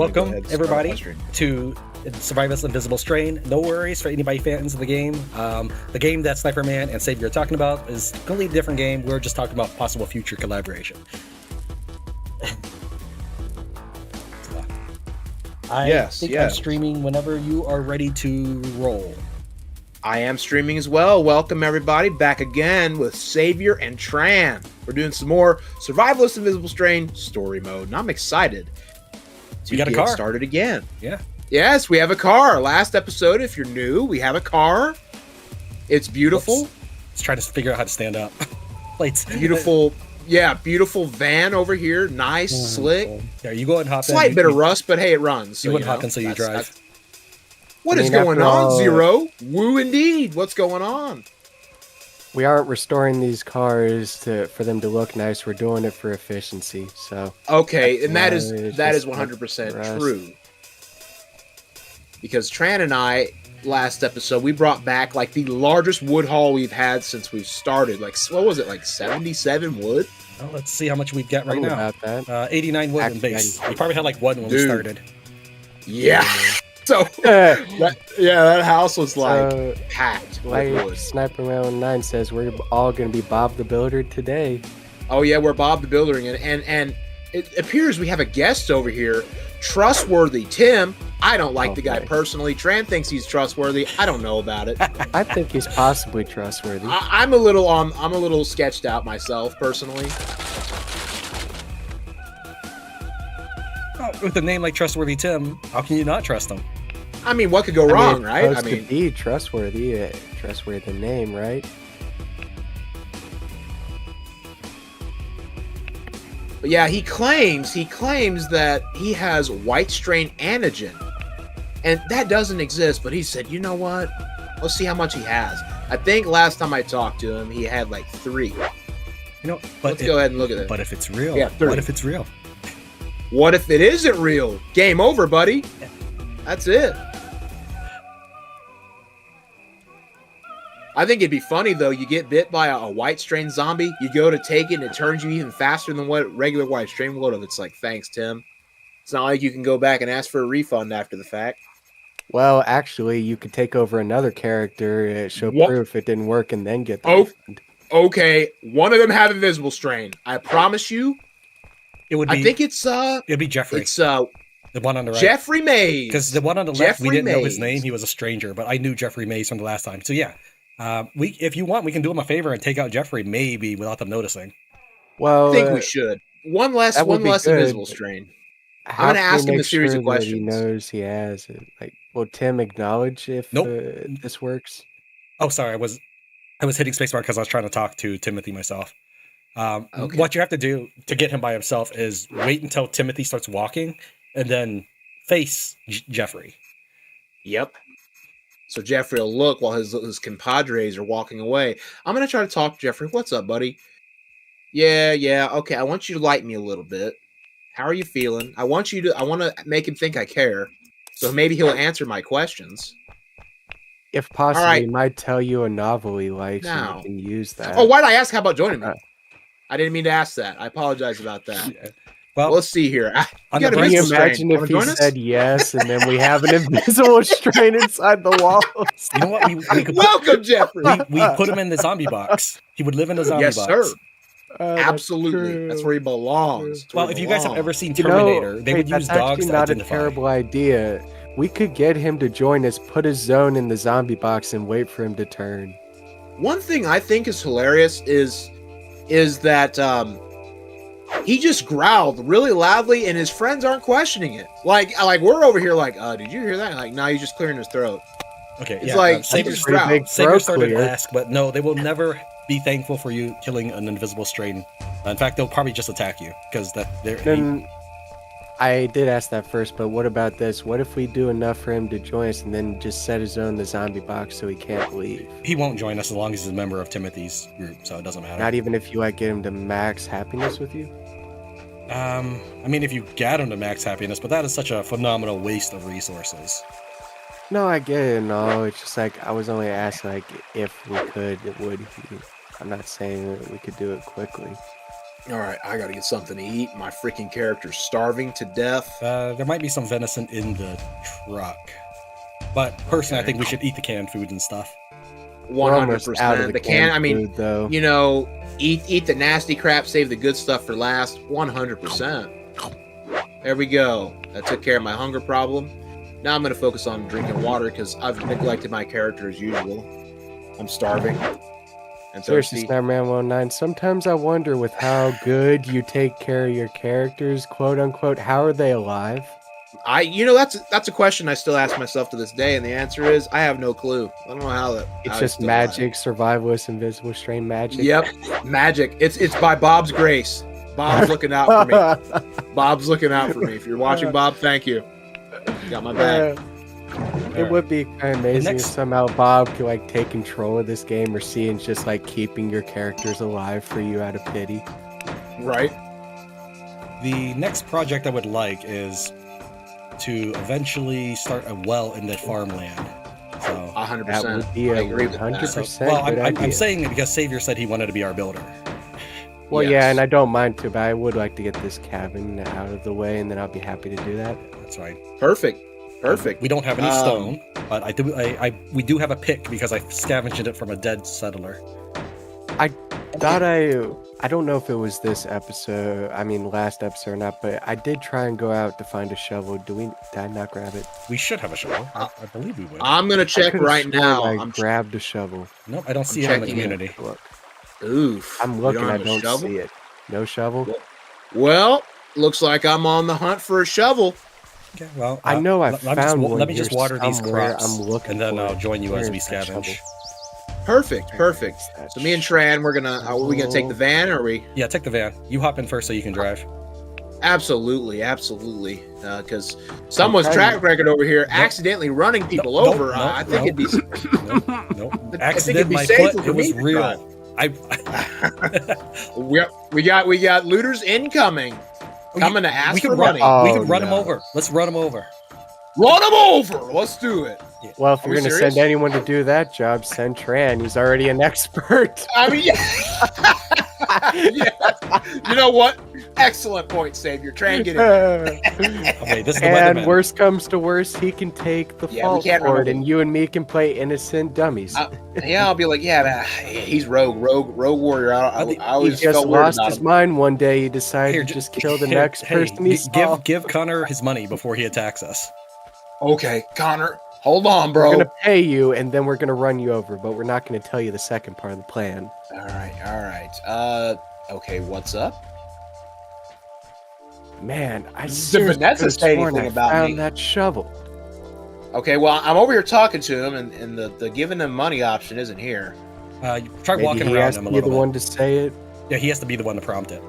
Welcome, everybody, to Survivalist Invisible Strain. No worries for anybody fans of the game. The game that Sniper Man and Savior are talking about is a completely different game. We're just talking about possible future collaboration. I think I'm streaming whenever you are ready to roll. I am streaming as well. Welcome, everybody, back again with Savior and Tran. We're doing some more Survivalist Invisible Strain story mode, and I'm excited to get started again. Yeah. Yes, we have a car. Last episode, if you're new, we have a car. It's beautiful. Let's try to figure out how to stand up. Plates. Beautiful. Yeah, beautiful van over here. Nice, slick. Yeah, you go ahead and hop in. Slight bit of rust, but hey, it runs. So, you go ahead and hop in so you drive. What is going on, Zero? Woo indeed. What's going on? We aren't restoring these cars for them to look nice. We're doing it for efficiency. So okay, and that is 100% true. Because Tran and I, last episode, we brought back like the largest wood haul we've had since we've started. Like, what was it, like 77 wood? Well, let's see how much we've got right now. About that. 89 wood in base. We probably had like one when we started. Yeah. So that house was like packed with wood. Sniper Man 9 says we're all going to be Bob the Builder today. Oh yeah, we're Bob the Builder, and it appears we have a guest over here, trustworthy Tim. I don't like the guy personally. Tran thinks he's trustworthy. I don't know about it. I think he's possibly trustworthy. I'm a little sketched out myself personally. With a name like Trustworthy Tim, how can you not trust him? I mean, what could go wrong, right? I mean, to be trustworthy, trustworthy name, right? But yeah, he claims that he has white strain antigen, and that doesn't exist. But he said, you know what? Let's see how much he has. I think last time I talked to him, he had like 3. You know, but let's go ahead and look at it. But if it's real, what if it's real? What if it isn't real? Game over, buddy. That's it. I think it'd be funny, though. You get bit by a white strain zombie. You go to take it, and it turns you even faster than what regular white strain would have. It's like, thanks, Tim. It's not like you can go back and ask for a refund after the fact. Well, actually, you could take over another character, show proof it didn't work, and then get the refund. Okay, one of them had invisible strain. I promise you. It would be. I think it's it'd be Jeffrey. It's the one on the right. Jeffrey Mays. Because the one on the left, we didn't know his name. He was a stranger, but I knew Jeffrey Mays from the last time. So yeah, if you want, we can do him a favor and take out Jeffrey maybe without them noticing. Well, I think we should. One less invisible strain. I'm gonna ask him a series of questions. He knows he has it. Like, will Tim acknowledge if this works? Oh, sorry, I was hitting spacebar because I was trying to talk to Timothy myself. What you have to do to get him by himself is wait until Timothy starts walking and then face Jeffrey. Yep. So Jeffrey will look while his compadres are walking away. I'm going to try to talk to Jeffrey. What's up, buddy? Yeah. Okay, I want you to light me a little bit. How are you feeling? I want to make him think I care. So maybe he'll answer my questions. If possible, he might tell you a novel he likes and you can use that. Oh, why did I ask how about joining me? I didn't mean to ask that. I apologize about that. Yeah. Well, let's see here. Can you imagine if he said yes, and then we have an invisible strain inside the walls? You know what? We could Welcome, Jeffrey. We put him in the zombie box. He would live in the zombie box. Yes, sir. Absolutely. That's where he belongs. If you guys have ever seen Terminator, they would use dogs to identify. Not a terrible idea. We could get him to join us, put his zone in the zombie box, and wait for him to turn. One thing I think is hilarious is that he just growled really loudly, and his friends aren't questioning it. Like we're over here, like, did you hear that? Like, no, he's just clearing his throat. Okay, it's like Savior started to ask, but no, they will never be thankful for you killing an invisible strain. In fact, they'll probably just attack you because I did ask that first, but what about this? What if we do enough for him to join us and then just set his own the zombie box so he can't leave? He won't join us as long as he's a member of Timothy's group, so it doesn't matter. Not even if you get him to max happiness with you? I mean, if you get him to max happiness, but that is such a phenomenal waste of resources. No, I get it. No, it's just like I was only asking, like, if we could, would he? I'm not saying that we could do it quickly. All right, I gotta get something to eat. My freaking character's starving to death. There might be some venison in the truck. But personally, I think we should eat the canned foods and stuff. 100%. The can, I mean, food, though. you know, eat the nasty crap, save the good stuff for last. 100%. There we go. That took care of my hunger problem. Now I'm going to focus on drinking water because I've neglected my character as usual. I'm starving and Seriously, thirsty. Snapman 109, sometimes I wonder with how good you take care of your characters, quote unquote, how are they alive? You know, that's a question I still ask myself to this day, and the answer is I have no clue. I don't know how that. It's how just still magic, survivalist, invisible strain magic. Yep, magic. It's by Bob's grace. Bob's looking out for me. Bob's looking out for me. If you're watching, Bob, thank you. You got my back. It would be kind of amazing if somehow Bob could like take control of this game, or Cian's just like keeping your characters alive for you out of pity. Right. The next project I would like is to eventually start a well in the farmland. So 100%. That would be I a agree with that. 100%. well, good I'm idea. saying it because Savior said he wanted to be our builder. Well, Yes. yeah, and I don't mind to, but I would like to get this cabin out of the way, and then I'll be happy to do that. That's right. Perfect. Perfect. We don't have any stone, but we do have a pick because I scavenged it from a dead settler. I don't know if it was this episode, last episode or not, but I did try and go out to find a shovel. Did I not grab it? We should have a shovel. I believe we would. I'm gonna check right now. I grabbed a shovel. Nope, I don't see it in the checking it. community. Look, Oof. I'm We looking, I have a don't shovel? see it. No shovel? Well, looks like I'm on the hunt for a shovel. Okay, well, I know I let me found one Let me just here water these somewhere. crops, I'm looking and then for I'll it. join you Where as is we that scavenge. shovel? Perfect. Perfect. That So me and Tran, we're gonna take the van, or are we? Yeah, take the van. You hop in first so you can drive. Absolutely, absolutely. Because someone's Okay. track record over here accidentally running people Nope, over. nope, I think it'd be. Nope. I think Accident, it'd be my safer foot. for It was me to real. drive. I We got looters incoming. Coming to ask we for could run. money. Oh, We could run them no. over. Let's run them over. Run them over. Let's do it. Well, if Are you're we going to serious? send anyone to do that job, send Tran. He's already an expert. I mean, yeah. You know what? Excellent point, Savior. Tran, get in. Okay, this is the And weatherman. worst comes to worst, he can take the Yeah, we fault can't for run it, and you and me can play innocent dummies. Yeah, I'll be like, yeah, man, he's rogue warrior. I He always just felt weird lost about his him. mind one day. He decided Here, to just kill the here, next hey, person he saw. give Connor his money before he attacks us. Okay, Connor, hold on, We're bro. gonna pay you, and then we're gonna run you over, but we're not gonna tell you the second part of the plan. All right. Okay, what's up? Man, I Did seriously Vanessa could've say sworn anything I about found me? that shovel. Okay, well, I'm over here talking to him, and the giving him money option isn't here. Try Maybe walking he around has him to a be little the bit. one to say it. Yeah, he has to be the one to prompt it.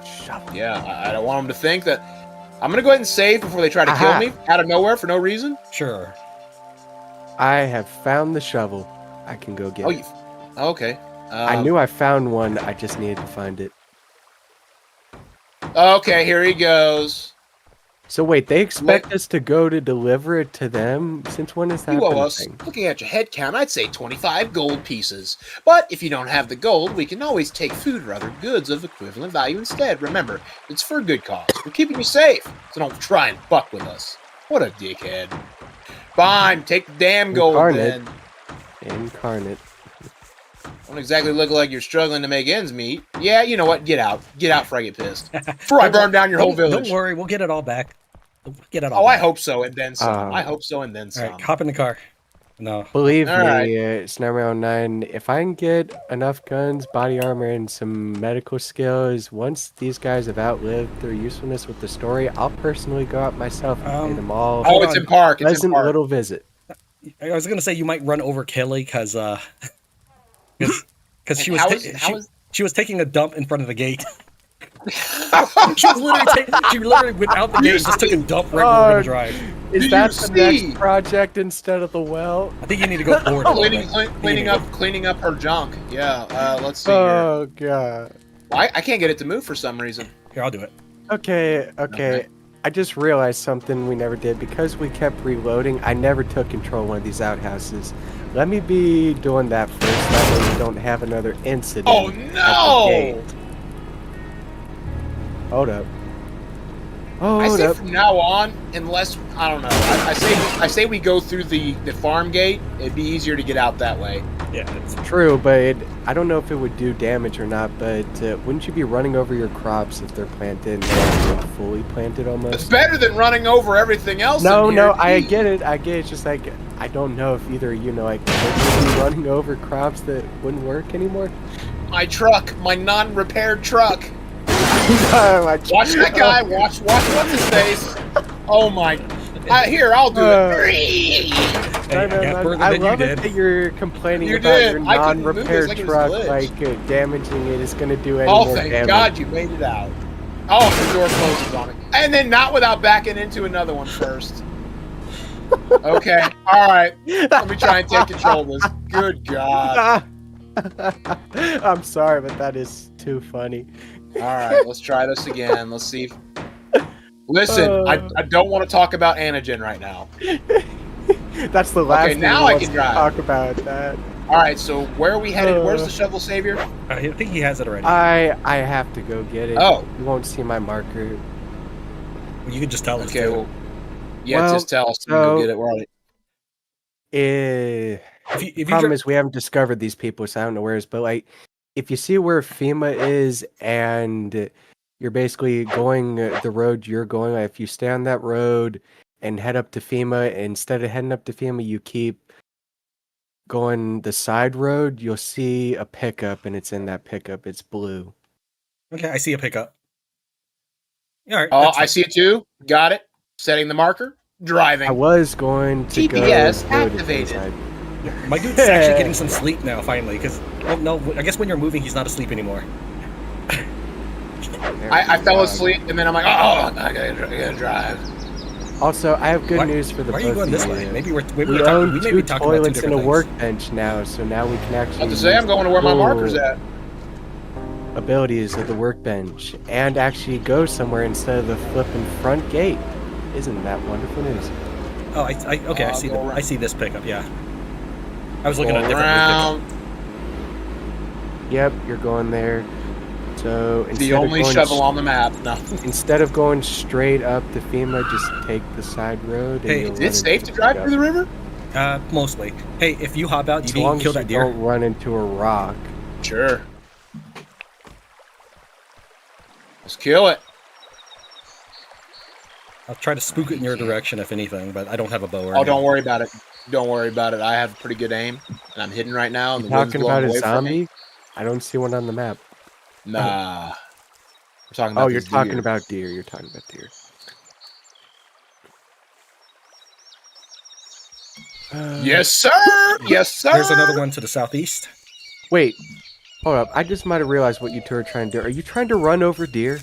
Shovel. Yeah, I don't want him to think that. I'm gonna go ahead and save before they try to Aha. kill me out of nowhere for no reason. Sure. I have found the shovel. I can go get Oh, it. you. Okay. I knew I found one. I just needed to find it. Okay, here he goes. So wait, they expect us to go to deliver it to them? Since when is that You owe been a us. thing? Looking at your head count, I'd say 25 gold pieces. But if you don't have the gold, we can always take food or other goods of equivalent value instead. Remember, it's for a good cause. We're keeping you safe, so don't try and fuck with us. What a dickhead. Fine, take the damn gold Incarnate. then. Incarnate. Don't exactly look like you're struggling to make ends meet. Yeah, you know what? Get out. Get out before I get pissed. Before I burn down your whole village. Don't worry, we'll get it all back. We'll get it all Oh, I back. hope so, and then some. Oh. I hope so, and then All some. right, hop in the car. No. Believe All me, right. it's not round 9. If I can get enough guns, body armor, and some medical skills, once these guys have outlived their usefulness with the story, I'll personally go out myself and pay them all. Oh, it's in park. It's in Pleasant park. little visit. I was gonna say you might run over Kelly because she was How ta- is- how she, is- she was taking a dump in front of the gate. she literally went out the gate and just took a dump right where we're gonna drive. Is Do that you the see? next project instead of the well? I think you need to go forward. A little bit. Cleaning up her junk. Yeah. Let's see here. Oh god. I can't get it to move for some reason. Here, I'll do it. Okay. Okay. I just realized something we never did. Because we kept reloading, I never took control of one of these outhouses. Let me be doing that first, that way we don't have another incident. Oh at the no! gate. Hold up. I Hold say up. from now on, unless I don't know, I say we go through the farm gate. It'd be easier to get out that way. Yeah, it's True, but I don't know if it would do damage or not, but wouldn't you be running over your crops if they're planted and they're fully planted It's almost? better than running over everything else. No, in here. no, I get it. It's just like, I don't know if either you know, like, would you be running over crops that wouldn't work anymore? My truck, my non-repaired truck. Watch Watch that guy. Watch what's his face. Oh my. Here, I'll do it. Hey, I got further I than you love it did. that you're complaining You about did. your I couldn't move non-repaired this like it was truck, glitched. like damaging it is going to do any Oh, more thank damage. God you made it out. Oh, the door closes on it. And then not without backing into another one first. Okay. All right. Let me try and take control of this. Good God. I'm sorry, but that is too funny. All right. Let's try this again. Let's see. Listen, I don't want to talk about antigen right now. That's the last thing now he I wants can to drive. talk about that. All right. So where are we headed? Where's the shovel savior? I think he has it already. I have to go get it. Oh. You won't see my marker. You can just tell us. Okay. too. Well, yeah. Well, Just tell us. We can go get it. We're on it. If you Problem is we haven't discovered these people, so I don't know where it is. But like, if you see where FEMA is and you're basically going the road you're going, like, if you stay on that road and head up to FEMA, instead of heading up to FEMA, you keep going the side road, you'll see a pickup, and it's in that pickup. It's blue. Okay, I see a pickup. All right. Oh, that's I fine. see it too. Got it. Setting the marker. Driving. I was going to GPS go activated. inside. My dude's actually getting some sleep now, finally. Because, well, no, I guess when you're moving, he's not asleep anymore. I fell asleep, and then I'm like, oh, I gotta drive. Also, I have good news for the Why are both you going of this you. way? Maybe we We may own be two talking about two toilets and different a things. workbench now, so now we can actually I have to say, I'm going to where my marker's at. abilities of the workbench and actually go somewhere instead of the flipping front gate. Isn't that wonderful news? Oh, okay. I see this pickup. Yeah, I was looking at a different Around. pickup. Yep, you're going there. So instead The only of going shovel on the map. No. instead of going straight up to FEMA, just take the side road. And Hey, you'll Is run it safe into to drive pickup. through the river? Mostly. Hey, if you hop out, As you long need to kill as you that deer. don't run into a rock. Sure. Let's kill it. I'll try to spook it in your direction, if anything, but I don't have a bow or Oh, anything. don't worry about it. Don't worry about it. I have pretty good aim, and I'm hidden right now, and You the wind's talking about blowing a away from me. zombie? I don't see one on the map. Nah. We're talking about Oh, you're this talking deer. about deer. You're talking about deer. Yes, sir. Yes, sir. There's another one to the southeast. Wait, hold up. I just might have realized what you two are trying to do. Are you trying to run over deer?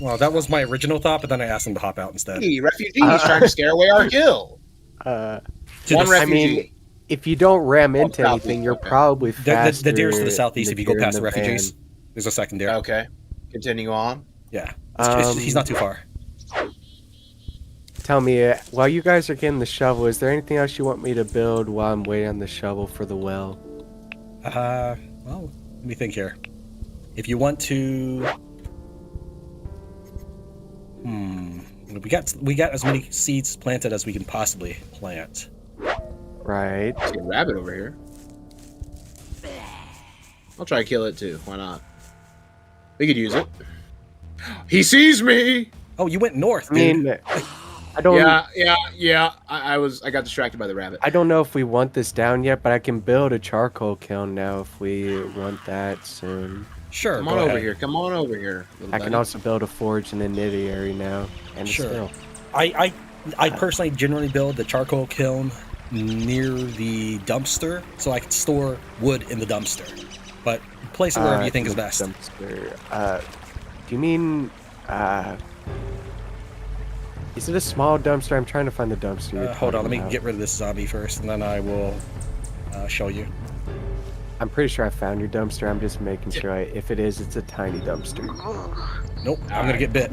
Well, that was my original thought, but then I asked him to hop out instead. Hey, refugee. He's trying to scare away our kill. Uh, To One the- refugee. I mean, if you don't ram into southeast, anything, you're okay. probably faster. The deer's to the than southeast. If you go deer in past the refugees, van. there's a second deer. Okay. Continue on. Yeah, Um, he's not too far. Tell me, while you guys are getting the shovel, is there anything else you want me to build while I'm waiting on the shovel for the well? Well, let me think here. If you want to, we got as many seeds planted as we can possibly plant. Right. See a rabbit over here. I'll try to kill it too. Why not? We could use it. He sees me. Oh, you went north, I dude. mean, I don't. Yeah. I got distracted by the rabbit. I don't know if we want this down yet, but I can build a charcoal kiln now if we want that soon. Sure, Come go on over ahead. here. Come on over here. I can also build a forge and a knittiary now, and Sure. a still. I personally generally build the charcoal kiln near the dumpster, so I can store wood in the dumpster. But place it wherever you think is the best. Dumpster. Do you mean? Is it a small dumpster? I'm trying to find the dumpster. You're Hold on, let me talking about. get rid of this zombie first, and then I will show you. I'm pretty sure I found your dumpster. I'm just making sure. If it is, it's a tiny dumpster. Nope, I'm gonna get bit.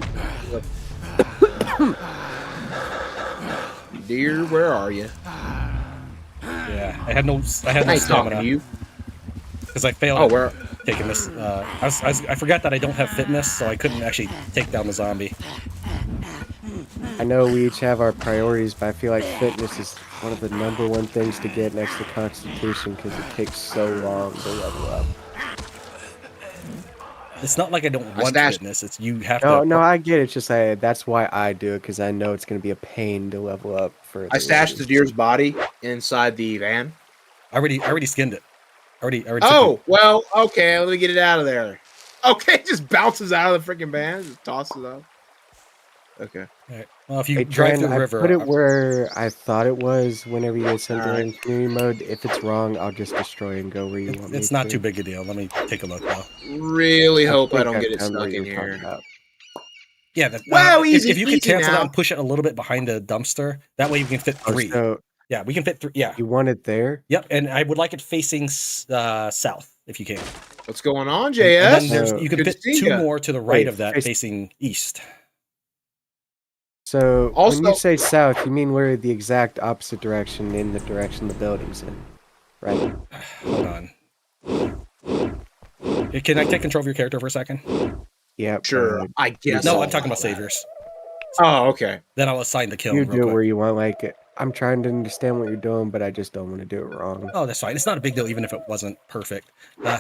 Dear, where are you? Yeah, I had no I ain't talking to stamina you. because I failed. Oh, where? Taking this. I forgot that I don't have fitness, so I couldn't actually take down the zombie. I know we each have our priorities, but I feel like fitness is one of the #1 things to get next to constitution because it takes so long to level up. It's not like I don't want fitness. It's you have No, to. no, I get it. It's just that's why I do it because I know it's going to be a pain to level up further. I stashed the deer's body inside the van. I already skinned it. Already. Oh, well, okay. Let me get it out of there. Okay, it just bounces out of the freaking van. Just tosses it up. Okay. All right. Well, if you drive through the river, put it where I thought it was. Whenever you get sent there in community mode, if it's wrong, I'll just destroy and go where you want me to. It's not too big a deal. Let me take a look though. Really hope I don't get it stuck in here. Yeah. Wow, easy. If you could cancel that and push it a little bit behind the dumpster, that way you can fit 3. Yeah, we can fit 3. Yeah. You want it there? Yep, and I would like it facing south if you can. What's going on, JS? And then you can fit 2 more to the right of that facing east. So when you say south, you mean we're the exact opposite direction in the direction the building's in, right? Hold on. Can I take control of your character for a second? Yeah, sure. I guess. No, I'm talking about saviors. Oh, okay. Then I'll assign the kill. You do it where you want. Like, I'm trying to understand what you're doing, but I just don't want to do it wrong. Oh, that's fine. It's not a big deal, even if it wasn't perfect.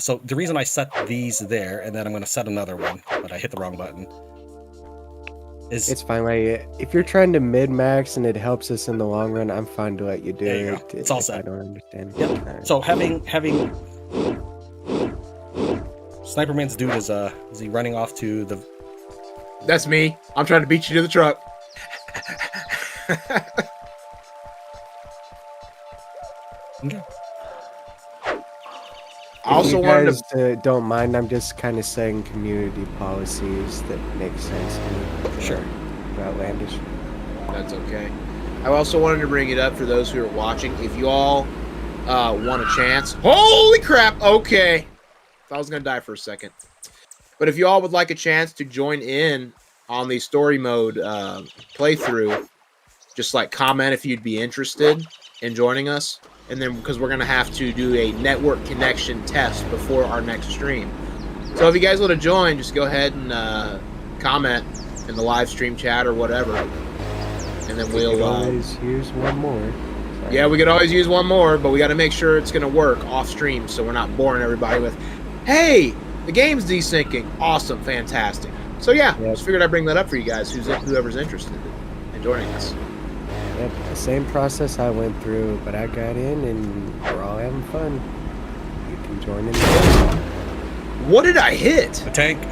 So the reason I set these there, and then I'm going to set another one, but I hit the wrong button. It's fine. Like, if you're trying to mid-max and it helps us in the long run, I'm fine to let you do it. It's all set. I don't understand. Yep. Right. So having Sniper Man's dude is he running off to the? That's me. I'm trying to beat you to the truck. Okay. I also wanted to don't mind. I'm just kind of saying community policies that make sense to me. Sure. Outlandish. That's okay. I also wanted to bring it up for those who are watching. If you all want a chance, holy crap! Okay, I was gonna die for a second. But if you all would like a chance to join in on the story mode playthrough, just like comment if you'd be interested in joining us. And then because we're going to have to do a network connection test before our next stream. So if you guys want to join, just go ahead and comment in the live stream chat or whatever. And then we'll always use one more. Sorry. Yeah, we could always use one more, but we got to make sure it's going to work off stream so we're not boring everybody with, hey, the game's desyncing. Awesome, fantastic. So yeah, just figured I'd bring that up for you guys, whoever's interested in joining us. Yep, the same process I went through, but I got in and we're all having fun. You can join in. What did I hit? A tank.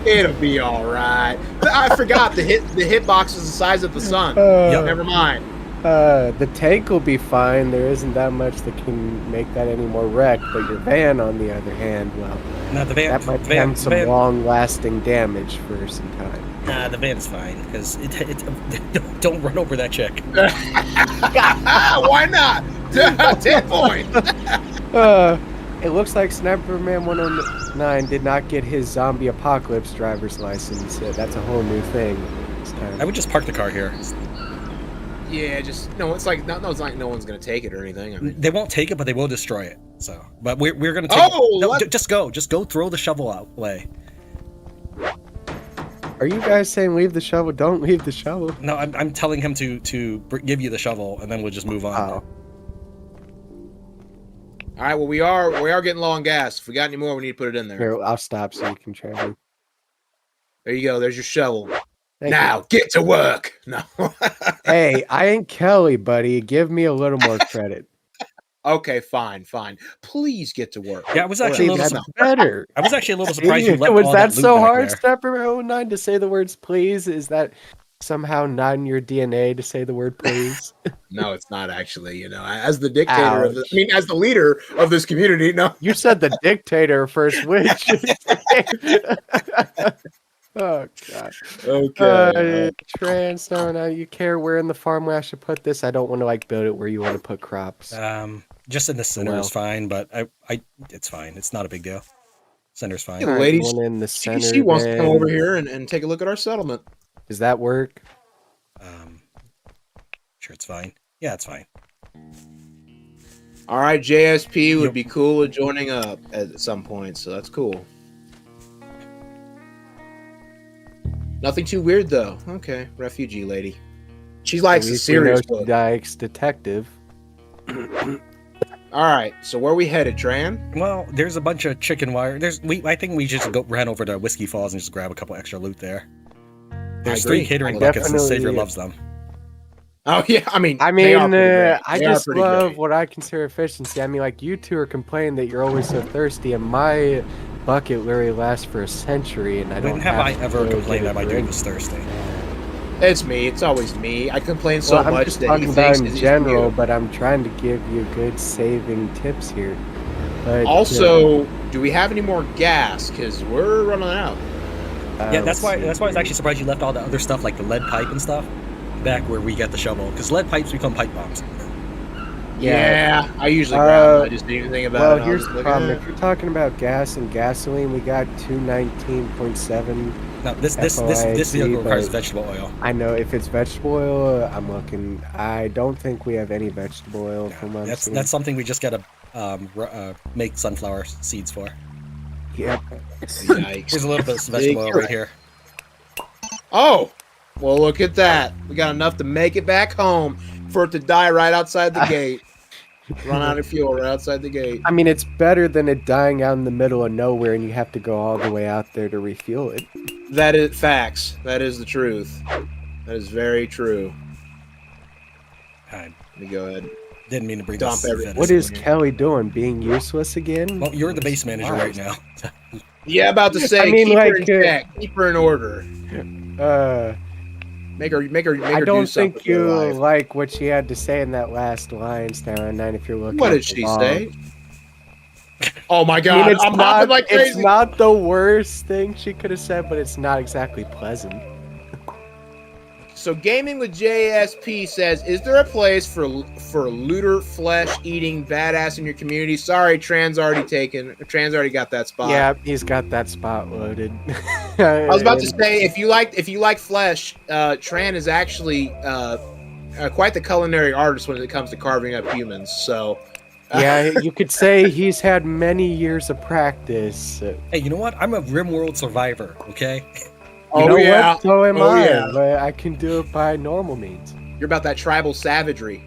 It'll be all right. I forgot the hitbox is the size of the sun. Never mind. The tank will be fine. There isn't that much that can make that any more wrecked. But your van, on the other hand, well, that might have some long-lasting damage for some time. Nah, the van's fine because don't run over that chick. Why not? 10 points. It looks like Sniper Man 109 did not get his zombie apocalypse driver's license. That's a whole new thing this time. I would just park the car here. Yeah, just no. It's like no one's gonna take it or anything. I mean, they won't take it, but they will destroy it. So, but we're gonna take. Oh, no, just go. Throw the shovel away. Are you guys saying leave the shovel? Don't leave the shovel. No, I'm telling him to give you the shovel, and then we'll just move on. Oh. All right. Well, we are getting low on gas. If we got any more, we need to put it in there. Here, I'll stop so you can travel. There you go. There's your shovel. Now get to work. No. Hey, I ain't Kelly, buddy. Give me a little more credit. Okay, fine. Please get to work. Yeah, I was actually a little better. I was actually a little surprised you left was all that loot so back hard, there. Stepper 09, to say the words please? Is that somehow not in your DNA to say the word please? No, it's not actually. You know, as the dictator as the leader of this community. No, you said the dictator first, which. Oh god. Okay. Tran, no, now you care where in the farmland I should put this? I don't want to build it where you want to put crops. Just in the center is fine, but it's fine. It's not a big deal. Center's fine. Yeah, ladies, in the center. she wants to come over here and take a look at our settlement. Does that work? Sure, it's fine. Yeah, it's fine. All right, JSP would be cool with joining up at some point, so that's cool. Nothing too weird though. Okay, refugee lady. She likes the serious book. Likes detective. All right, so where are we headed, Tran? Well, there's a bunch of chicken wire. I think we just ran over to Whiskey Falls and just grab a couple extra loot there. There's 3 catering buckets, and Savior loves them. Oh yeah, I mean, I just love what I consider efficiency. I mean, like you two are complaining that you're always so thirsty, and my bucket literally lasts for a century, and I don't. When have I ever complained that my dude was thirsty? It's me. It's always me. I complain so much just that talking he about thinks in general, but I'm trying to give you good saving tips here. But, also, do we have any more gas? Because we're running out. Yeah, that's why I was actually surprised you left all the other stuff like the lead pipe and stuff back where we get the shovel, because lead pipes become pipe bombs. Yeah, I usually grab them. I just didn't even think about it. Well, here's the problem. If you're talking about gas and gasoline, we got 219.7. No, this vehicle requires vegetable oil. I know. If it's vegetable oil, I'm looking. I don't think we have any vegetable oil from what I'm seeing. That's something we just gotta make sunflower seeds for. Yep. Yikes. There's a little bit of vegetable oil right here. Oh, well, look at that. We got enough to make it back home for it to die right outside the gate. Run out of fuel right outside the gate. I mean, it's better than it dying out in the middle of nowhere and you have to go all the way out there to refuel it. That is facts. That is the truth. That is very true. Let me go ahead. Didn't mean to bring dump everything. What is Kelly doing? Being useless again? Well, you're the base manager right now. Yeah, about to say, keep her in check. Keep her in order. Make her I don't think you like what she had to say in that last line, Star 9, if you're looking. What did she say? Oh my god, I'm hopping like crazy. It's not the worst thing she could have said, but it's not exactly pleasant. So Gaming with JSP says, is there a place for looter flesh eating badass in your community? Sorry, Tran's already got that spot. Yeah, he's got that spot loaded. I was about to say, if you like flesh, Tran is actually quite the culinary artist when it comes to carving up humans. So yeah, you could say he's had many years of practice. Hey, you know what? I'm a RimWorld survivor, okay? You know what? So am I. Yeah. But I can do it by normal means. You're about that tribal savagery.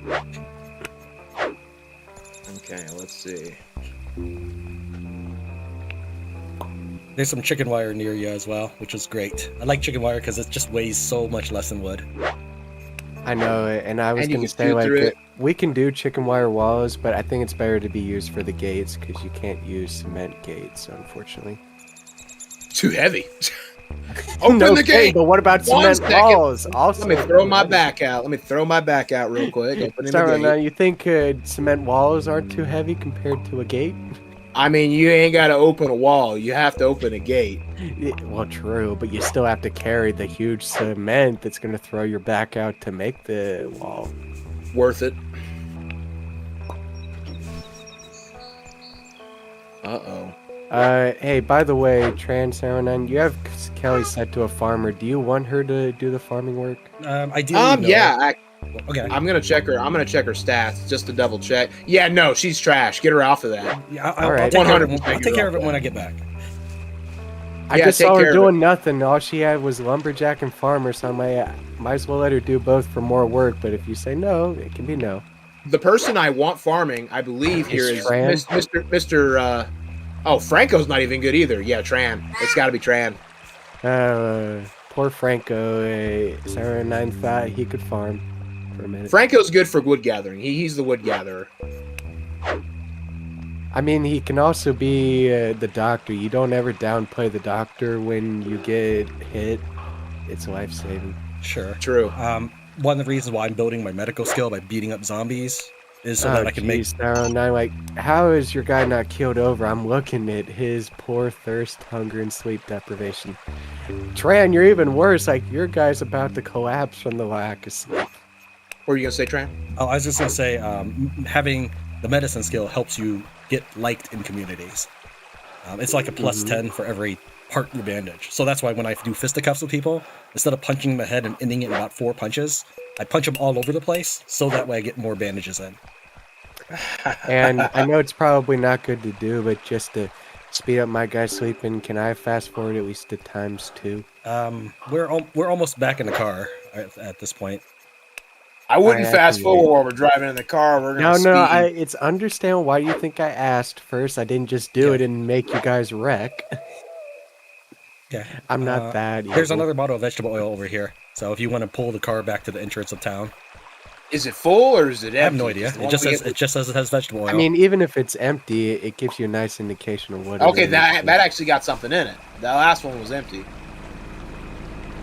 Okay, let's see. There's some chicken wire near you as well, which is great. I like chicken wire because it just weighs so much less than wood. I know, and I was going to say, like, we can do chicken wire walls, but I think it's better to be used for the gates because you can't use cement gates, unfortunately. Too heavy. Open the gate. But what about cement walls? Also, let me throw my back out. Let me throw my back out real quick. Now you think cement walls aren't too heavy compared to a gate? I mean, you ain't got to open a wall. You have to open a gate. Well, true, but you still have to carry the huge cement that's going to throw your back out to make the wall. Worth it. Uh-oh. Hey, by the way, Tran, you have Kelly set to a farmer. Do you want her to do the farming work? I do. Yeah. Okay. I'm gonna check her stats just to double check. Yeah, no, she's trash. Get her off of that. Yeah, I'll take care of it when I get back. I just saw her doing nothing. All she had was lumberjack and farmer, so I might as well let her do both for more work. But if you say no, it can be no. The person I want farming, I believe, here is Mr. Oh, Franco's not even good either. Yeah, Tran. It's got to be Tran. Poor Franco. Sarah 9 thought he could farm for a minute. Franco's good for wood gathering. He's the wood gatherer. I mean, he can also be the doctor. You don't ever downplay the doctor when you get hit. It's life-saving. Sure. True. One of the reasons why I'm building my medical skill by beating up zombies is so that I can make... Now, like, how is your guy not killed over? I'm looking at his poor thirst, hunger, and sleep deprivation. Tran, you're even worse. Like, your guy's about to collapse from the lack of sleep. What were you going to say, Tran? Oh, I was just going to say, having the medicine skill helps you get liked in communities. It's like a plus 10 for every part your bandage. So that's why when I do fisticuffs with people, instead of punching them in the head and ending it in about 4 punches, I punch them all over the place, so that way I get more bandages in. And I know it's probably not good to do, but just to speed up my guy sleeping, can I fast forward at least to ×2? We're almost back in the car at this point. I wouldn't fast forward while we're driving in the car. We're gonna speed. It's understand why you think I asked first. I didn't just do it and make you guys wreck. Yeah, I'm not that evil. There's another bottle of vegetable oil over here. So if you want to pull the car back to the entrance of town. Is it full or is it empty? I have no idea. It just says it has vegetable oil. I mean, even if it's empty, it gives you a nice indication of what. Okay, that actually got something in it. The last one was empty.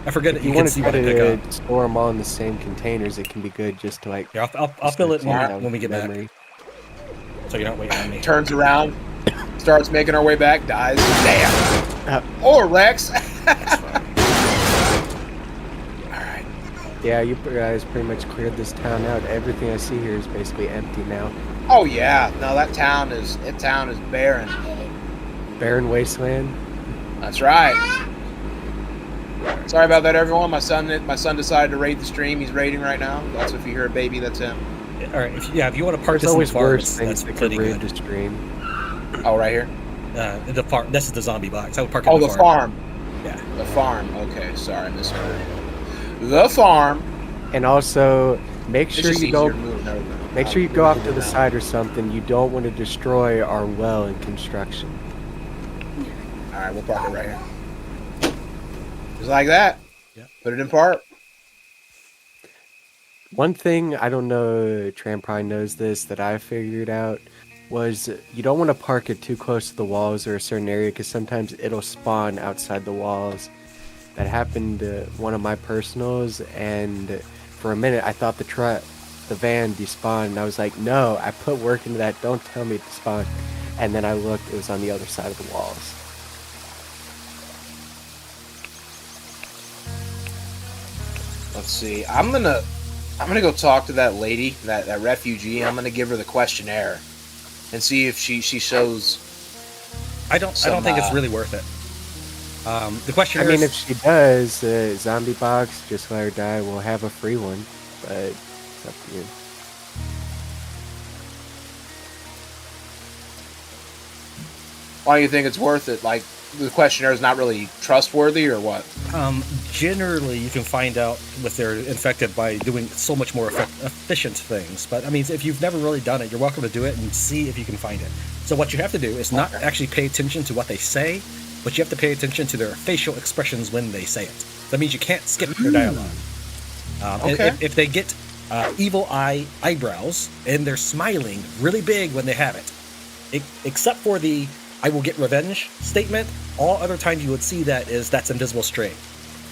I forget that you want to store them all in the same containers. It can be good just to like. Yeah, I'll fill it when we get back. So you're not waiting on me. Turns around, starts making our way back, dies. Damn. Or Rex. Alright. Yeah, you guys pretty much cleared this town out. Everything I see here is basically empty now. Oh yeah. No, that town is barren. Barren wasteland? That's right. Sorry about that, everyone. My son decided to raid the stream. He's raiding right now. That's if you hear a baby, that's him. All right. If you want to park this in the farm, that's pretty good. The stream. Oh, right here. The farm. This is the zombie box. I would park. Oh, the farm. Yeah. The farm. Okay, sorry, I misheard. The farm. And also, make sure you go. Make sure you go off to the side or something. You don't want to destroy our well in construction. All right, we'll park it right here. Just like that. Yeah. Put it in park. One thing, I don't know, Tran probably knows this, that I figured out was you don't want to park it too close to the walls or a certain area because sometimes it'll spawn outside the walls. That happened to one of my personals, and for a minute I thought the van despawned, and I was like, no, I put work into that, don't tell me it despawned. And then I looked, it was on the other side of the walls. Let's see. I'm gonna go talk to that lady, that refugee. I'm gonna give her the questionnaire and see if she shows. I don't think it's really worth it. The questionnaire. I mean, if she does, zombie box, just let her die. We'll have a free one, but it's up to you. Why do you think it's worth it? Like, the questionnaire is not really trustworthy, or what? Generally, you can find out if they're infected by doing so much more efficient things. But I mean, if you've never really done it, you're welcome to do it and see if you can find it. So what you have to do is not actually pay attention to what they say, but you have to pay attention to their facial expressions when they say it. That means you can't skip their dialogue. If they get evil eyebrows and they're smiling really big when they have it, except for the "I will get revenge" statement, all other times you would see that's invisible strain.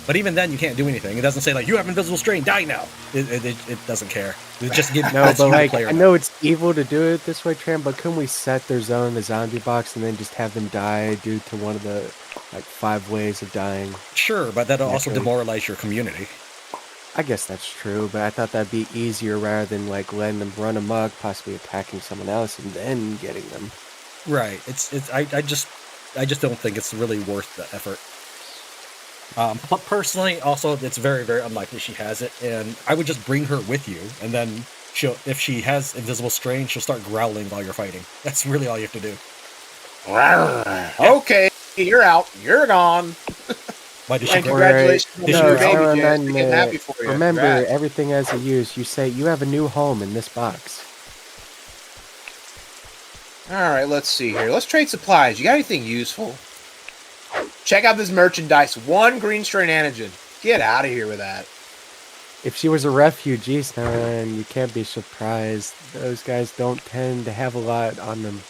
But even then, you can't do anything. It doesn't say like, "You have invisible strain, die now." It doesn't care. It just gives but like, I know it's evil to do it this way, Tran, but couldn't we set their zone in the zombie box and then just have them die due to one of the like 5 ways of dying? Sure, but that'll also demoralize your community. I guess that's true, but I thought that'd be easier rather than like letting them run amok, possibly attacking someone else and then getting them. Right. I just don't think it's really worth the effort. But personally, also, it's very, very unlikely she has it, and I would just bring her with you, and then if she has invisible strain, she'll start growling while you're fighting. That's really all you have to do. Okay, you're out. You're gone. Why did she? Congratulations on your baby, Jess. We're happy for you. Remember, everything has a use. You say you have a new home in this box. Alright, let's see here. Let's trade supplies. You got anything useful? Check out this merchandise. 1 green strain antigen. Get out of here with that. If she was a refugee, then you can't be surprised. Those guys don't tend to have a lot on them.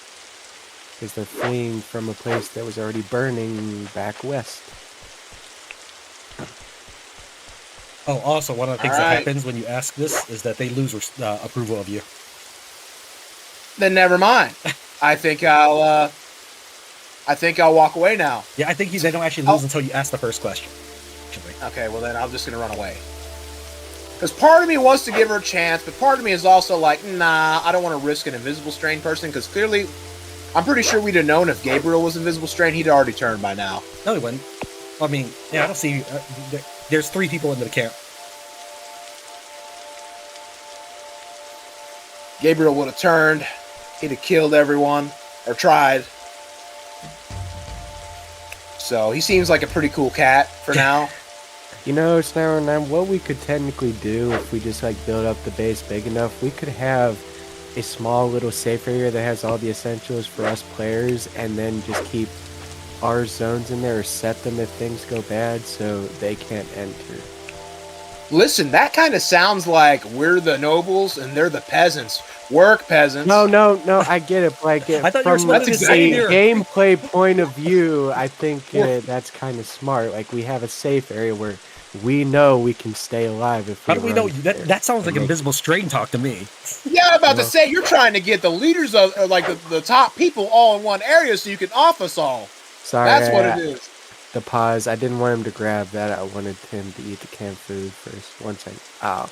Because they're fleeing from a place that was already burning back west. Oh, also, one of the things that happens when you ask this is that they lose approval of you. Then never mind. I think I'll walk away now. Yeah, I think they don't actually lose until you ask the first question. Okay, well then I'm just gonna run away. Because part of me wants to give her a chance, but part of me is also like, nah, I don't want to risk an invisible strain person, because clearly I'm pretty sure we'd have known if Gabriel was invisible strain. He'd already turned by now. No, he wouldn't. I mean, yeah, I don't see. There's 3 people in the camp. Gabriel would have turned. He'd have killed everyone, or tried. So he seems like a pretty cool cat for now. You know, Sniper 9, what we could technically do if we just like build up the base big enough, we could have a small little safe area that has all the essentials for us players, and then just keep our zones in there or set them if things go bad so they can't enter. Listen, that kind of sounds like we're the nobles and they're the peasants. Work, peasants. No, I get it. Like, I thought you were from supposed a to say here. gameplay point of view, I think that's kind of smart. Like, we have a safe area where we know we can stay alive if we How do we know? That sounds like invisible strain talk to me. Yeah, I'm about to say, you're trying to get the leaders of, or like the top people all in one area so you can off us all. Sorry, that's what it is. The pause. I didn't want him to grab that. I wanted him to eat the canned food first. 1 second. Ow.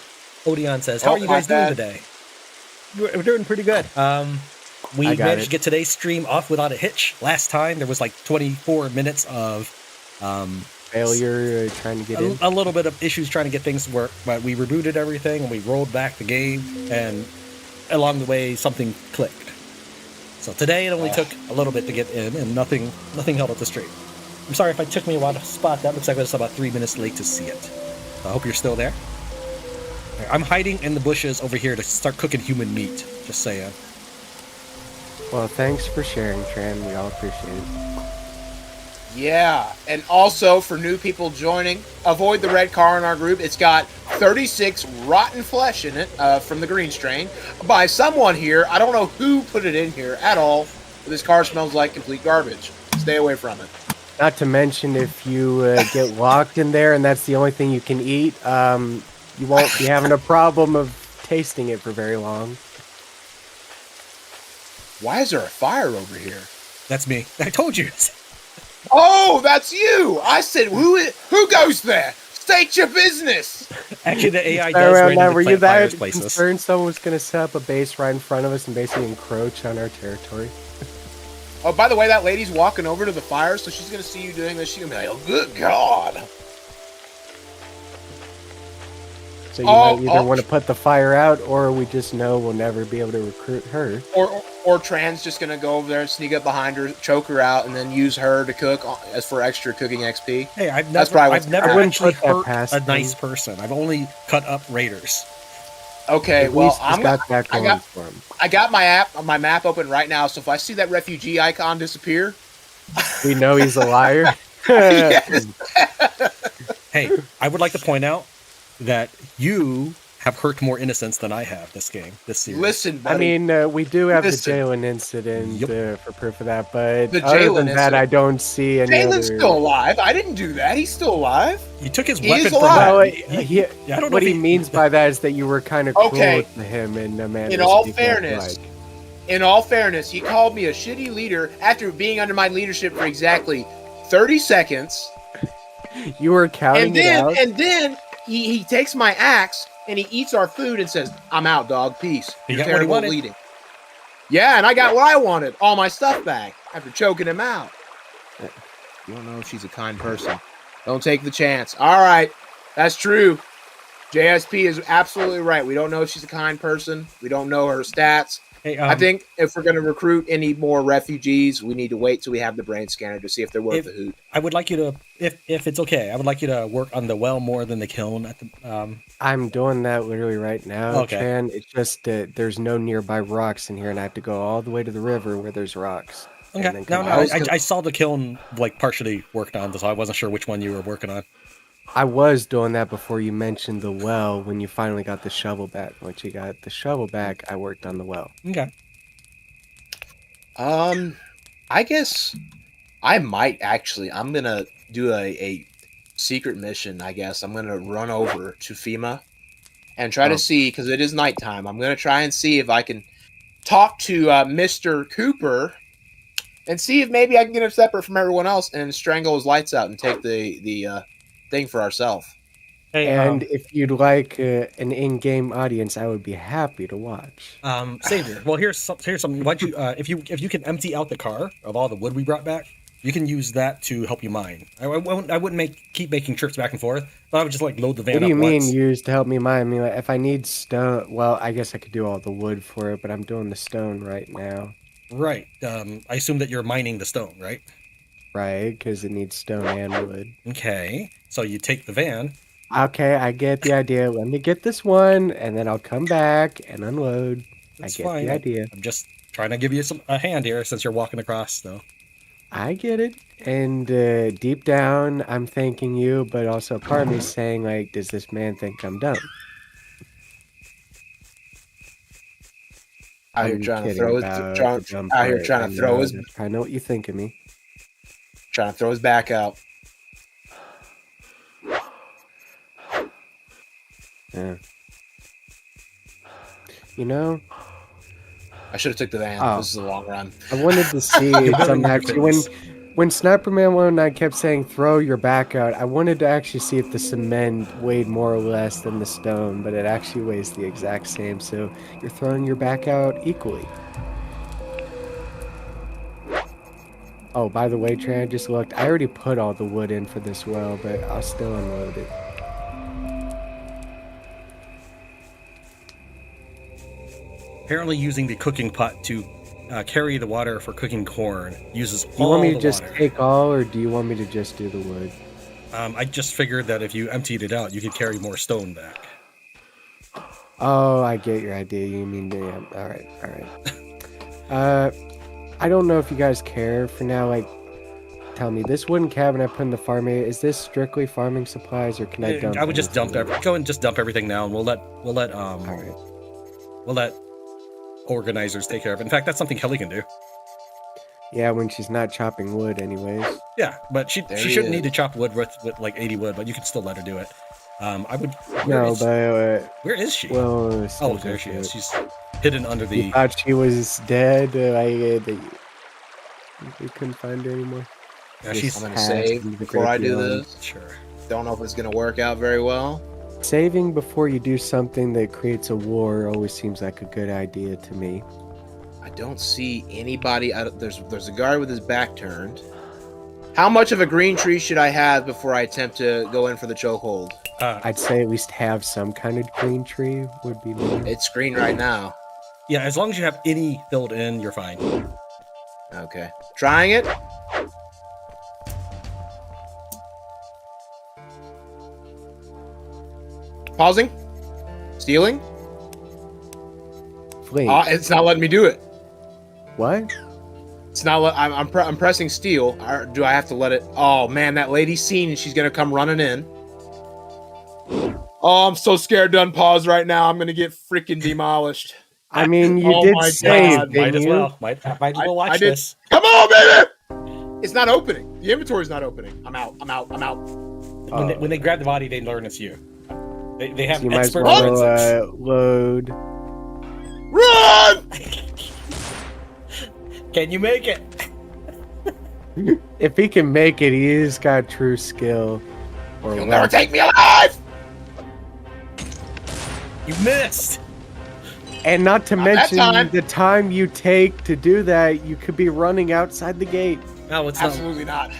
Odeon says, "How are you guys doing today?" We're doing pretty good. We managed to get today's stream off without a hitch. Last time there was like 24 minutes of failure trying to get in. A little bit of issues trying to get things to work, but we rebooted everything and we rolled back the game, and along the way something clicked. So today it only took a little bit to get in, and nothing held up the stream. I'm sorry if I took me a while to spot that. Looks like I was about 3 minutes late to see it. I hope you're still there. I'm hiding in the bushes over here to start cooking human meat. Just saying. Well, thanks for sharing, Tran. We all appreciate it. Yeah, and also for new people joining, avoid the red car in our group. It's got 36 rotten flesh in it from the green strain by someone here. I don't know who put it in here at all, but this car smells like complete garbage. Stay away from it. Not to mention, if you get locked in there and that's the only thing you can eat, you won't be having a problem of tasting it for very long. Why is there a fire over here? That's me. I told you. Oh, that's you! I said, who goes there? State your business! Actually, the AI does randomly were you plant that fires places. concerned someone was going to set up a base right in front of us and basically encroach on our territory? Oh, by the way, that lady's walking over to the fire, so she's going to see you doing this. She's going to be like, oh, good God. So you might either want to put the fire out, or we just know we'll never be able to recruit her. Or Tran's just going to go over there and sneak up behind her, choke her out, and then use her to cook as for extra cooking XP. Hey, I've never actually hurt a nice person. I've only cut up raiders. Okay, well, I got my map open right now, so if I see that refugee icon disappear, we know he's a liar. Yes. Hey, I would like to point out that you have hurt more innocents than I have this series. Listen, buddy. I mean, we do have the Jalen incident for proof of that, but other than that, I don't see any Jalen's still alive. I didn't do that. He's still alive. You took his weapon from him. I don't know what he means by that is that you were kind of cruel to him and Amanda. In all fairness, he called me a shitty leader after being under my leadership for exactly 30 seconds. You were counting it out? And then he takes my axe and he eats our food and says, "I'm out, dog. Peace. You're terrible at leading." Yeah, and I got what I wanted. All my stuff back after choking him out. You don't know if she's a kind person. Don't take the chance. All right. That's true. JSP is absolutely right. We don't know if she's a kind person. We don't know her stats. Hey, I think if we're going to recruit any more refugees, we need to wait till we have the brain scanner to see if they're worth the hoot. I would like you to, if it's okay, I would like you to work on the well more than the kiln. I'm doing that literally right now, okay. Tran. It's just that there's no nearby rocks in here, and I have to go all the way to the river where there's rocks. Okay. No, I saw the kiln like partially worked on, so I wasn't sure which one you were working on. I was doing that before you mentioned the well when you finally got the shovel back. Once you got the shovel back, I worked on the well. Okay. I guess I might actually. I'm gonna do a secret mission. I guess I'm gonna run over to FEMA and try to see, because it is nighttime. I'm gonna try and see if I can talk to Mr. Cooper and see if maybe I can get him separate from everyone else and strangle his lights out and take the thing for ourselves. Hey, And if you'd like an in-game audience, I would be happy to watch. Savior. Well, here's something. Why don't you, if you can empty out the car of all the wood we brought back, you can use that to help you mine. I wouldn't keep making trips back and forth, but I would just like load the van What do up you mean once. use to help me mine? I mean, like, if I need stone, well, I guess I could do all the wood for it, but I'm doing the stone right now. Right. I assume that you're mining the stone, right? Right, because it needs stone and wood. Okay. So you take the van. Okay, I get the idea. Let me get this one, and then I'll come back and unload. That's I get fine. the idea. I'm just trying to give you a hand here since you're walking across, though. I get it. And deep down, I'm thanking you, but also part of me saying, like, does this man think I'm dumb? Out here trying to throw his I know what you think of me. Trying to throw his back out. Yeah. You know, I should have took the van. Oh. This is a long run. I wanted to see some actually when Sniperman 109 kept saying throw your back out, I wanted to actually see if the cement weighed more or less than the stone, but it actually weighs the exact same, so you're throwing your back out equally. Oh, by the way, Tran, I just looked. I already put all the wood in for this well, but I'll still unload it. Apparently, using the cooking pot to carry the water for cooking corn uses all the water. Do you want me to just take all, or do you want me to just do the wood? I just figured that if you emptied it out, you could carry more stone back. Oh, I get your idea. You mean, damn. All right. I don't know if you guys care for now. Like, tell me, this wooden cabin I put in the farm area, is this strictly farming supplies, or can I dump? I would just dump go and just dump everything now, and we'll let All right. We'll let organizers take care of it. In fact, that's something Kelly can do. Yeah, when she's not chopping wood, anyways. Yeah, but she shouldn't need to chop wood with like 80 wood, but you can still let her do it. I would. Where is she? Well, oh, there she is. She's hidden under the. You thought she was dead. We couldn't find her anymore. Yeah, I'm gonna save before I do this. Sure. Don't know if it's gonna work out very well. Saving before you do something that creates a war always seems like a good idea to me. I don't see anybody. There's a guard with his back turned. How much of a green tree should I have before I attempt to go in for the chokehold? I'd say at least have some kind of green tree would be nice. It's green right now. Yeah, as long as you have any filled in, you're fine. Okay. Trying it. Pausing. Stealing. Flee. It's not letting me do it. What? It's not. I'm pressing steal. Or do I have to let it? Oh man, that lady's seen and she's gonna come running in. Oh, I'm so scared to unpause right now. I'm gonna get freaking demolished. I mean, you did save. Might as well. Might as well watch this. Come on, baby! It's not opening. The inventory's not opening. I'm out. When they grab the body, they learn it's you. They have so you expert might as well, load. Run! Can you make it? If he can make it, he's got true skill. You'll never take me alive! You missed! And not to mention the time you take to do that, you could be running outside the gate. No, it's absolutely not.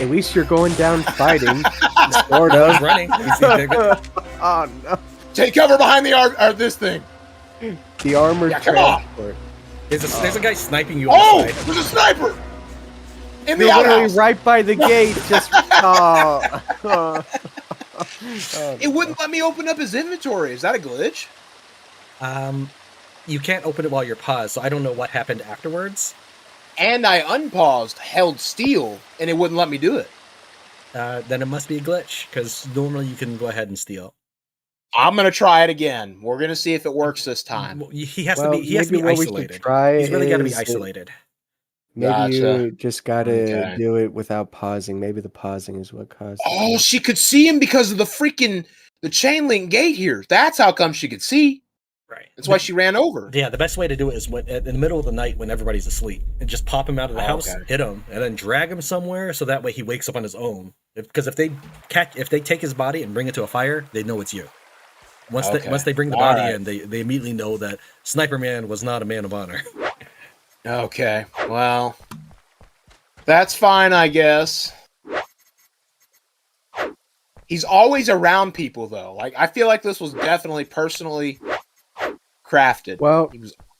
At least you're going down fighting. Sort of. Running. Oh no. Take cover behind this thing. The armored transport. There's a guy sniping you. Oh, there's a sniper! In the outhouse. literally right by the gate. Just. It wouldn't let me open up his inventory. Is that a glitch? You can't open it while you're paused, so I don't know what happened afterwards. And I unpaused, held steal, and it wouldn't let me do it. Then it must be a glitch, because normally you can go ahead and steal. I'm gonna try it again. We're gonna see if it works this time. He has to be isolated. He's really got to be isolated. Maybe you just gotta do it without pausing. Maybe the pausing is what caused it. Oh, she could see him because of the chain link gate here. That's how come she could see. Right. That's why she ran over. Yeah, the best way to do it is when in the middle of the night when everybody's asleep, and just pop him out of the house, hit him, and then drag him somewhere so that way he wakes up on his own. Because if they take his body and bring it to a fire, they know it's you. Once they bring the body in, they immediately know that Sniper Man was not a man of honor. Okay, well, that's fine, I guess. He's always around people, though. Like, I feel like this was definitely personally crafted. Well,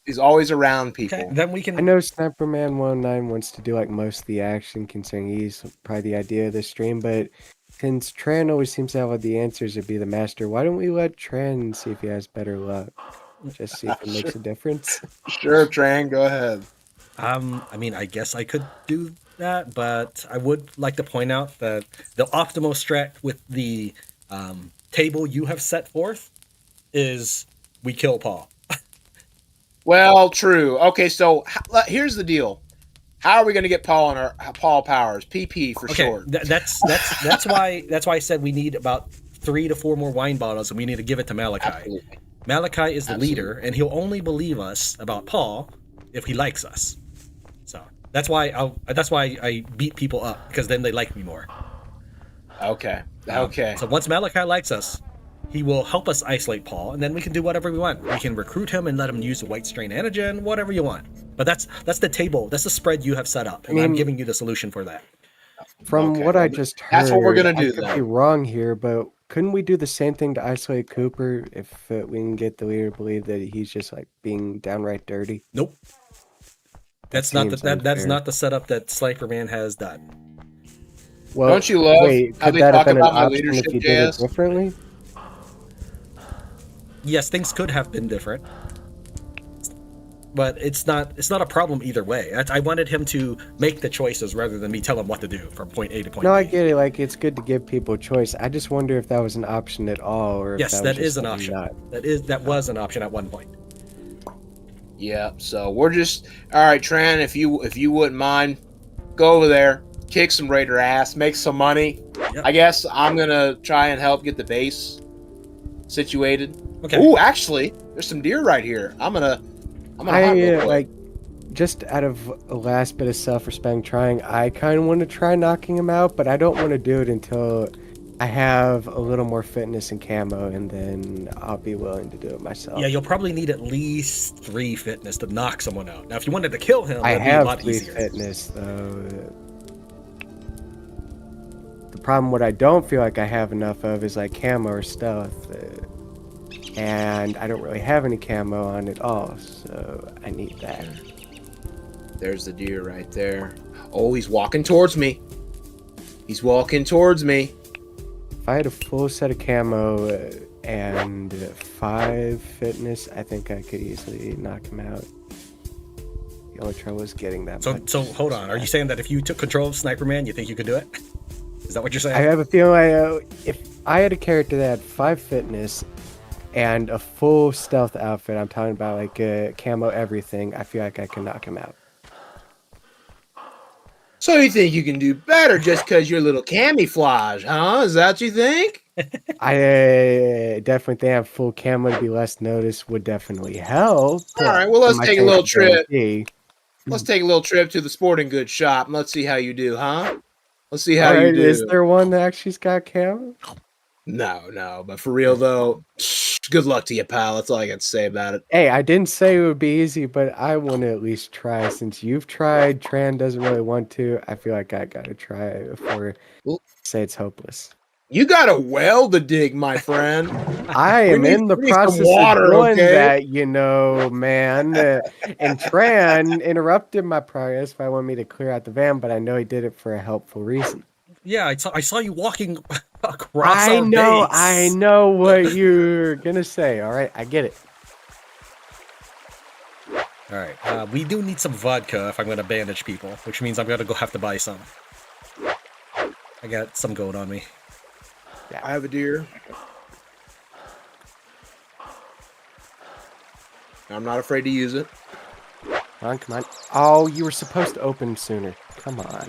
he's always around people. Okay, then we can. I know Sniper Man 19 wants to do like most of the action, considering he's probably the idea of this stream. But since Tran always seems to have all the answers to be the master, why don't we let Tran see if he has better luck? Just see if it makes a difference. Sure, Tran, go ahead. I mean, I guess I could do that, but I would like to point out that the optimal strat with the table you have set forth is we kill Paul. Well, true. Okay, so here's the deal. How are we going to get Paul powers? PP for short. That's why I said we need about 3 to 4 more wine bottles, and we need to give it to Malachi. Absolutely. Malachi is the leader, and he'll only believe us about Paul if he likes us. So that's why I beat people up, because then they like me more. Okay. So once Malachi likes us, he will help us isolate Paul, and then we can do whatever we want. We can recruit him and let him use the white strain antigen, whatever you want. But that's the table, that's the spread you have set up, and I'm giving you the solution for that. From what I just heard, that's what we're gonna do. I could be wrong here, but couldn't we do the same thing to isolate Cooper if we can get the leader to believe that he's just like being downright dirty? Nope. That's not the setup that Sniper Man has done. Well, don't you love how they talk about my leadership, if you did it differently? Yes, things could have been different, but it's not a problem either way. I wanted him to make the choices rather than me tell him what to do from point A to point B. No, I get it. Like, it's good to give people choice. I just wonder if that was an option at all, or yes, if that is an option. That was an option at one point. Yeah. So we're just all right, Tran. If you wouldn't mind, go over there, kick some Raider ass, make some money. Yep. I guess I'm gonna try and help get the base situated. Okay. Ooh, actually, there's some deer right here. I'm gonna hunt real quick. Like, just out of a last bit of self-respect, I kind of want to try knocking him out, but I don't want to do it until I have a little more fitness and camo, and then I'll be willing to do it myself. Yeah, you'll probably need at least 3 fitness to knock someone out. Now, if you wanted to kill him, I that'd be a lot easier. I have 3 fitness, though. The problem, what I don't feel like I have enough of is like camo or stealth. And I don't really have any camo on at all, so I need that. There's the deer right there. Oh, he's walking towards me. He's walking towards me. If I had a full set of camo and 5 fitness, I think I could easily knock him out. The only trouble is getting that much. So hold on. Are you saying that if you took control of Sniper Man, you think you could do it? Is that what you're saying? I have a feeling if I had a character that had 5 fitness and a full stealth outfit, I'm talking about like camo everything, I feel like I can knock him out. So you think you can do better just because you're a little camouflage, huh? Is that what you think? I definitely think having full camo to be less noticed would definitely help. All right, well, let's take a little trip. Let's take a little trip to the sporting goods shop and let's see how you do, huh? Let's see how you do. Is there one that actually's got camo? No, but for real though, good luck to you, pal. That's all I got to say about it. Hey, I didn't say it would be easy, but I want to at least try. Since you've tried, Tran doesn't really want to. I feel like I got to try before I say it's hopeless. You got a well to dig, my friend. I am in the process of doing that, man. And Tran interrupted my progress by wanting me to clear out the van, but I know he did it for a helpful reason. Yeah, I saw you walking across our base. I know what you're gonna say. All right, I get it. All right, we do need some vodka if I'm gonna bandage people, which means I'm gonna have to buy some. I got some gold on me. Yeah. I have a deer. I'm not afraid to use it. Come on. Oh, you were supposed to open sooner. Come on.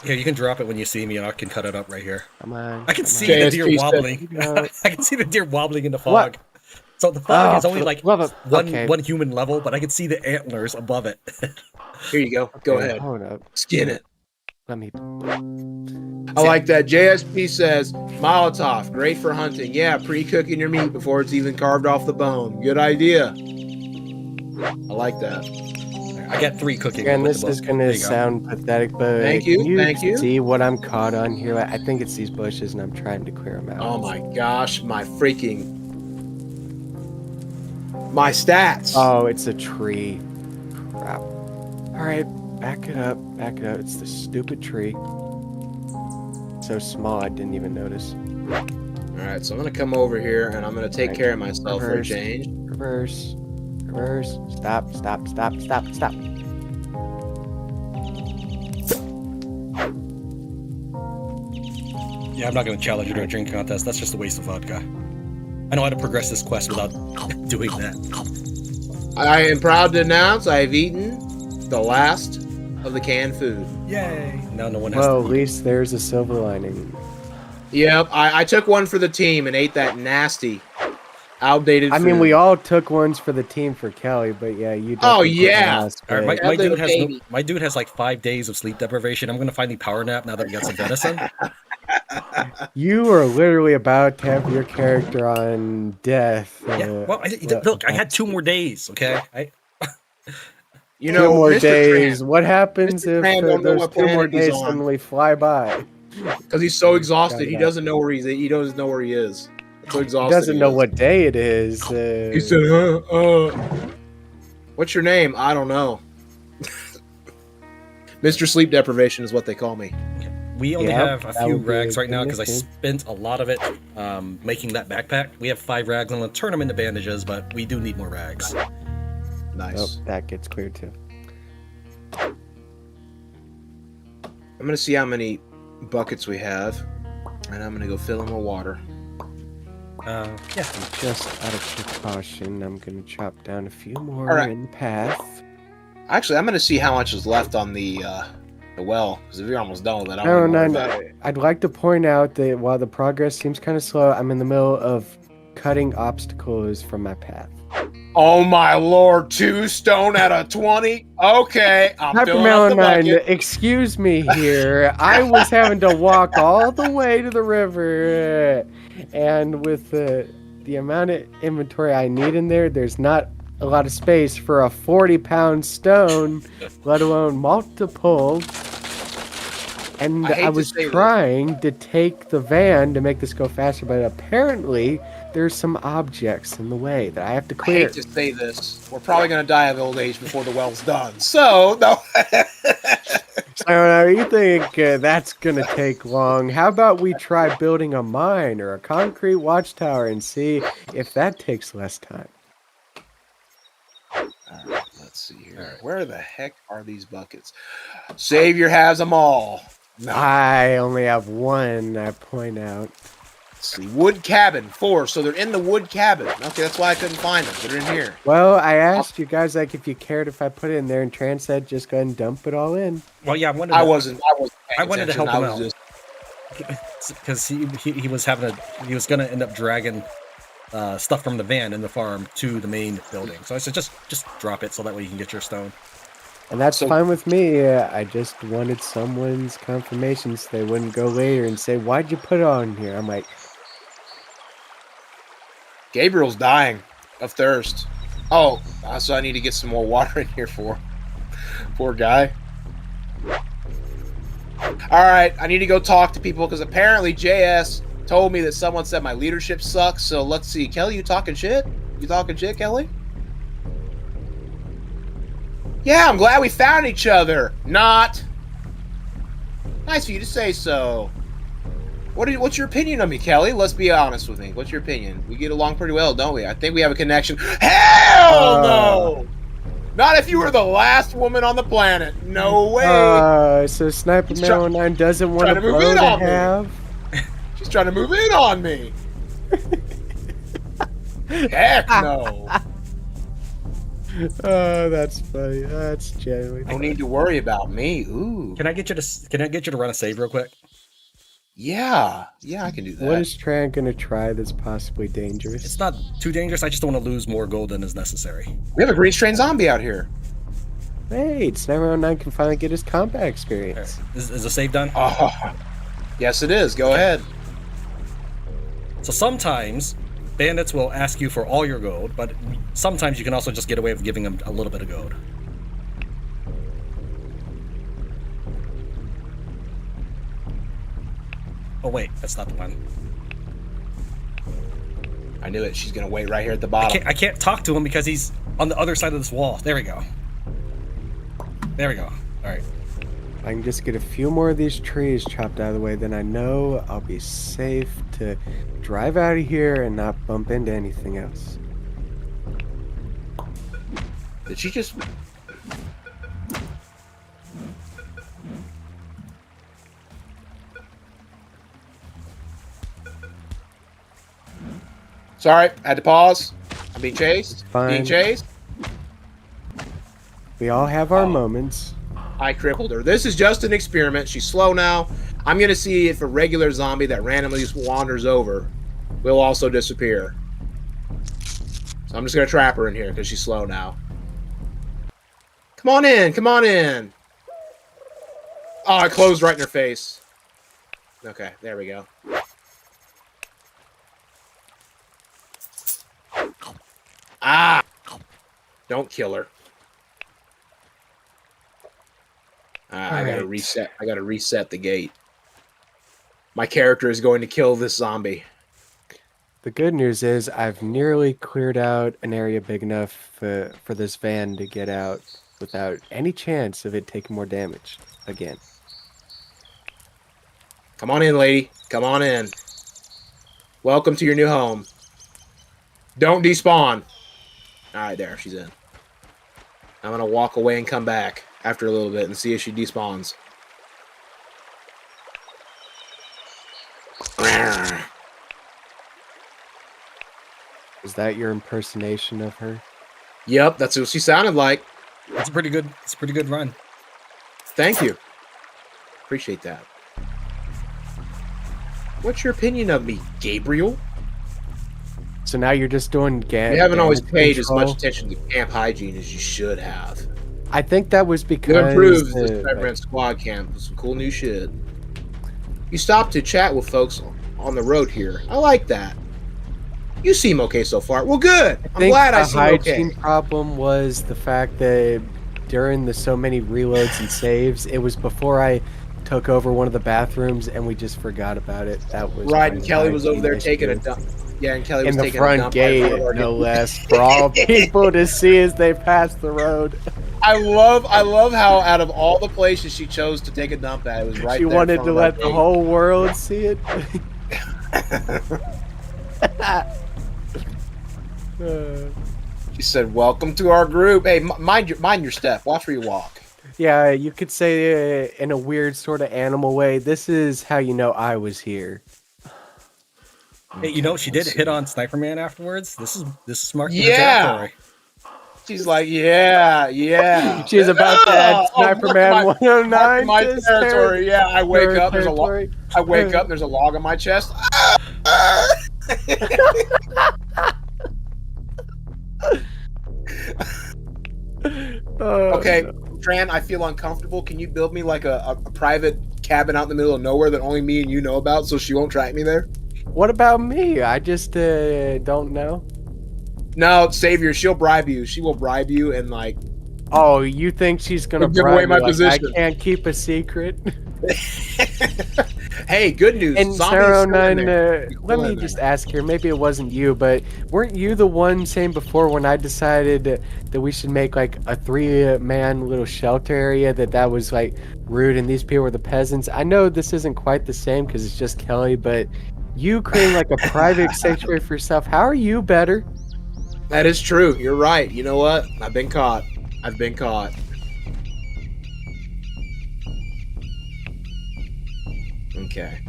Here, you can drop it when you see me, and I can cut it up right here. Come on. I can see the deer wobbling. I can see the deer wobbling in the fog. So the fog is only for like love of- okay. one human level, but I can see the antlers above it. Here you go. Go Okay, ahead. Hold up. Skin it. Let me. I like that. JSP says, Molotov, great for hunting. Yeah, pre-cooking your meat before it's even carved off the bone. Good idea. I like that. I got 3 cooking. And with this the is book. gonna There you go. sound pathetic, but Thank you, can you thank you. see what I'm caught on here? I think it's these bushes, and I'm trying to clear them out. Oh my gosh, my stats. Oh, it's a tree. Crap. All right, back it up. Back it up. It's the stupid tree. So small, I didn't even notice. All right, so I'm gonna come over here and I'm gonna take Right. care of myself Reverse. for a change. Reverse. Reverse. Stop. Stop. Stop. Stop. Stop. Yeah, I'm not going to challenge you to a drink contest. That's just a waste of vodka. I know how to progress this quest without doing that. I am proud to announce I have eaten the last of the canned food. Yay! Now no one has Well, to at eat. least there's a silver lining. Yep, I took one for the team and ate that nasty, outdated food. I mean, we all took ones for the team for Kelly, but yeah, you. Oh, definitely took yeah. last, All right, but- my That dude little has baby. my dude has like 5 days of sleep deprivation. I'm gonna finally power nap now that we got some venison. You were literally about to have your character on death. Yeah, well, look, I had 2 more days. Okay, You Two know, more Mr. days. Tran, What happens Mr. if Tran don't know those what 2 more planet he's days on. suddenly fly by? because he's so exhausted, he Got it. doesn't know where he doesn't know where he is. So He exhausted. doesn't know is. what day it is. He said, what's your name? I don't know. Mr. Sleep Deprivation is what they call me. we only Yep, have a that few would be rags a right now good because I nickname. spent a lot of it making that backpack. We have 5 rags. I'm gonna turn them into bandages, but we do need more rags. Nice. Oh, that gets cleared too. I'm gonna see how many buckets we have, and I'm gonna go fill them with water. Yeah. And just out of precaution, I'm gonna chop down a few more All right. in the path. Actually, I'm gonna see how much is left on the well, because if you're almost done with it, I No, don't no, know. no. I'd like to point out that while the progress seems kind of slow, I'm in the middle of cutting obstacles from my path. Oh my lord, 2 stone out of 20. Okay, I'm filling up the Hypermelon, bucket. excuse me here. I was having to walk all the way to the river, and with the amount of inventory I need in there, there's not a lot of space for a 40-pound stone, let alone multiple. And I hate I to was say this. trying to take the van to make this go faster, but apparently there's some objects in the way that I have to I clear. hate to say this. We're probably gonna die of old age before the well's done. So no. So you think that's gonna take long? How about we try building a mine or a concrete watchtower and see if that takes less time? Alright, let's see here. Alright, where the heck are these buckets? Savior has them all. No. I only have one, I point out. Let's see. Wood cabin, 4. So they're in the wood cabin. Okay, that's why I couldn't find them. They're in here. Well, I asked you guys like if you cared if I put it in there, and Tran said just go ahead and dump it all in. Well, yeah, I wasn't. I wanted to help him out. Just, because he was he was gonna end up dragging stuff from the van in the farm to the main building. So I said just drop it so that way you can get your stone. And that's So- fine with me. I just wanted someone's confirmation so they wouldn't go later and say, "Why'd you put it on here?" I'm like, Gabriel's dying of thirst. Oh, so I need to get some more water in here for poor guy. All right, I need to go talk to people because apparently JS told me that someone said my leadership sucks. So let's see, Kelly, you talking shit? You talking shit, Kelly? Yeah, I'm glad we found each other. Not. Nice for you to say so. What's your opinion of me, Kelly? Let's be honest with me. What's your opinion? We get along pretty well, don't we? I think we have a connection. Hell no! Not if you were the last woman on the planet. No way. So Sniper He's Male 9 doesn't want trying to to move blow in to on me. have. She's trying to move in on me. Heck no. Oh, that's funny. That's genuinely No funny. need to worry about me. Ooh. Can I get you to run a save real quick? Yeah, I can do that. What is Tran gonna try that's possibly dangerous? It's not too dangerous. I just don't want to lose more gold than is necessary. We have a green strain zombie out here. Hey, Sniper 09 can finally get his combat experience. Right. Is the save done? Oh, yes, it is. Go ahead. So sometimes bandits will ask you for all your gold, but sometimes you can also just get away with giving them a little bit of gold. Oh wait, that's not the one. I knew it. She's gonna wait right here at the bottom. I can't talk to him because he's on the other side of this wall. There we go. There we go. All right. If I can just get a few more of these trees chopped out of the way, then I know I'll be safe to drive out of here and not bump into anything else. Did she just... Sorry, I had to pause. I'm being chased. Fine. Being chased. We all have our moments. I crippled her. This is just an experiment. She's slow now. I'm going to see if a regular zombie that randomly just wanders over will also disappear. So I'm just going to trap her in here because she's slow now. Come on in. Come on in. Oh, I closed right in her face. Okay, there we go. Ah! Don't kill her. I gotta reset. I gotta reset the gate. My character is going to kill this zombie. The good news is I've nearly cleared out an area big enough for this van to get out without any chance of it taking more damage again. Come on in, lady. Come on in. Welcome to your new home. Don't despawn. Alright, there. She's in. I'm going to walk away and come back after a little bit and see if she despawns. Is that your impersonation of her? Yep, that's what she sounded like. It's a pretty good run. Thank you. Appreciate that. What's your opinion of me, Gabriel? So now you're just doing You haven't always paid control. as much attention to camp hygiene as you should have. I think that was because You improved this Cyberman squad camp with some cool new shit. You stopped to chat with folks on the road here. I like that. You seem okay so far. Well, good. I'm glad I seem okay. The hygiene problem was the fact that during the so many reloads and saves, it was before I took over one of the bathrooms and we just forgot about it. That was right. And Kelly was over there taking a dump. Yeah, and Kelly was in the taking front a dump gate, no less, for all people to see as they pass the road. I love how out of all the places she chose to take a dump at, it was right. She there wanted to let the whole world see it. She said, "Welcome to our group." Hey, mind your step. Watch where you walk. Yeah, you could say in a weird sort of animal way, this is how you know I was here. Hey, you know, she did hit on Sniper Man afterwards. This is smart. Yeah. She's like, yeah. She's about to add Sniper Man 109 my to his territory. Yeah, I wake up. There's a territory. I wake up. There's a log on my chest. Okay, no. Tran, I feel uncomfortable. Can you build me like a private cabin out in the middle of nowhere that only me and you know about, so she won't track me there? What about me? I just don't know. No, Savior, she'll bribe you. She will bribe you and like. Oh, you think she's gonna give bribe away my me like position? I can't keep a secret? Hey, good news. And Sarah 09, let me just ask here. Maybe it wasn't you, but weren't you the one saying before when I decided that we should make like a 3-man little shelter area that was like rude and these people were the peasants? I know this isn't quite the same because it's just Kelly, but you creating like a private sanctuary for yourself. How are you better? That is true. You're right. You know what? I've been caught. Okay.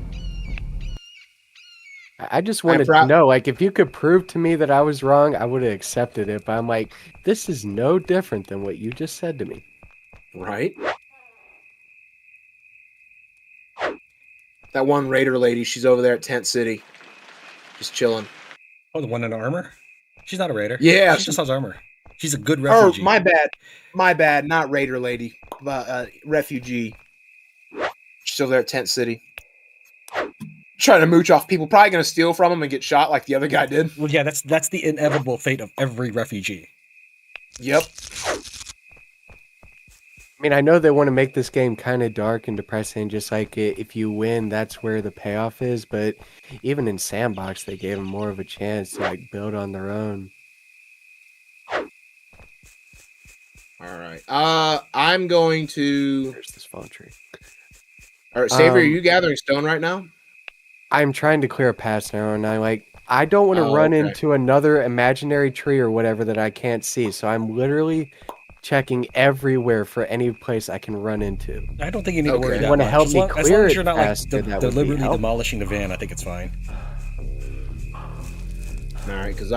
I just wanted to know, like, if you could prove to me that I was wrong, I would have accepted it. But I'm like, this is no different than what you just said to me. Right? That one raider lady, she's over there at Tent City. Just chilling. Oh, the one in armor? She's not a raider. Yeah. She just has armor. She's a good Oh, refugee. my bad. My bad. Not raider lady. Refugee. She's over there at Tent City. Trying to mooch off people. Probably going to steal from them and get shot like the other guy did. Well, yeah, that's the inevitable fate of every refugee. Yep. I mean, I know they want to make this game kind of dark and depressing, just like if you win, that's where the payoff is. But even in Sandbox, they gave them more of a chance to like build on their own. All right. I'm going to. There's this phone tree. All right, Savior, are you gathering stone right now? I'm trying to clear a path now, and I don't want to run into another imaginary tree or whatever that I can't see. So I'm literally checking everywhere for any place I can run into. I don't think you need to worry that want to much. help me As long clear as it you're not like faster, that would be deliberately helpful. demolishing the van, I think it's fine. All right, because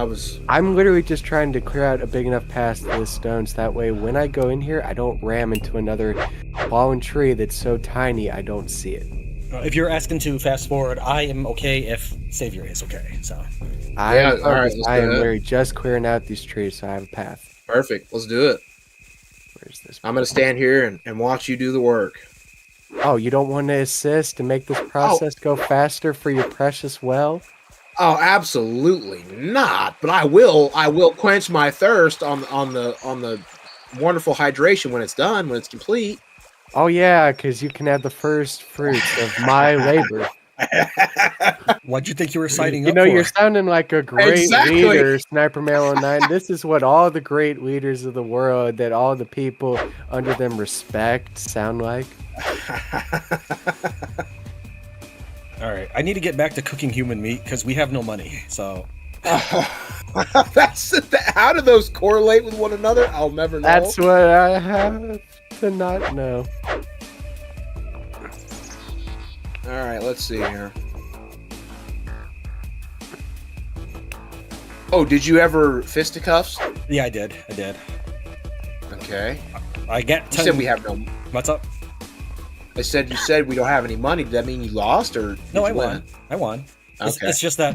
I'm literally just trying to clear out a big enough path to the stones. That way, when I go in here, I don't ram into another fallen tree that's so tiny I don't see it. If you're asking to fast forward, I am okay if Savior is okay. So I am let's literally just clearing out these trees so I have a path. perfect. Let's do it. Where's this? I'm going to stand here and watch you do the work. Oh, you don't want to assist and make this process go faster for your precious well? Oh, absolutely not. But I will quench my thirst on the wonderful hydration when it's done, when it's complete. Oh yeah, because you can have the first fruits of my labor. what'd you think you were signing You up know, for? you're sounding like a great Exactly. leader, Sniper Male 09. This is what all the great leaders of the world that all the people under them respect sound like. All right, I need to get back to cooking human meat because we have no money. So How do those correlate with one another? I'll never know. That's what I have to not know. All right, let's see here. Oh, did you ever fisticuffs? yeah, I did. Okay. I get. You said we have no. What's up? You said we don't have any money. Did that mean you lost or? No, I you won. I won. Okay. It's just that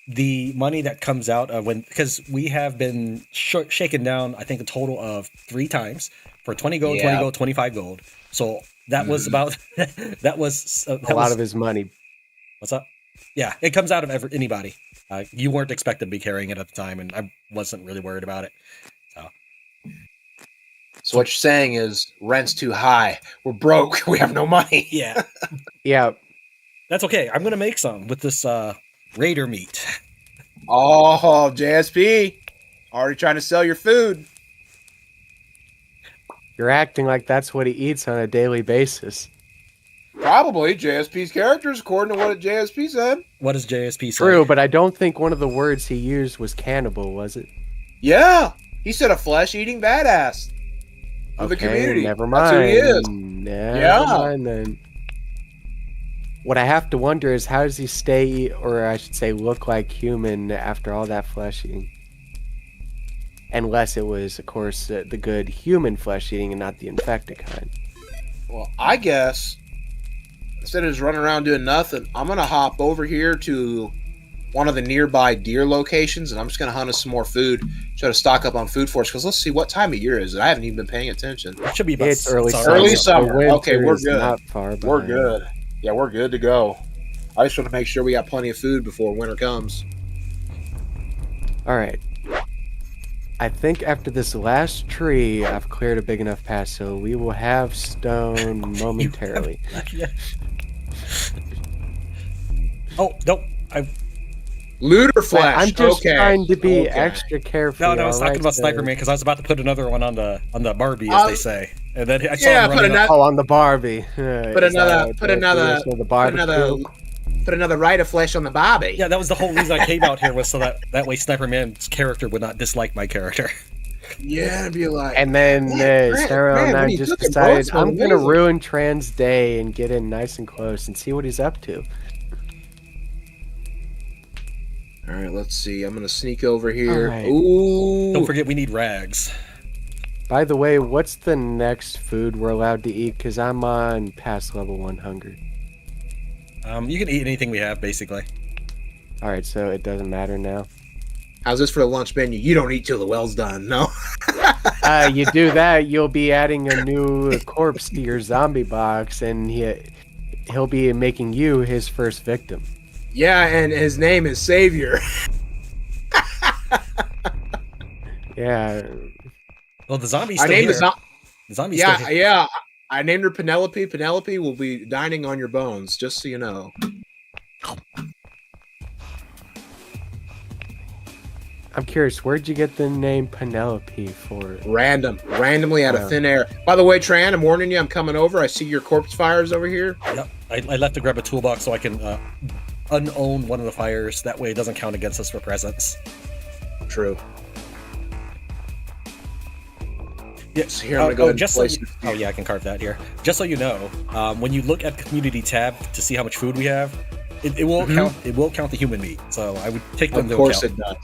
the money that comes out of because we have been shaken down, I think a total of 3 times for 20 gold, 20 gold, 25 gold. So that was about that was a lot of his money. What's up? Yeah, it comes out of anybody. You weren't expected to be carrying it at the time, and I wasn't really worried about it. So what you're saying is rent's too high. We're broke. We have no money. Yeah. Yeah. That's okay. I'm gonna make some with this raider meat. Oh, JSP. Already trying to sell your food. You're acting like that's what he eats on a daily basis. Probably JSP's characters, according to what JSP said. What does JSP say? True, but I don't think one of the words he used was cannibal, was it? Yeah. He said a flesh-eating badass. Of the community. Never mind. That's who he is. Never mind then. What I have to wonder is how does he stay, or I should say look like human after all that flesh eating? Unless it was, of course, the good human flesh eating and not the infected kind. Well, I guess instead of just running around doing nothing, I'm going to hop over here to one of the nearby deer locations, and I'm just going to hunt us some more food, try to stock up on food for us, because let's see, what time of year is it? I haven't even been paying attention. It should be about It's early summer. Early summer. The Okay, we're winter is good. not far We're behind. good. Yeah, we're good to go. I just want to make sure we got plenty of food before winter comes. All right. I think after this last tree, I've cleared a big enough path, so we will have stone momentarily. Yeah. Oh no! Looter flesh. I'm just trying to be Okay. extra careful. No, I was talking about Sniper Man because I was about to put another one on the Barbie, as they say, and then I saw yeah, him put running another- up. Oh, on the Barbie. Put another right of flesh on the Barbie. Yeah, that was the whole reason I came out here was so that way Sniper Man's character would not dislike my character. Yeah, and be like. And then Man, Stereo what 9 are you just cooking, bro? decided It smells I'm gonna amazing." ruin Tran's day and get in nice and close and see what he's up to. All right, let's see. I'm gonna sneak over here. All right. Ooh. Don't forget we need rags. By the way, what's the next food we're allowed to eat? Because I'm on past level 1 hunger. You can eat anything we have, basically. All right, so it doesn't matter now. How's this for the lunch menu? You don't eat till the well's done. No. You do that, you'll be adding a new corpse to your zombie box, and he'll be making you his first victim. Yeah, and his name is Savior. Yeah. Well, the zombie's still here. The zombie's still here. Yeah. I named her Penelope. Penelope will be dining on your bones, just so you know. I'm curious, where'd you get the name Penelope for? Randomly out of thin air. By the way, Tran, I'm warning you, I'm coming over. I see your corpse fires over here. Yep, I left to grab a toolbox so I can unown one of the fires. That way it doesn't count against us for presence. True. Yes, here I'm gonna go ahead and place oh yeah, I can carve that here. Just so you know, when you look at the community tab to see how much food we have, it will count. It will count the human meat. So I would take them. Of course it does.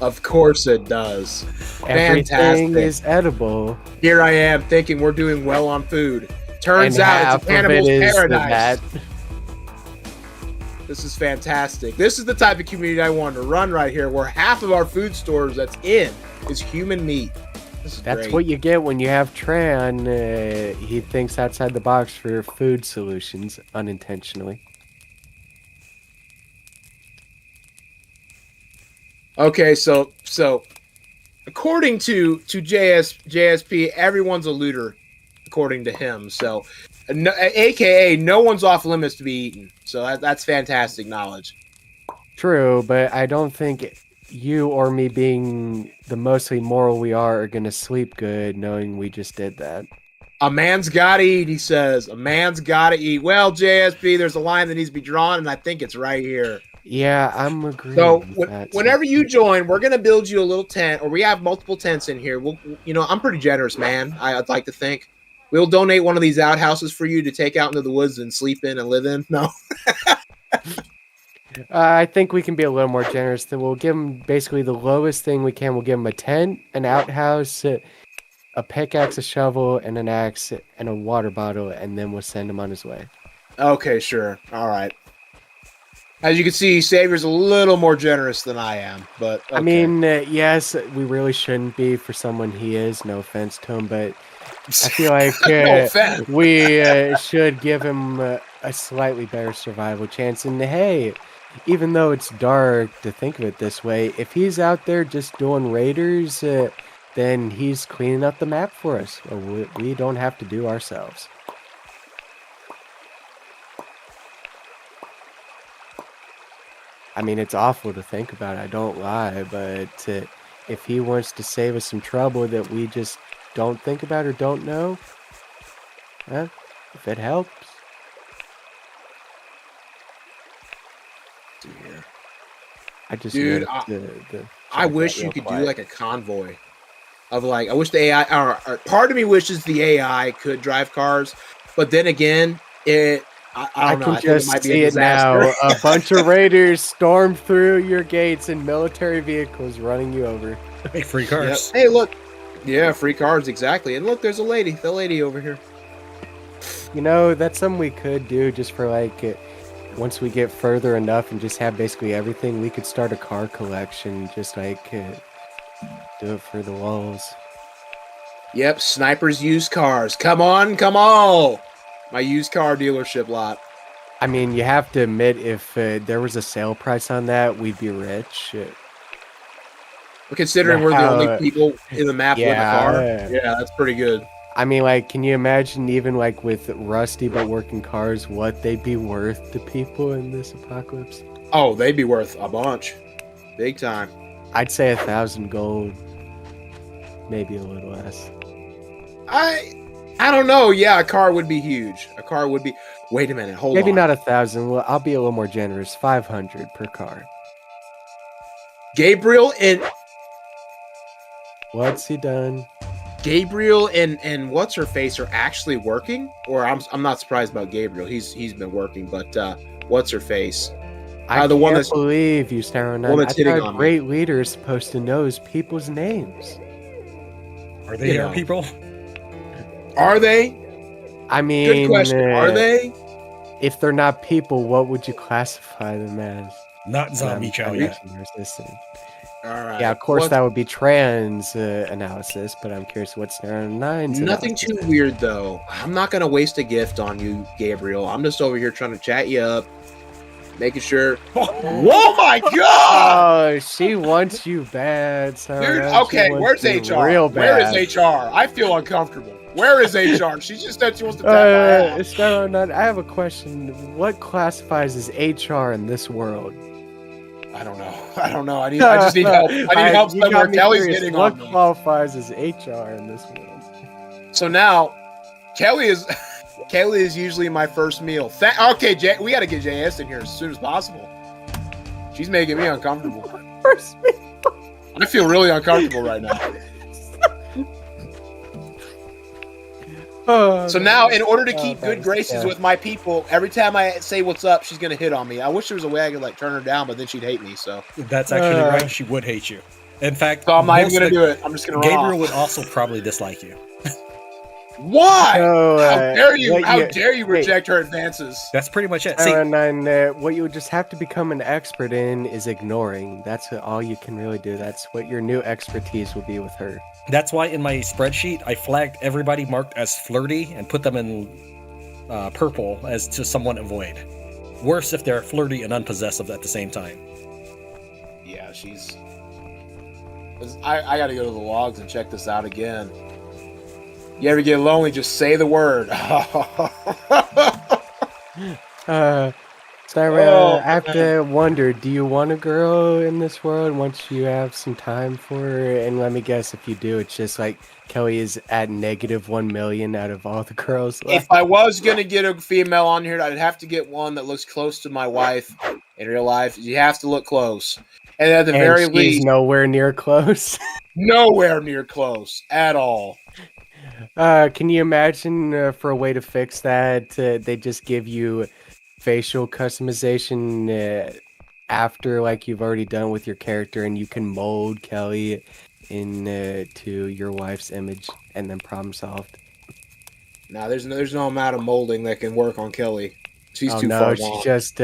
Of course it does. Everything is edible. Here I am thinking we're doing well on food. Turns out it's a cannibal's paradise. This is fantastic. This is the type of community I wanted to run right here, where half of our food stores that's in is human meat. That's great. What you get when you have Tran. He thinks outside the box for food solutions unintentionally. Okay, so according to JSP, everyone's a looter, according to him. So, AKA, no one's off limits to be eaten. So that's fantastic knowledge. True, but I don't think you or me, being the mostly moral we are going to sleep good knowing we just did that. A man's got to eat, he says. A man's got to eat. Well, JSP, there's a line that needs to be drawn, and I think it's right here. Yeah, I'm agreeing. So whenever you join, we're gonna build you a little tent, or we have multiple tents in here. I'm pretty generous, man. I'd like to think we'll donate one of these outhouses for you to take out into the woods and sleep in and live in. No, I think we can be a little more generous. Then we'll give him basically the lowest thing we can. We'll give him a tent, an outhouse, a pickaxe, a shovel, and an axe, and a water bottle, and then we'll send him on his way. Okay, sure. All right. As you can see, Savior's a little more generous than I am, but okay. I mean, yes, we really shouldn't be for someone he is. No offense to him, but I feel like we should give him a slightly better survival chance. And hey, even though it's dark to think of it this way, if he's out there just doing raiders, then he's cleaning up the map for us. We don't have to do ourselves. I mean, it's awful to think about, I don't lie, but if he wants to save us some trouble that we just don't think about or don't know, if it helps. I just Dude, I wish you could do like a convoy of like, I wish the AI, or part of me wishes the AI could drive cars, but then again, I don't know. I just see it now. A bunch of raiders storm through your gates in military vehicles running you over. Make free cars. Yep. Hey, look. Yeah, free cars, exactly. And look, there's a lady. The lady over here. You know, that's something we could do just for like, once we get further enough and just have basically everything, we could start a car collection, just like do it for the walls. Yep, snipers use cars. Come on, come on. My used car dealership lot. I mean, you have to admit, if there was a sale price on that, we'd be rich. Considering we're the only people in the map with a car. Yeah, that's pretty good. I mean, like, can you imagine even like with rusty but working cars, what they'd be worth to people in this apocalypse? Oh, they'd be worth a bunch. Big time. I'd say 1,000 gold. Maybe a little less. I don't know. Yeah, a car would be huge. A car would be. Wait a minute. Hold on. Maybe not 1,000. Well, I'll be a little more generous. 500 per car. Gabriel and. What's he done? Gabriel and what's her face are actually working. Or I'm not surprised about Gabriel. He's been working, but what's her face? I can't believe you, Star. I thought great leader is supposed to know people's names. Are they our people? Are they? I mean, good question. Are they? if they're not people, what would you classify them as? Not zombie chow yet. Resistant. All right. Yeah, of course that would be Tran's analysis, but I'm curious what's Scenario 9's Nothing analysis too is. weird though. I'm not gonna waste a gift on you, Gabriel. I'm just over here trying to chat you up, making sure. Oh my god! Oh, she wants you bad, Dude, okay, where's HR? Real bad. Where is HR? I feel uncomfortable. Where is HR? She just said she wants to tap my ass. Scenario 9, I have a question. What classifies as HR in this world? I don't know. I just need help. I need help somewhere. Kelly's hitting on me. What qualifies as HR in this world? So now, Kelly is usually my first meal. Okay, we got to get JS in here as soon as possible. She's making me uncomfortable. First meal. I feel really uncomfortable right now. So now, in order to keep good graces with my people, every time I say what's up, she's gonna hit on me. I wish there was a way I could like turn her down, but then she'd hate me. So that's actually right. She would hate you. In fact, so I'm not even gonna do it. I'm just gonna. Gabriel would also probably dislike you. Why? How dare you? How dare you reject her advances? That's pretty much it. See, what you would just have to become an expert in is ignoring. That's all you can really do. That's what your new expertise will be with her. That's why in my spreadsheet, I flagged everybody marked as flirty and put them in purple as to someone avoid. Worse if they're flirty and unpossessive at the same time. Yeah, she's... I gotta go to the logs and check this out again. You ever get lonely, just say the word. I have to wonder, do you want a girl in this world once you have some time for her? And let me guess, if you do, it's just like Kelly is at -1 million out of all the girls left. If I was going to get a female on here, I'd have to get one that looks close to my wife in real life. You have to look close. And at the very least... nowhere near close. Nowhere near close at all. Can you imagine for a way to fix that, they just give you facial customization after like you've already done with your character, and you can mold Kelly into your wife's image, and then problem solved. No, there's no amount of molding that can work on Kelly. She's too far gone. She's just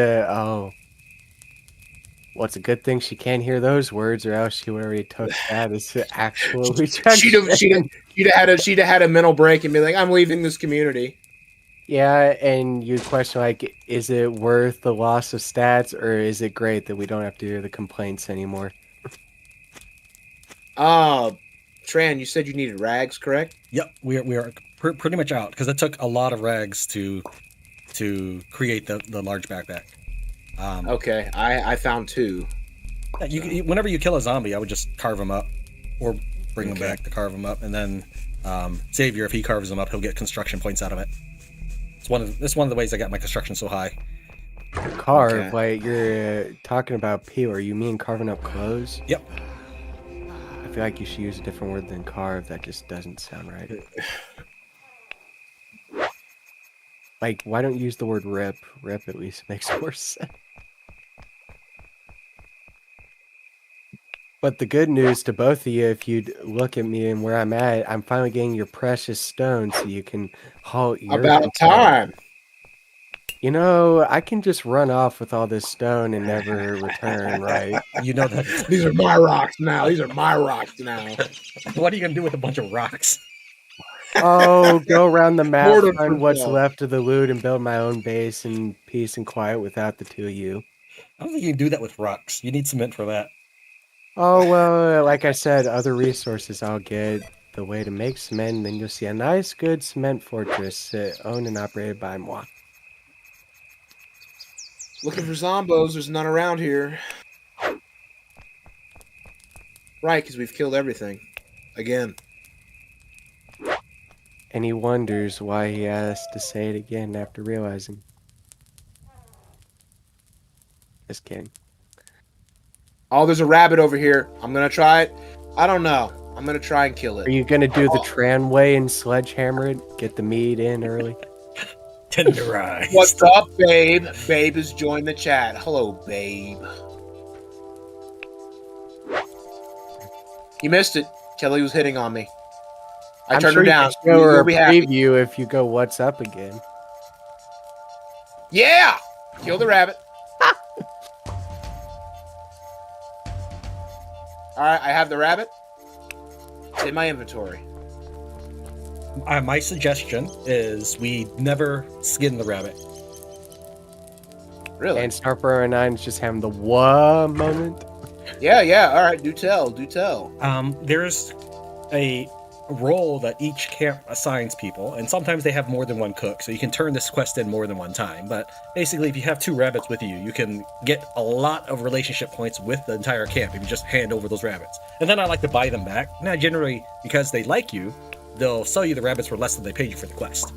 well, it's a good thing she can't hear those words, or else she would already took that as actual rejection. She'd have had a mental break and be like, I'm leaving this community. Yeah, and you question, like, is it worth the loss of stats, or is it great that we don't have to hear the complaints anymore? Tran, you said you needed rags, correct? Yep, we are pretty much out, because it took a lot of rags to create the large backpack. Okay, I found 2. Yeah, whenever you kill a zombie, I would just carve him up, or bring him back to carve him up, and then Xavier, if he carves him up, he'll get construction points out of it. It's one of the ways I got my construction so high. Carve, like you're talking about peel, you mean carving up clothes? Yep. I feel like you should use a different word than carve. That just doesn't sound right. Like, why don't you use the word rip? Rip at least makes more sense. But the good news to both of you, if you look at me and where I'm at, I'm finally getting your precious stone so you can halt your... About time! You know, I can just run off with all this stone and never return, right? You know that. These are my rocks now. What are you going to do with a bunch of rocks? Oh, go around the map, find what's left of the loot, and build my own base in peace and quiet without the two of you. I don't think you can do that with rocks. You need cement for that. Oh, well, like I said, other resources I'll get the way to make cement, and then you'll see a nice, good cement fortress owned and operated by moi. Looking for zombos, there's none around here. Right, because we've killed everything. Again. And he wonders why he has to say it again after realizing. Just kidding. Oh, there's a rabbit over here. I'm going to try it. I don't know. I'm going to try and kill it. Are you going to do the Tran way and sledgehammer it? Get the meat in early? Tenderized. What's up, babe? Babe has joined the chat. Hello, babe. You missed it. Kelly was hitting on me. I turned her down. You'll be happy. Preview if you go what's up again. Yeah! Kill the rabbit. Alright, I have the rabbit. It's in my inventory. My suggestion is we never skin the rabbit. Really? And Snarper 09 is just having the what moment. Yeah. Alright, do tell. There's a role that each camp assigns people, and sometimes they have more than one cook, so you can turn this quest in more than one time. But basically, if you have 2 rabbits with you, you can get a lot of relationship points with the entire camp if you just hand over those rabbits. And then I like to buy them back. Now, generally, because they like you, they'll sell you the rabbits for less than they paid you for the quest.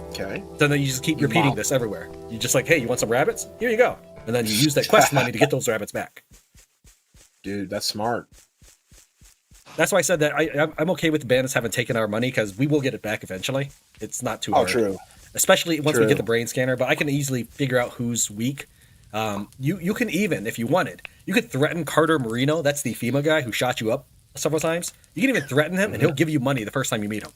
Okay. So then you just keep repeating this everywhere. You're just like, hey, you want some rabbits? Here you go. And then you use that quest money to get those rabbits back. Dude, that's smart. That's why I said that I'm okay with the bandits having taken our money, because we will get it back eventually. It's not too hard. Oh, true. Especially once we get the brain scanner, but I can easily figure out who's weak. You can even, if you wanted, you could threaten Carter Marino. That's the FEMA guy who shot you up several times. You can even threaten him, and he'll give you money the first time you meet him.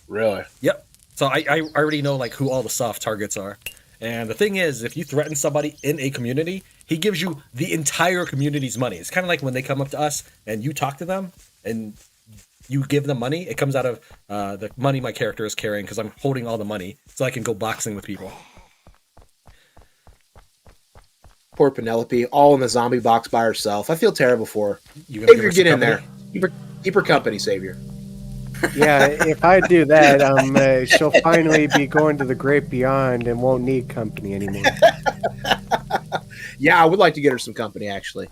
Really? Yep. So I already know like who all the soft targets are. And the thing is, if you threaten somebody in a community, he gives you the entire community's money. It's kind of like when they come up to us and you talk to them and you give them money. It comes out of the money my character is carrying, because I'm holding all the money so I can go boxing with people. Poor Penelope, all in the zombie box by herself. I feel terrible for her. Savior, get in there. Keep her company, Savior. Yeah, if I do that, she'll finally be going to the great beyond and won't need company anymore. Yeah, I would like to get her some company, actually.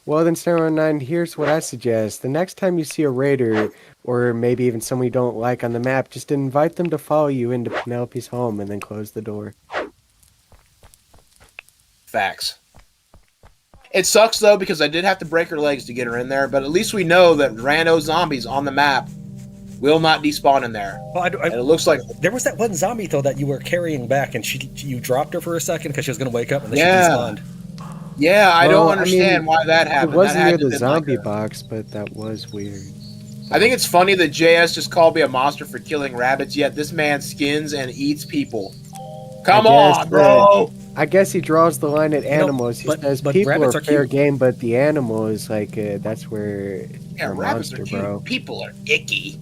Well, then, Sarah 9, here's what I suggest. The next time you see a raider, or maybe even someone you don't like on the map, just invite them to follow you into Penelope's home and then close the door. Facts. It sucks, though, because I did have to break her legs to get her in there, but at least we know that rando zombies on the map will not despawn in there. Well, and it looks like... There was that one zombie, though, that you were carrying back, and you dropped her for a second because she was going to wake up, and then she despawned. Yeah, I don't understand why that happened. It wasn't near the zombie box, but that was weird. I think it's funny that JS just called me a monster for killing rabbits, yet this man skins and eats people. Come on, bro! I guess he draws the line at animals. He says people are fair game, but the animal is like, that's where you're a monster, bro. People are icky.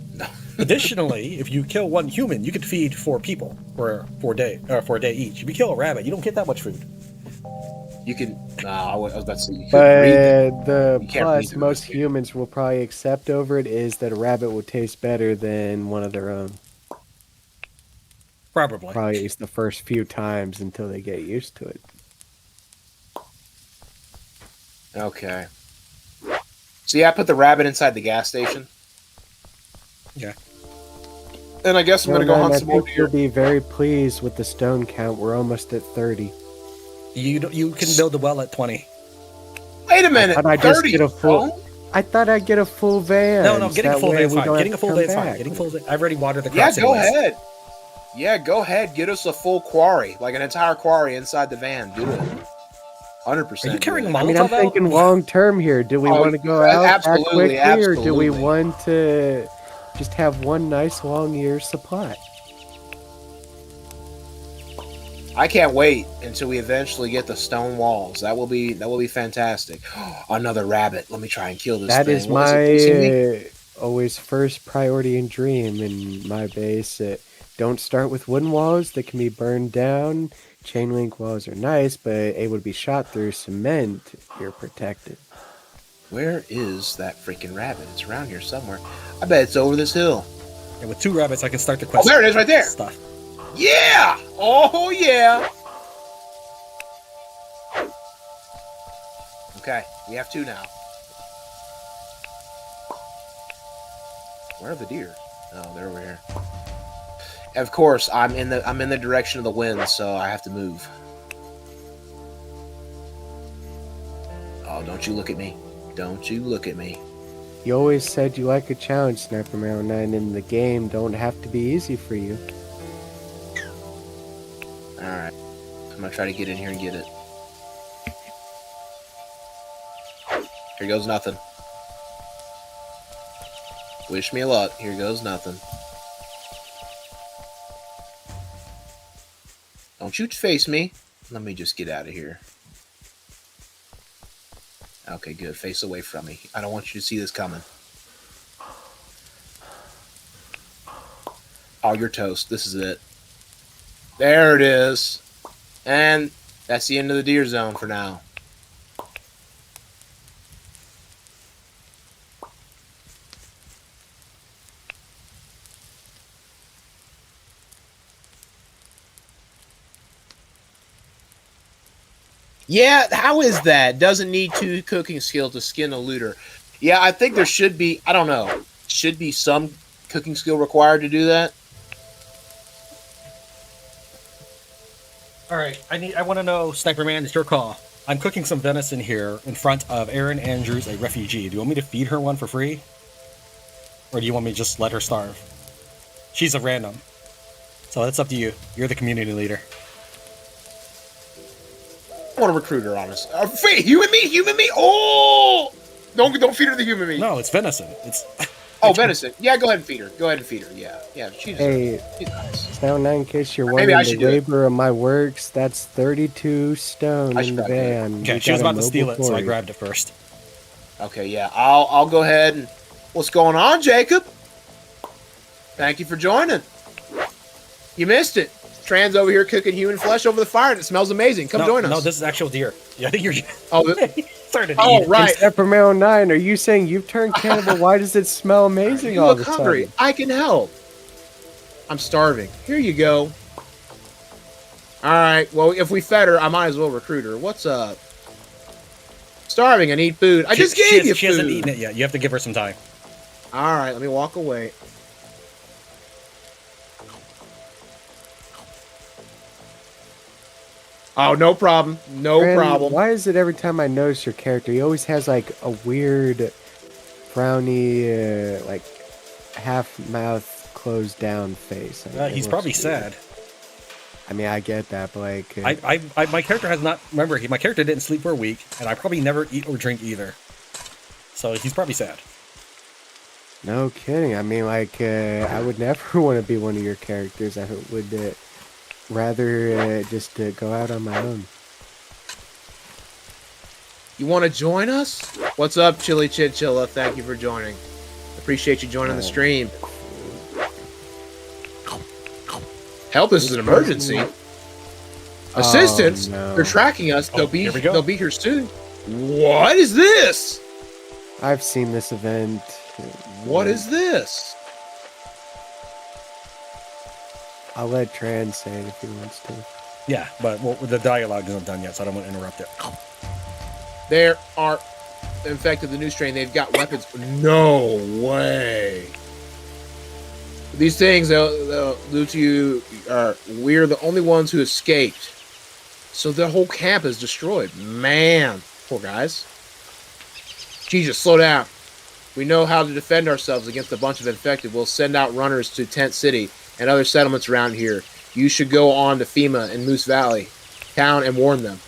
Additionally, if you kill one human, you could feed 4 people for a day each. If you kill a rabbit, you don't get that much food. You can. I was about to say. You but the plus most humans will probably accept over it is that a rabbit will taste better than one of their own. Probably at least the first few times until they get used to it. Okay. So yeah, I put the rabbit inside the gas station. Yeah. And I guess I'm gonna go hunt some more deer. You'll be very pleased with the stone count. We're almost at 30. You can build a well at 20. Wait a minute. I thought I'd get a full van. No, getting a full van is fine. Getting a full van is fine. I've already watered the crops. Yeah, go ahead. Yeah, go ahead. Get us a full quarry, like an entire quarry inside the van. Do it. 100%. Are you carrying a Molotov? I mean, I'm thinking long term here. Do we want to go out that quickly, or do we want to just have one nice long year's supply? I can't wait until we eventually get the stone walls. That will be fantastic. Another rabbit. Let me try and kill this thing. That is my always first priority and dream in my base. Don't start with wooden walls that can be burned down. Chain link walls are nice, but able to be shot through cement, you're protected. Where is that freaking rabbit? It's around here somewhere. I bet it's over this hill. And with 2 rabbits, I can start the quest. Oh, there it is, right there. Stuff. Yeah! Oh, yeah! Okay, we have 2 now. Where are the deer? Oh, they're over here. Of course, I'm in the direction of the wind, so I have to move. Oh, don't you look at me. Don't you look at me. You always said you like a challenge, Sniper Round 9, and the game don't have to be easy for you. Alright. I'm gonna try to get in here and get it. Here goes nothing. Wish me luck. Here goes nothing. Don't you face me. Let me just get out of here. Okay, good. Face away from me. I don't want you to see this coming. Oh, you're toast. This is it. There it is. And that's the end of the deer zone for now. Yeah, how is that? Doesn't need 2 cooking skills to skin a looter. Yeah, I think there should be, I don't know, should be some cooking skill required to do that. All right, I want to know, Sniper Man, it's your call. I'm cooking some venison here in front of Erin Andrews, a refugee. Do you want me to feed her one for free? Or do you want me to just let her starve? She's a random. So that's up to you. You're the community leader. I want to recruit her, honest. Human meat, human meat. Oh, don't feed her the human meat. No, it's venison. It's venison. Yeah, go ahead and feed her. Go ahead and feed her. Yeah. She's nice. Now, in case you're wondering, the labor of my works, that's 32 stone in the van. Okay, she was about to steal it, so I grabbed it first. Okay, yeah, I'll go ahead and. What's going on, Jacob? Thank you for joining. You missed it. Tran's over here cooking human flesh over the fire, and it smells amazing. Come join us. No, this is actual deer. Yeah, I think you're. Started to eat. Right. Except for Male 9, are you saying you've turned cannibal? Why does it smell amazing you all look the hungry. time? I can help. I'm starving. Here you go. All right. Well, if we fed her, I might as well recruit her. What's up? Starving. I need food. I just gave you food. She hasn't eaten it yet. You have to give her some time. All right. Let me walk away. Oh, no problem. No problem. Why is it every time I notice your character, he always has like a weird, frowny, like half mouth closed down face? He's probably sad. I mean, I get that, but like, my character has not. Remember, my character didn't sleep for a week, and I probably never eat or drink either. So he's probably sad. No kidding. I mean, like, I would never want to be one of your characters. I would. Rather just go out on my own. You want to join us? What's up, Chili Chitchilla? Thank you for joining. Appreciate you joining the stream. Help, this is an emergency. Assistance? No. They're tracking us. They'll be here soon. What is this? I've seen this event. What is this? I'll let Tran say it if he wants to. Yeah, but the dialogue isn't done yet, so I don't want to interrupt it. There are infected the new strain. They've got weapons. No way. These things, they'll do to you. We're the only ones who escaped. So the whole camp is destroyed. Man, poor guys. Jesus, slow down. We know how to defend ourselves against a bunch of infected. We'll send out runners to Tent City and other settlements around here. You should go on to FEMA in Moose Valley town and warn them.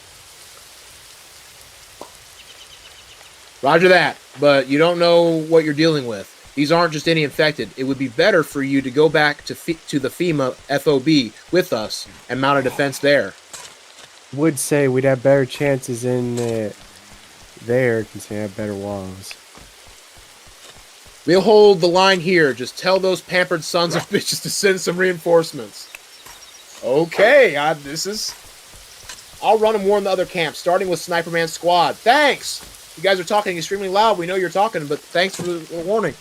Roger that, but you don't know what you're dealing with. These aren't just any infected. It would be better for you to go back to the FEMA FOB with us and mount a defense there. Would say we'd have better chances in there since we have better walls. We'll hold the line here. Just tell those pampered sons of bitches to send some reinforcements. Okay, I'll run and warn the other camps, starting with Sniper Man's squad. Thanks! You guys are talking extremely loud. We know you're talking, but thanks for the warning.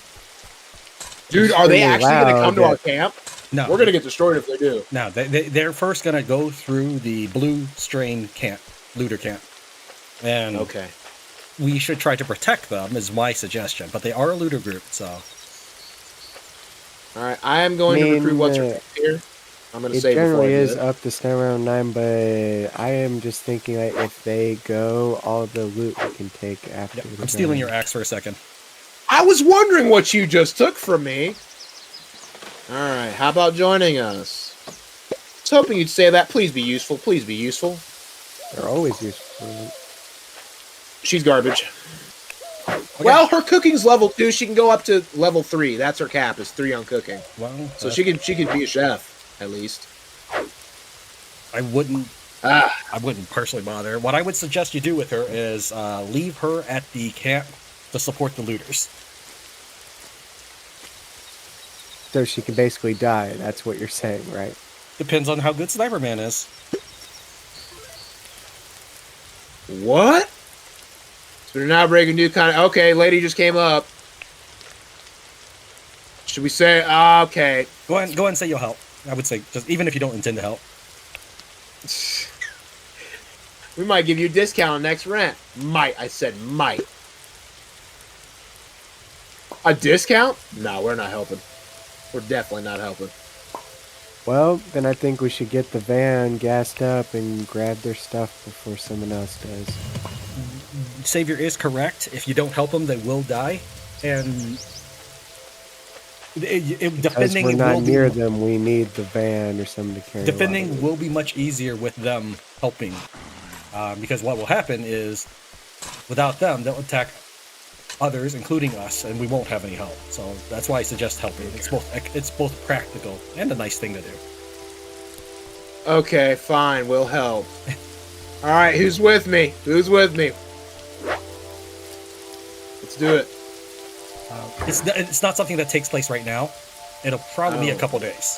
Dude, are they actually going to come to our camp? No. We're going to get destroyed if they do. No, they're first going to go through the blue strain camp, looter camp. And okay. We should try to protect them, is my suggestion. But they are a looter group, so. All right, I am going to recruit what's here. I'm going to say it generally is up to stand around 9, but I am just thinking that if they go, all the loot we can take after. Yep, I'm stealing your axe for a second. I was wondering what you just took from me. All right, how about joining us? I was hoping you'd say that. Please be useful. Please be useful. They're always useful. She's garbage. Okay. Well, her cooking's level 2. She can go up to level 3. That's her cap. Is 3 on cooking. Well, so she could be a chef at least. I wouldn't. I wouldn't personally bother. What I would suggest you do with her is leave her at the camp to support the looters. So she can basically die. That's what you're saying, right? Depends on how good Sniper Man is. What? So they're now breaking new kind of... Okay, lady just came up. Should we say... okay. Go ahead and say you'll help. I would say, just even if you don't intend to help. We might give you a discount on next rent. Might. I said might. A discount? No, we're not helping. We're definitely not helping. Well, then I think we should get the van gassed up and grab their stuff before someone else does. Savior is correct. If you don't help them, they will die. And because we're not near them, we need the van or something to carry. Defending will be much easier with them helping. Because what will happen is, without them, they'll attack others, including us, and we won't have any help. So that's why I suggest helping. It's both practical and a nice thing to do. Okay, fine, we'll help. All right, who's with me? Who's with me? Let's do it. It's not something that takes place right now. It'll probably be a couple days.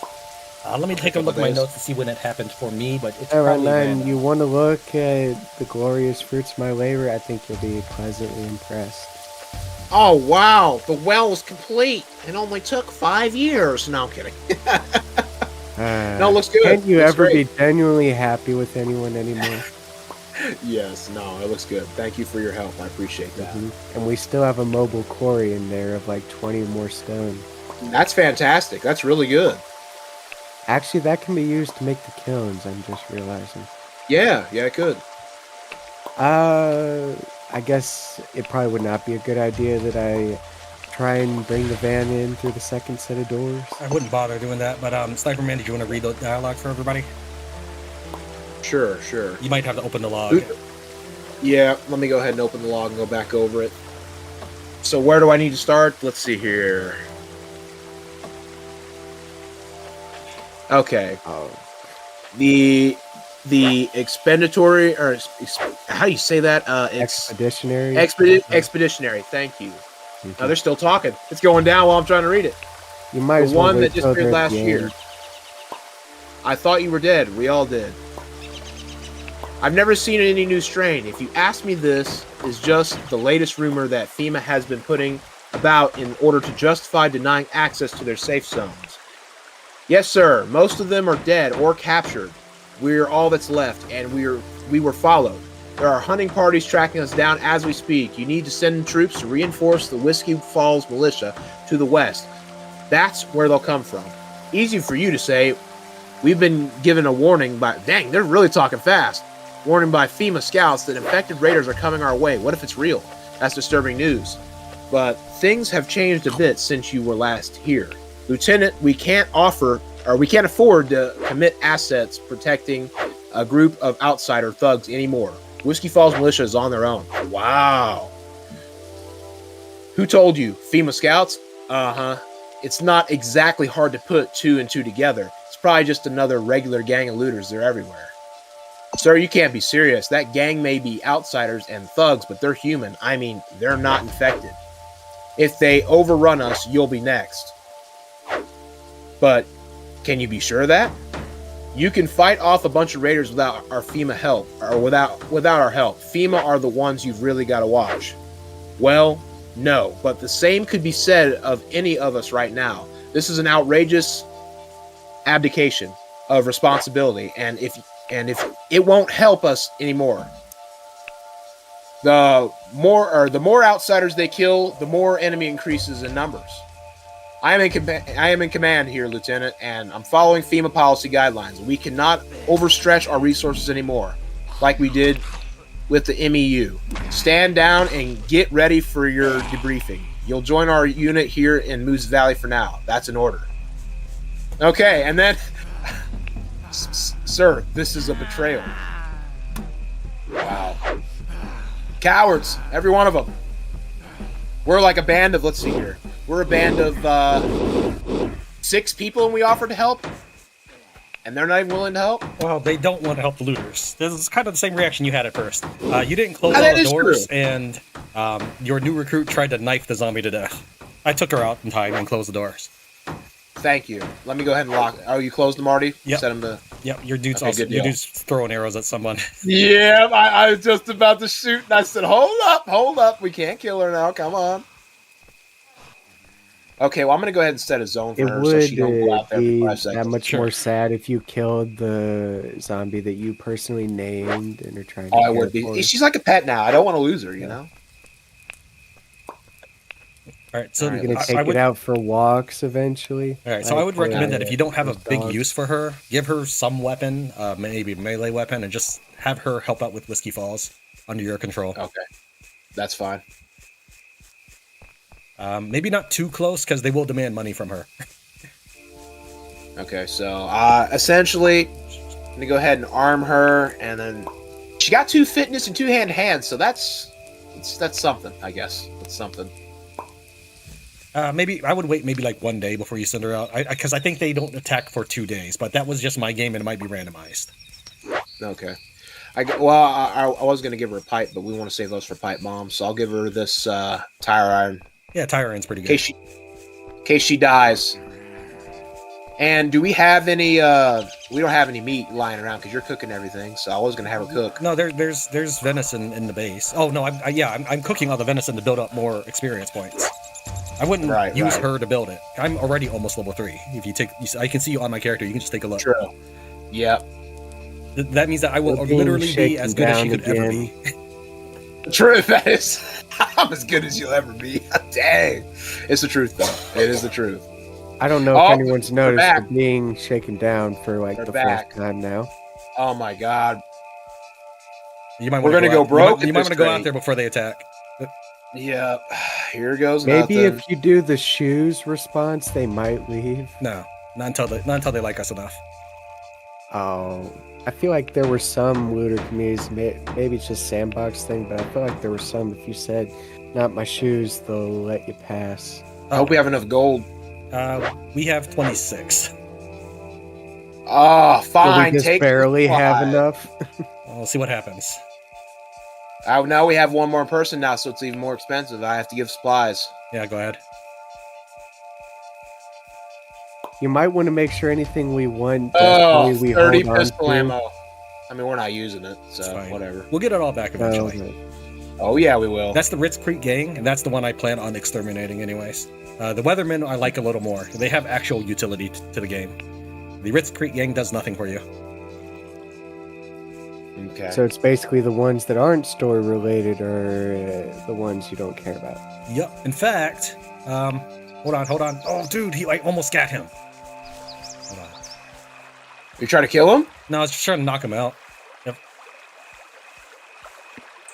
Let me take a look at my notes to see when it happened for me, but it's probably random. You want to look at the glorious fruits of my labor? I think you'll be pleasantly impressed. Oh, wow. The well was complete. It only took 5 years. No, I'm kidding. No, it looks good. Can't you ever be genuinely happy with anyone anymore? Yes, no, it looks good. Thank you for your help. I appreciate that. Mm-hmm. And we still have a mobile quarry in there of like 20 more stone. That's fantastic. That's really good. Actually, that can be used to make the kilns, I'm just realizing. Yeah, it could. I guess it probably would not be a good idea that I try and bring the van in through the second set of doors. I wouldn't bother doing that, but Sniper Man, did you want to read the dialogue for everybody? Sure. You might have to open the log. Yeah, let me go ahead and open the log and go back over it. So where do I need to start? Let's see here. Okay. The expenditory, or how do you say that? Expeditionary. Expeditionary. Thank you. Mm-hmm. They're still talking. It's going down while I'm trying to read it. You might as the well one that disappeared last year. I thought you were dead. We all did. I've never seen any new strain. If you ask me, this is just the latest rumor that FEMA has been putting about in order to justify denying access to their safe zones. Yes, sir. Most of them are dead or captured. We're all that's left, and we were followed. There are hunting parties tracking us down as we speak. You need to send in troops to reinforce the Whiskey Falls militia to the west. That's where they'll come from. Easy for you to say. We've been given a warning by... Dang, they're really talking fast. Warning by FEMA scouts that infected raiders are coming our way. What if it's real? That's disturbing news. But things have changed a bit since you were last here. Lieutenant, we can't afford to commit assets protecting a group of outsider thugs anymore. Whiskey Falls militia is on their own. Wow. Who told you? FEMA scouts? Uh-huh. It's not exactly hard to put 2 and 2 together. It's probably just another regular gang of looters. They're everywhere. Sir, you can't be serious. That gang may be outsiders and thugs, but they're human. I mean, they're not infected. If they overrun us, you'll be next. But can you be sure of that? You can fight off a bunch of raiders without our FEMA help, or without our help. FEMA are the ones you've really got to watch. Well, no, but the same could be said of any of us right now. This is an outrageous abdication of responsibility, and if it won't help us anymore. The more outsiders they kill, the more enemy increases in numbers. I am in command here, Lieutenant, and I'm following FEMA policy guidelines. We cannot overstretch our resources anymore, like we did with the MEU. Stand down and get ready for your debriefing. You'll join our unit here in Moose Valley for now. That's an order. Okay, and then... Sir, this is a betrayal. Wow. Cowards, every one of them. We're like a band of, let's see here. We're a band of 6 people and we offered to help. And they're not even willing to help? Well, they don't want to help the looters. This is kind of the same reaction you had at first. You didn't close Oh, all that the is doors, true. and your new recruit tried to knife the zombie to death. I took her out in time and closed the doors. Thank you. Let me go ahead and lock. Oh, you closed them already? Yep. Set them to. Yep, your dude's Okay, good deal. throwing arrows at someone. Yeah, I was just about to shoot, and I said, hold up. We can't kill her now. Come on. Okay, well, I'm going to go ahead and set a zone for It her so she don't go would out there for be 5 seconds. that much Sure. more sad if you killed the zombie that you personally named and are trying to Oh, I care would for. be. She's like a pet now. I don't want to lose her, you know? All right, so All You're right, gonna I take would, it out for walks eventually. all right, so I would recommend that if you don't have a those big dogs. use for her, give her some weapon, maybe a melee weapon, and just have her help out with Whiskey Falls under your control. Okay. That's fine. Maybe not too close because they will demand money from her. Okay, so essentially, I'm going to go ahead and arm her, and then she got 2 fitness and 2 hands, so that's something, I guess. That's something. Maybe I would wait maybe like 1 day before you send her out, because I think they don't attack for 2 days. But that was just my game, and it might be randomized. Okay. I was going to give her a pipe, but we want to save those for pipe bombs, so I'll give her this tire iron Yeah, tire iron's pretty in good. case she dies. And do we have any? We don't have any meat lying around because you're cooking everything. So I was going to have her cook. No, there's venison in the base. Oh no, I'm cooking all the venison to build up more experience points. I wouldn't use her to build it. I'm already almost level 3. If you take, I can see you on my character. You can just take a look. True. Yep. That means that I will We're being literally be as good as she shaken could down ever be. True. That is. I'm as good as you'll ever be. Dang. It's the truth, though. It is the truth. I don't know if anyone's noticed back. we're being shaken down for like We're the back. first time now. Oh my God. You might We're want to gonna go broke You at might this want to go out rate. there before they attack. Yeah. Here goes Maybe nothing. if you do the shoes response, they might leave. No, not until they like us enough. Oh, I feel like there were some looter communities. Maybe it's just sandbox thing, but I feel like there were some. If you said, "Not my shoes," they'll let you pass. I hope we have enough gold. We have 26. Oh, So fine. we just Take barely the have supply. enough. We'll see what happens. Now we have one more person now, so it's even more expensive. I have to give supplies. Yeah, go ahead. You might want to make sure anything we want. Oh, desperately we 30 hold on pistol to. ammo. I mean, we're not using it, It's so fine. whatever. We'll get it all back eventually. No, Oh, yeah, we will. That's the Ritz Creek gang, and that's the one I plan on exterminating anyways. The Weathermen I like a little more. They have actual utility to the game. The Ritz Creek gang does nothing for you. Okay. So it's basically the ones that aren't story related are the ones you don't care about. Yep. In fact, hold on. Oh, dude, I almost got him. Hold on. You trying to kill him? No, I was just trying to knock him out. Yep.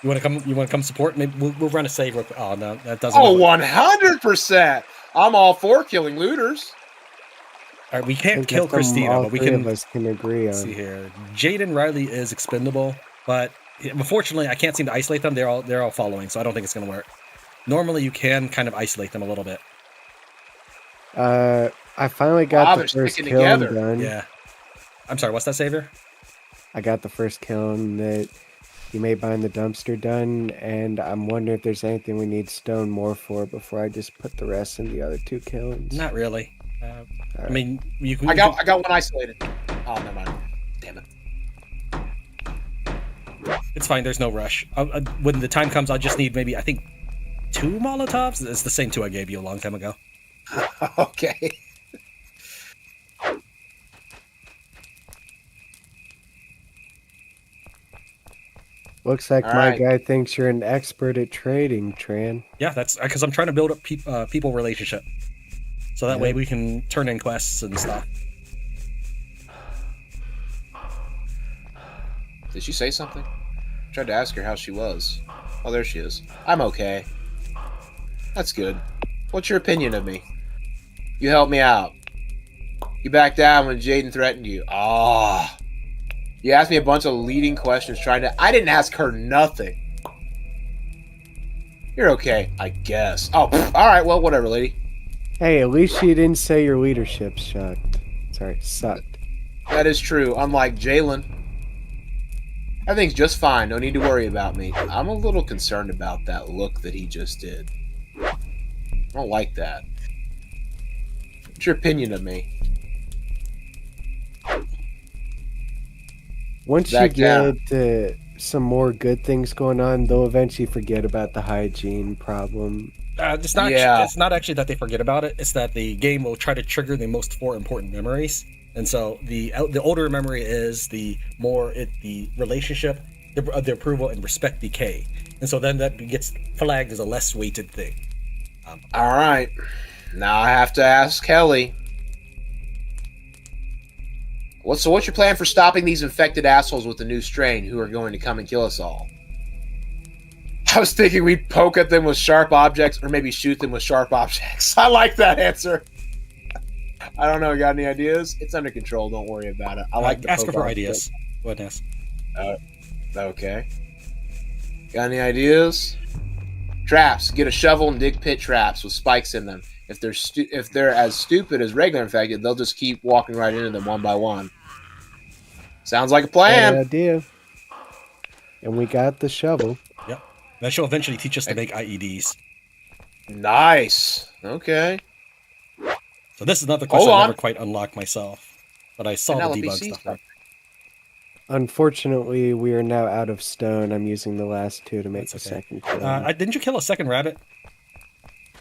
You want to come? You want to come support? Maybe we'll run a save. Real quick. Oh no, that doesn't. Oh, work. 100%. I'm all for killing looters. All right, we I can't think kill that's something Christina, all but we three can. of us can agree Let's on. see here. Jaden Riley is expendable, but unfortunately, I can't seem to isolate them. They're all following, so I don't think it's going to work. Normally, you can kind of isolate them a little bit. I finally got Wow, the they're first sticking kill together. done. Yeah. I'm sorry. What's that, Savior? I got the first kiln that you made behind the dumpster done, and I'm wondering if there's anything we need stone more for before I just put the rest in the other 2 kilns. Not really. I right. mean, you can. I got one isolated. Oh, never mind. Damn it. It's fine. There's no rush. When the time comes, I'll just need maybe, I think, 2 Molotovs. It's the same 2 I gave you a long time ago. Okay. Looks like All my right. guy thinks you're an expert at trading, Tran. Yeah, that's because I'm trying to build up people relationship, so that Yeah. way we can turn in quests and stuff. Did she say something? I tried to ask her how she was. Oh, there she is. I'm okay. That's good. What's your opinion of me? You helped me out. You backed down when Jaden threatened you. Ah. You asked me a bunch of leading questions trying to... I didn't ask her nothing. You're okay, I guess. Oh, all right. Well, whatever, lady. Hey, at least you didn't say your leadership sucked. Sorry, sucked. That is true. Unlike Jalen, everything's just fine. No need to worry about me. I'm a little concerned about that look that he just did. I don't like that. What's your opinion of me? Once you get some more good things going on, they'll eventually forget about the hygiene problem. It's not actually that they forget about it. It's that the game will try to trigger the most 4 important memories. And so the older memory is, the more the relationship, the approval, and respect decay. And so then that gets flagged as a less weighted thing. All right. Now I have to ask Kelly. What's your plan for stopping these infected assholes with the new strain who are going to come and kill us all? I was thinking we'd poke at them with sharp objects, or maybe shoot them with sharp objects. I like that answer. I don't know. You got any ideas? It's under control. Don't worry about it. I like the ask her for ideas. What else? Okay. Got any ideas? Traps. Get a shovel and dig pit traps with spikes in them. If they're as stupid as regular infected, they'll just keep walking right into them one by one. Sounds like a plan. Good idea. And we got the shovel. Yep. That should eventually teach us to make IEDs. Nice. Okay. So this is another question I never quite unlocked myself, but I saw the debug stuff. Unfortunately, we are now out of stone. I'm using the last 2 to make the second kill. Didn't you kill a second rabbit?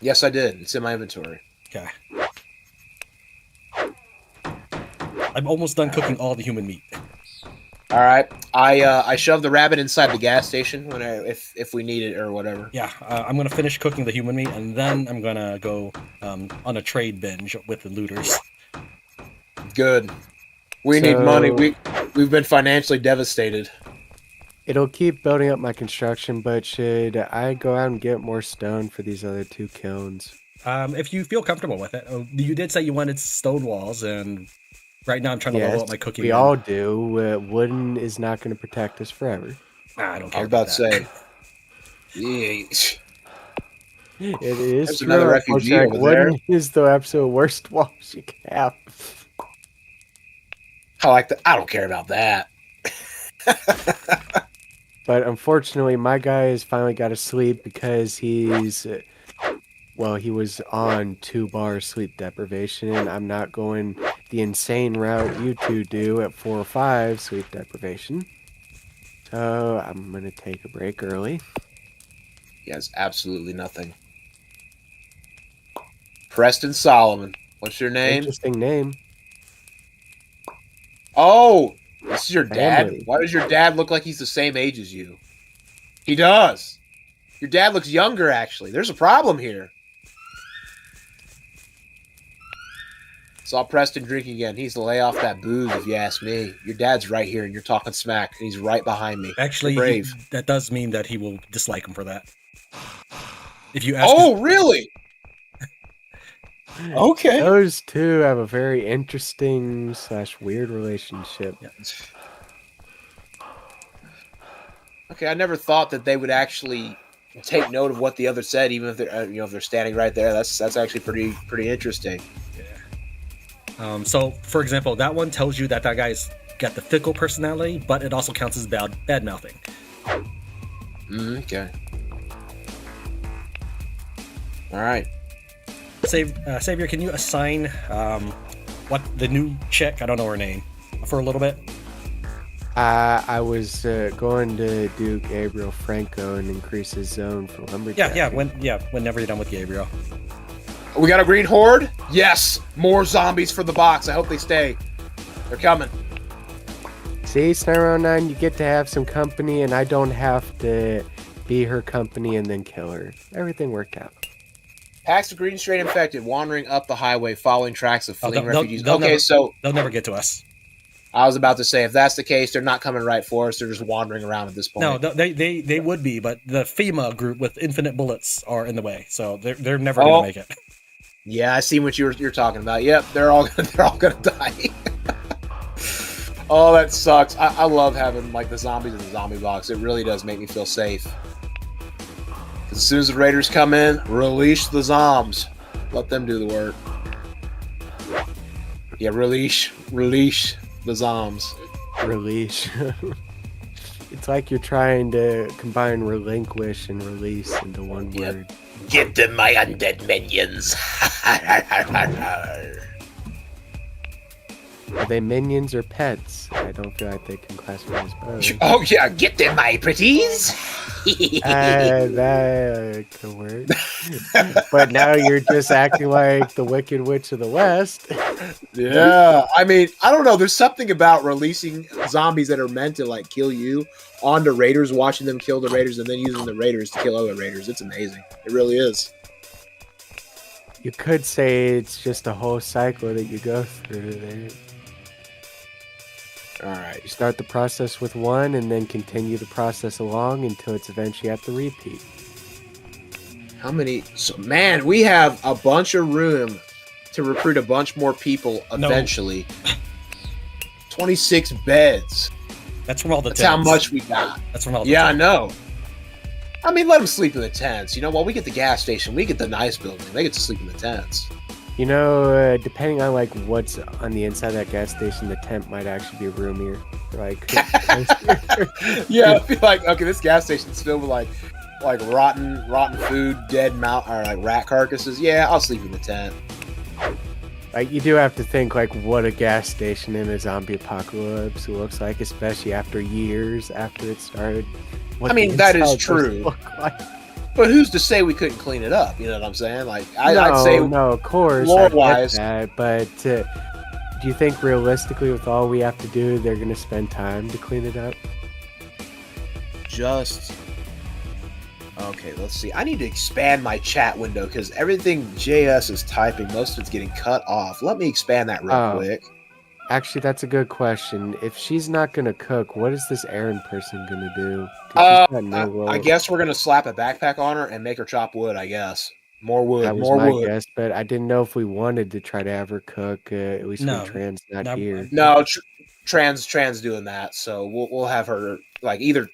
Yes, I did. It's in my inventory. Okay. I'm almost done cooking all the human meat. All right. I shoved the rabbit inside the gas station if we need it or whatever. Yeah, I'm gonna finish cooking the human meat, and then I'm gonna go on a trade binge with the looters. Good. We need money. We've been financially devastated. It'll keep building up my construction, but should I go out and get more stone for these other 2 kilns? If you feel comfortable with it. You did say you wanted stone walls, and right now I'm trying to level up my cooking. We all do. Wooden is not going to protect us forever. I don't care. I was about to say. Yeah. It is There's true. another refugee over there. Wooden is the absolute worst walls you can have. I like that. I don't care about that. But unfortunately, my guy has finally got to sleep because he was on 2 bar sleep deprivation. And I'm not going the insane route you 2 do at 4 or 5 sleep deprivation. So I'm going to take a break early. He has absolutely nothing. Preston Solomon. What's your name? Interesting name. Oh, this is your dad? Family. Why does your dad look like he's the same age as you? He does. Your dad looks younger, actually. There's a problem here. Saw Preston drinking again. He needs to lay off that booze, if you ask me. Your dad's right here, and you're talking smack, and he's right behind me. Actually, that does mean that he will dislike him for that. If you ask really? Okay. Those 2 have a very interesting / weird relationship. Yeah. Okay, I never thought that they would actually take note of what the other said, even if they're if they're standing right there. That's actually pretty interesting. Yeah. So, for example, that one tells you that guy's got the fickle personality, but it also counts as bad mouthing. Okay. All right. Savior, can you assign what the new chick? I don't know her name for a little bit. I was going to do Gabriel Franco and increase his zone for lumberjack. Whenever you're done with Gabriel. We got a green horde? Yes! More zombies for the box. I hope they stay. They're coming. See, Sniper 09, you get to have some company, and I don't have to be her company and then kill her. Everything worked out. Packs of green strain infected wandering up the highway following tracks of fleeing refugees. They'll never get to us. I was about to say, if that's the case, they're not coming right for us. They're just wandering around at this point. No, they would be, but the FEMA group with infinite bullets are in the way, so they're never going to make it. Yeah, I see what you're talking about. Yep, they're all gonna die. Oh, that sucks. I love having like the zombies in the zombie box. It really does make me feel safe. As soon as the raiders come in, release the zombs. Let them do the work. Yeah, release. the zombs. Release. It's like you're trying to combine relinquish and release into one word. Get them, my undead minions. Are they minions or pets? I don't feel like they can classify as both. Oh yeah, get them, my pretties. That could work. But now you're just acting like the Wicked Witch of the West. Yeah, I mean, I don't know. There's something about releasing zombies that are meant to like kill you onto raiders, watching them kill the raiders, and then using the raiders to kill other raiders. It's amazing. It really is. You could say it's just a whole cycle that you go through there. All right. You start the process with one and then continue the process along until it's eventually at the repeat. How many? So, man, we have a bunch of room to recruit a bunch more people eventually. No. 26 beds. That's from all the That's tents. how much we got. That's from all the Yeah, tents. I know. I mean, let them sleep in the tents. You know, while we get the gas station, we get the nice building. They get to sleep in the tents. You know, depending on like what's on the inside of that gas station, the tent might actually be roomier. Like, yeah, I feel like okay, this gas station's filled with like rotten food, dead or like rat carcasses. Yeah, I'll sleep in the tent. Like you do have to think like what a gas station in a zombie apocalypse looks like, especially after years after it started. I mean, that is true. Like. But who's to say we couldn't clean it up? You know what I'm saying? Like, I'd say no, of course, lore-wise. But do you think realistically, with all we have to do, they're going to spend time to clean it up? Okay, let's see. I need to expand my chat window because everything JS is typing, most of it's getting cut off. Let me expand that real quick. Actually, that's a good question. If she's not going to cook, what is this Aaron person going to do? I guess we're going to slap a backpack on her and make her chop wood, I guess. More wood, that was more my wood. guess, but I didn't know if we wanted to try to have her cook, at least when Tran's not here. No, Tran's doing that, so we'll have her like either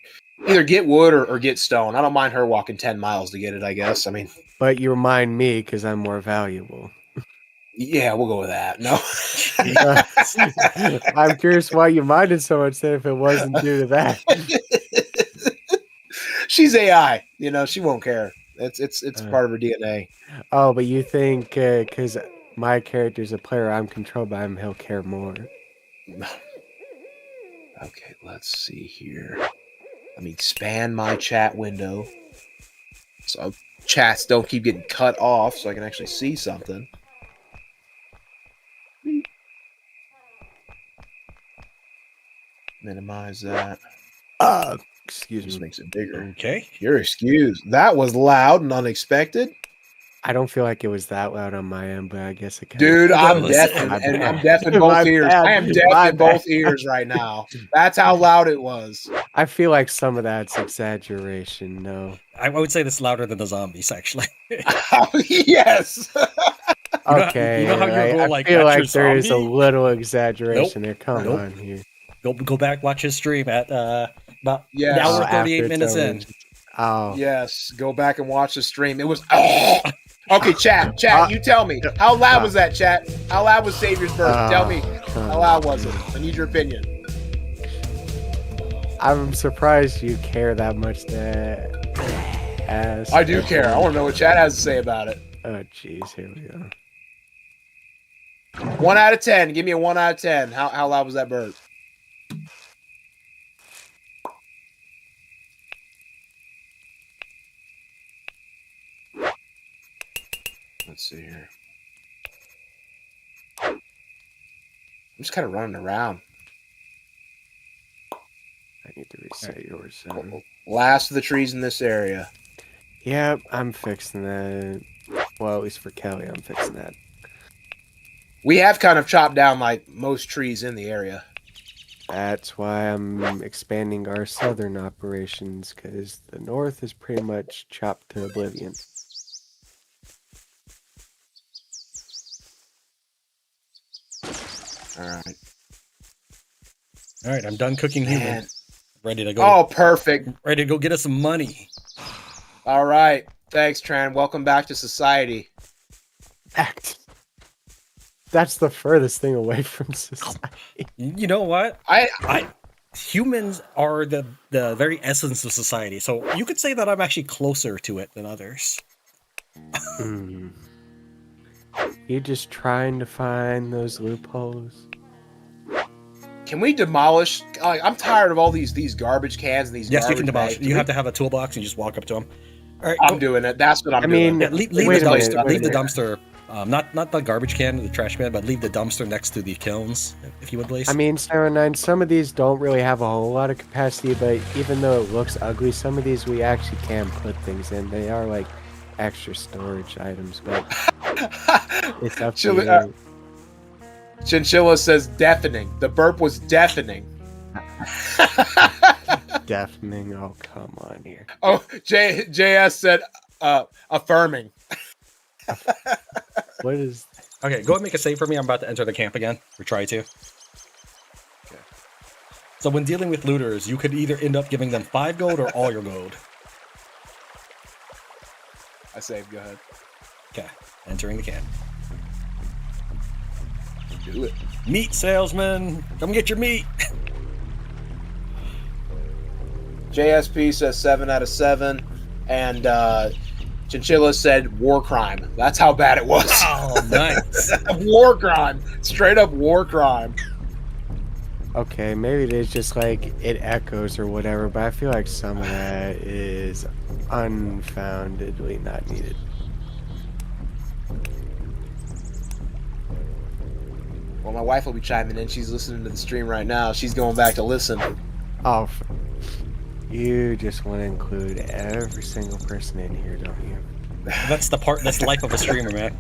get wood or get stone. I don't mind her walking 10 miles to get it, I guess. I mean, but you remind me because I'm more valuable. Yeah, we'll go with that. No. I'm curious why you minded so much then if it wasn't due to that. She's AI. You know, she won't care. It's part of her DNA. Oh, but you think because my character's a player, I'm controlled by him, he'll care more. Okay, let's see here. Let me expand my chat window so chats don't keep getting cut off so I can actually see something. Minimize that. Excuse me. Just makes it bigger. Okay. You're excused. That was loud and unexpected. I don't feel like it was that loud on my end, but I guess it can. Dude, I'm deaf and I'm deaf in both ears. I am deaf in both ears right now. That's how loud it was. I feel like some of that's exaggeration. No, I would say this louder than the zombies, actually. Yes. Okay. You know how you roll, I feel like there is a little exaggeration there. Come on here. Go back, watch his stream at about an hour 38 minutes in. Oh. Yes, go back and watch the stream. It was okay, chat, you tell me. How loud was that, chat? How loud was Savior's birth? Tell me. How loud was it? I need your opinion. I'm surprised you care that much to ask. I do care. I want to know what chat has to say about it. Oh, jeez, here we go. 1 out of 10. Give me a 1 out of 10. How loud was that bird? Let's see here. I'm just kind of running around. I need to reset yours. Last of the trees in this area. Yep, I'm fixing that. Well, at least for Kelly, I'm fixing that. We have kind of chopped down like most trees in the area. That's why I'm expanding our southern operations, because the north is pretty much chopped to oblivion. All right, I'm done cooking human. Ready to go. Oh, perfect. Ready to go get us some money. All right. Thanks, Tran. Welcome back to society. Act. That's the furthest thing away from society. You know what? Humans are the very essence of society, so you could say that I'm actually closer to it than others. You're just trying to find those loopholes. Can we demolish? I'm tired of all these garbage cans and these. Yes, you can garbage demolish. bags. You have to have a toolbox and you just walk up to them. All right, I'm doing it. That's what I'm doing. Yeah, leave the wait a dumpster. minute, Leave the wait a minute. dumpster. Not the garbage can, the trash can, but leave the dumpster next to the kilns, if you would, please. I mean, Sarah 9, some of these don't really have a whole lot of capacity, but even though it looks ugly, some of these we actually can put things in. They are like extra storage items, but it's up to you. Chinchilla says deafening. The burp was deafening. Deafening. Oh, come on here. Oh, JS said affirming. What is... Okay, go ahead and make a save for me. I'm about to enter the camp again, or try to. Okay. So when dealing with looters, you could either end up giving them 5 gold or all your gold. I saved. Go ahead. Okay, entering the camp. Do it. Meat salesman, come get your meat. JSP says 7 out of 7, and Chinchilla said war crime. That's how bad it was. Oh, nice. War crime. Straight up war crime. Okay, maybe it is just like it echoes or whatever, but I feel like some of that is unfoundedly not needed. Well, my wife will be chiming in. She's listening to the stream right now. She's going back to listen. Oh, you just want to include every single person in here, don't you? That's the life of a streamer, man.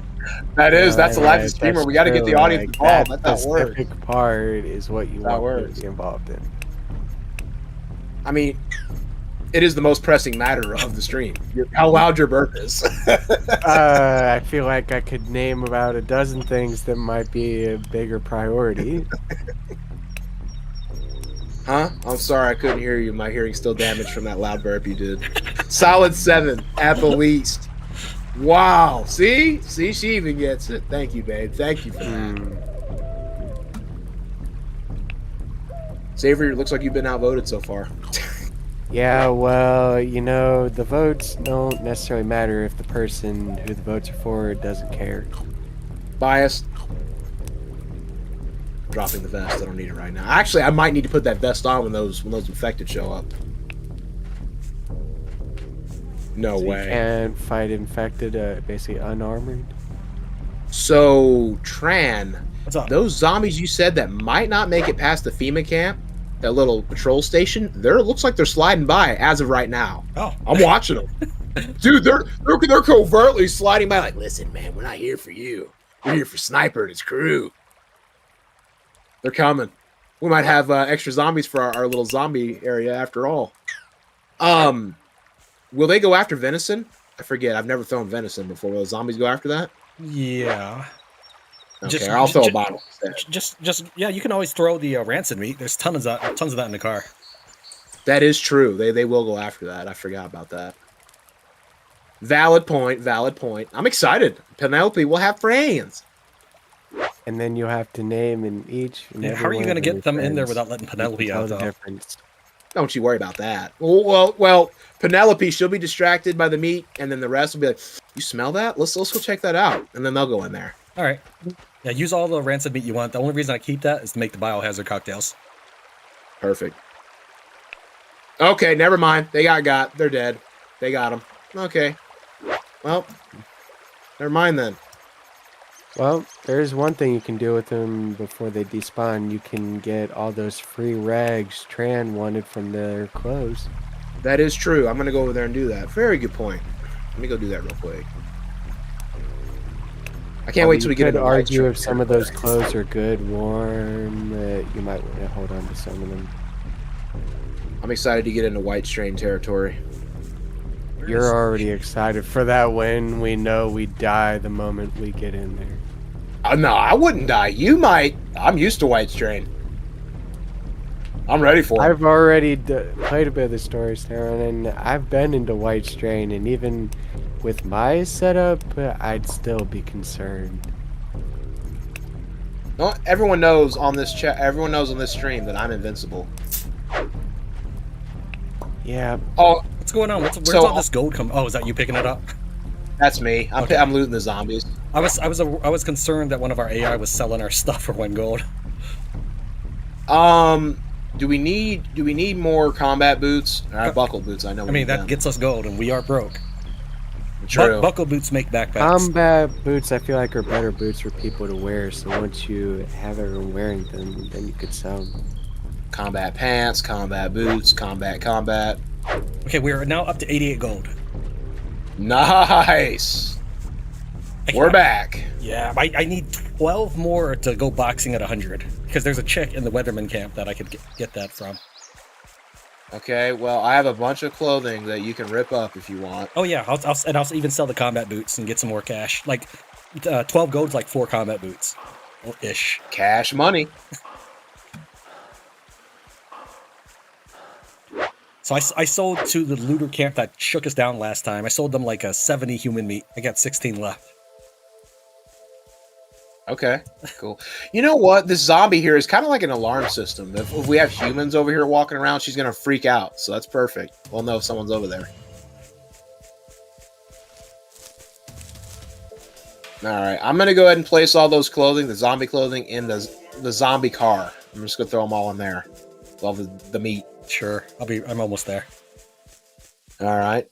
That's the life of a streamer. We got to get the audience involved. That's how it works. The specific part is what you want to be involved in. I mean, it is the most pressing matter of the stream. How loud your burp is. I feel like I could name about a dozen things that might be a bigger priority. Huh? I'm sorry, I couldn't hear you. My hearing's still damaged from that loud burp you did. Solid 7 at the least. Wow. See, she even gets it. Thank you, babe. Thank you for that. Savory, it looks like you've been outvoted so far. Yeah, well, you know, the votes don't necessarily matter if the person who the votes are for doesn't care. Biased. Dropping the vest. I don't need it right now. Actually, I might need to put that vest on when those infected show up. No way. You can't fight infected, basically unarmored. So, Tran, What's up? those zombies you said that might not make it past the FEMA camp, that little patrol station, it looks like they're sliding by as of right now. Oh, I'm watching them. Dude, they're covertly sliding by like, listen, man, we're not here for you. We're here for Sniper and his crew. They're coming. We might have extra zombies for our little zombie area after all. Will they go after venison? I forget. I've never thrown venison before. Will the zombies go after that? yeah. Okay, I'll throw a bottle instead. Yeah. You can always throw the rancid meat. There's tons of that in the car. That is true. They will go after that. I forgot about that. Valid point. Valid point. I'm excited. Penelope will have friends. And then you have to name in each. Yeah, how are you going to get them in there without letting Penelope out, though? Don't you worry about that. Well, Penelope, she'll be distracted by the meat, and then the rest will be like, "You smell that? Let's go check that out." And then they'll go in there. All right. Yeah, use all the rancid meat you want. The only reason I keep that is to make the biohazard cocktails. Perfect. Okay, never mind. They got. They're dead. They got them. Okay. Well, never mind then. Well, there's one thing you can do with them before they despawn. You can get all those free rags Tran wanted from their clothes. That is true. I'm going to go over there and do that. Very good point. Let me go do that real quick. I can't wait till we get into You could argue if some of those clothes are good, warm, you might want to hold on to some of them. I'm excited to get into white strain territory. You're already excited for that when we know we die the moment we get in there. No, I wouldn't die. You might. I'm used to white strain. I'm ready for it. I've already played a bit of the story, Sarah, and I've been into white strain, and even with my setup, I'd still be concerned. No, everyone knows on this chat. Everyone knows on this stream that I'm invincible. Yeah. Oh, what's going on? Where's all this gold come? Oh, is that you picking it up? That's me. I'm looting the zombies. I was concerned that one of our AI was selling our stuff for 1 gold. Do we need more combat boots? Buckle boots. I know. I mean, that gets us gold, and we are broke. True. Buckle boots make backpacks. Combat boots, I feel like, are better boots for people to wear. So once you have everyone wearing them, then you could sell them. Combat pants, combat boots, combat. Okay, we are now up to 88 gold. Nice. We're back. Yeah, I need 12 more to go boxing at 100 because there's a chick in the Weatherman camp that I could get that from. Okay, well, I have a bunch of clothing that you can rip up if you want. Oh yeah, I'll even sell the combat boots and get some more cash. Like 12 gold's like 4 combat boots, ish. Cash money. So I sold to the looter camp that shook us down last time. I sold them like a 70 human meat. I got 16 left. Okay, cool. You know what? This zombie here is kind of like an alarm system. If we have humans over here walking around, she's going to freak out. So that's perfect. We'll know if someone's over there. All right, I'm going to go ahead and place all those clothing, the zombie clothing, in the zombie car. I'm just going to throw them all in there. All the meat. Sure, I'm almost there. All right.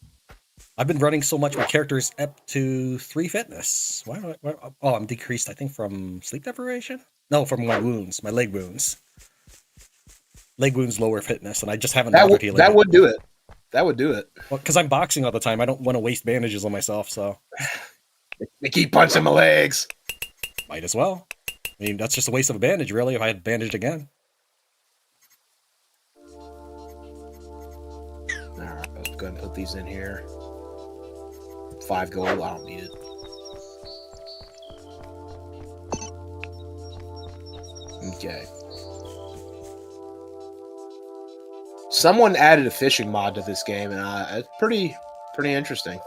I've been running so much, my character's up to 3 fitness. Why, oh, I'm decreased, I think, from sleep deprivation? No, from my wounds, my leg wounds. Leg wounds lower fitness, and I just haven't bothered healing. That would do it. That would do it. Well, because I'm boxing all the time, I don't want to waste bandages on myself, so. They keep punching my legs. Might as well. I mean, that's just a waste of a bandage, really, if I had bandaged again. Alright, let's go ahead and put these in here. 5 gold, I don't need it. Okay. Someone added a fishing mod to this game, and it's pretty interesting.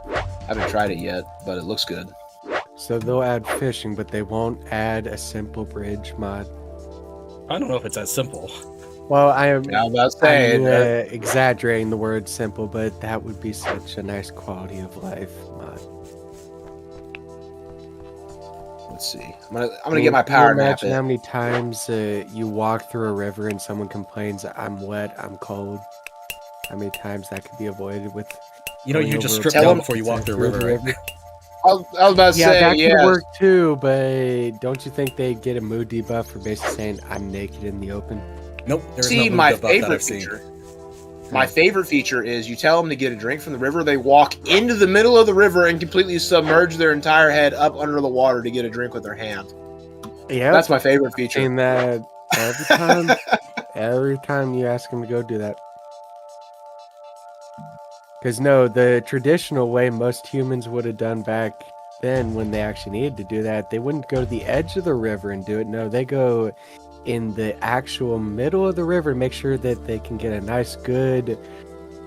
I haven't tried it yet, but it looks good. So they'll add fishing, but they won't add a simple bridge mod. I don't know if it's that simple. Well, I'm exaggerating the word simple, but that would be such a nice quality of life mod. Let's see. I'm gonna get my power nap. Imagine how many times you walk through a river and someone complains, "I'm wet, I'm cold." How many times that could be avoided with? You know, you just strip down before you walk through a river, right? I was about to say, that could work too, but don't you think they'd get a mood debuff for basically saying, "I'm naked in the open"? Nope. See, my favorite feature. My favorite feature is you tell them to get a drink from the river. They walk into the middle of the river and completely submerge their entire head up under the water to get a drink with their hand. Yeah, that's my favorite feature. And that every time, every time you ask them to go do that. Because no, the traditional way most humans would have done back then when they actually needed to do that, they wouldn't go to the edge of the river and do it. No, they go in the actual middle of the river to make sure that they can get a nice, good,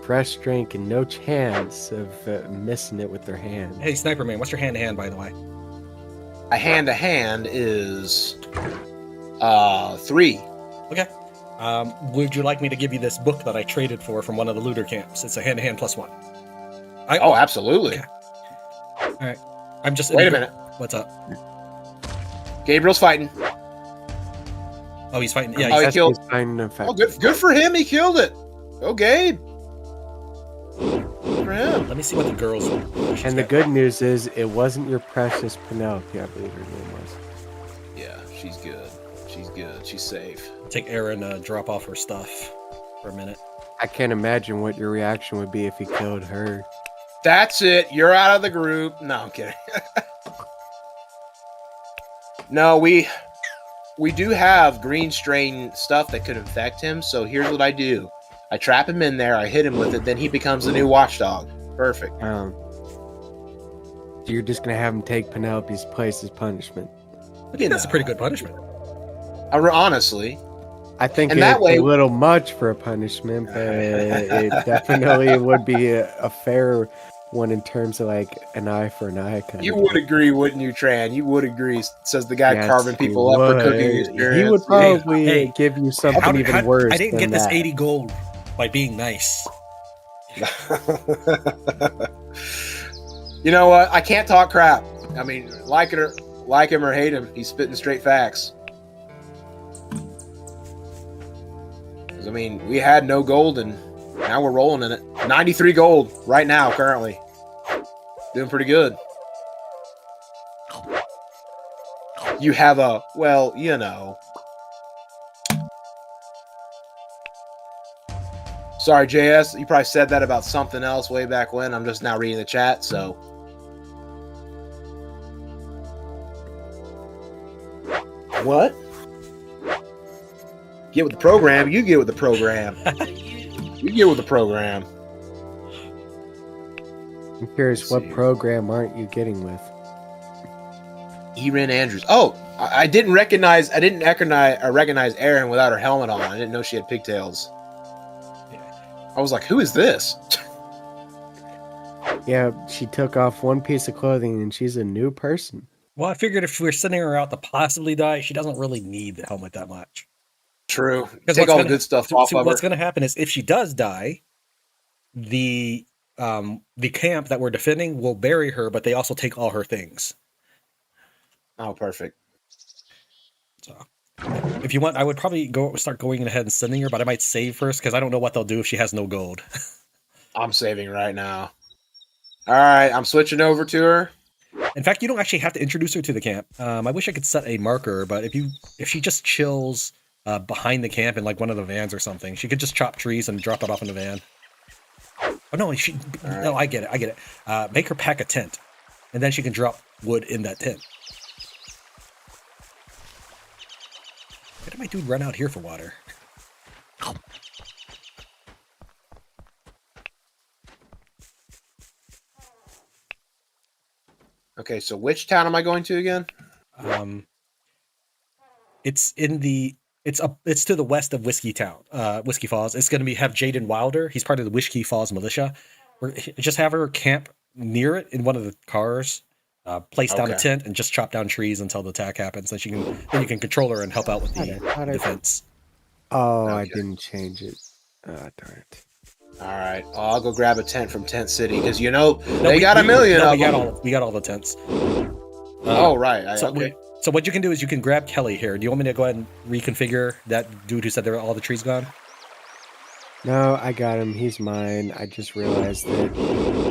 fresh drink and no chance of missing it with their hand. Hey, Sniper Man, what's your hand-to-hand, by the way? A hand-to-hand is 3. Okay. Would you like me to give you this book that I traded for from one of the looter camps? It's a hand-to-hand +1. Oh, absolutely. Okay. All right. I'm just... Wait a minute. What's up? Gabriel's fighting. Oh, he's fighting. Yeah, he killed. Oh, good for him. He killed it. Go, Gabe. Good for him. Let me see what the girls are. And the good news is it wasn't your precious Penelope, I believe her name was. Yeah, she's good. She's good. She's safe. Take Erin drop off her stuff for a minute. I can't imagine what your reaction would be if he killed her. That's it. You're out of the group. No, I'm kidding. No, we do have green strain stuff that could infect him. So here's what I do. I trap him in there. I hit him with it. Then he becomes the new watchdog. Perfect. So you're just going to have him take Penelope's place as punishment. I think that's a pretty good punishment. Honestly. I think And it's that way- a little much for a punishment, but it definitely would be a fair one in terms of like an eye for an eye kind You of would deal. agree, wouldn't you, Tran? You would agree, says the guy Yes, carving he people up for cooking would. experience. He would probably Hey, give you something even worse I didn't than get this that. 80 gold by being nice. You know what? I can't talk crap. I mean, like him or hate him, he's spitting straight facts. 'Cause, I mean, we had no gold and now we're rolling in it. 93 gold right now, currently. Doing pretty good. You have a, well, you know. Sorry, JS. You probably said that about something else way back when. I'm just now reading the chat, so. What? Get with the program. You get with the program. You get with the program. I'm curious, what program aren't you getting with? Erin Andrews. Oh, I didn't recognize Erin without her helmet on. I didn't know she had pigtails. I was like, who is this? Yeah, she took off one piece of clothing and she's a new person. Well, I figured if we're sending her out to possibly die, she doesn't really need the helmet that much. True. Because Take all the good stuff off of her. What's going to happen is if she does die, the camp that we're defending will bury her, but they also take all her things. Oh, perfect. So, if you want, I would probably start going ahead and sending her, but I might save first because I don't know what they'll do if she has no gold. I'm saving right now. All right, I'm switching over to her. In fact, you don't actually have to introduce her to the camp. I wish I could set a marker, but if she just chills behind the camp in like one of the vans or something, she could just chop trees and drop it off in the van. Oh no, no, I get it. Make her pack a tent, and then she can drop wood in that tent. Why did my dude run out here for water? Okay, so which town am I going to again? It's to the west of Whiskey Falls. It's going to have Jaden Wilder. He's part of the Whiskey Falls militia. Just have her camp near it in one of the cars. Place down a tent and just chop down trees until the attack happens. Then you can control her and help out with the defense. Oh, okay. I didn't change it. Darn it. All right, I'll go grab a tent from Tent City because they got a million of them. We got all the tents. Right. Okay. So what you can do is you can grab Kelly here. Do you want me to go ahead and reconfigure that dude who said there were all the trees gone? No, I got him. He's mine. I just realized that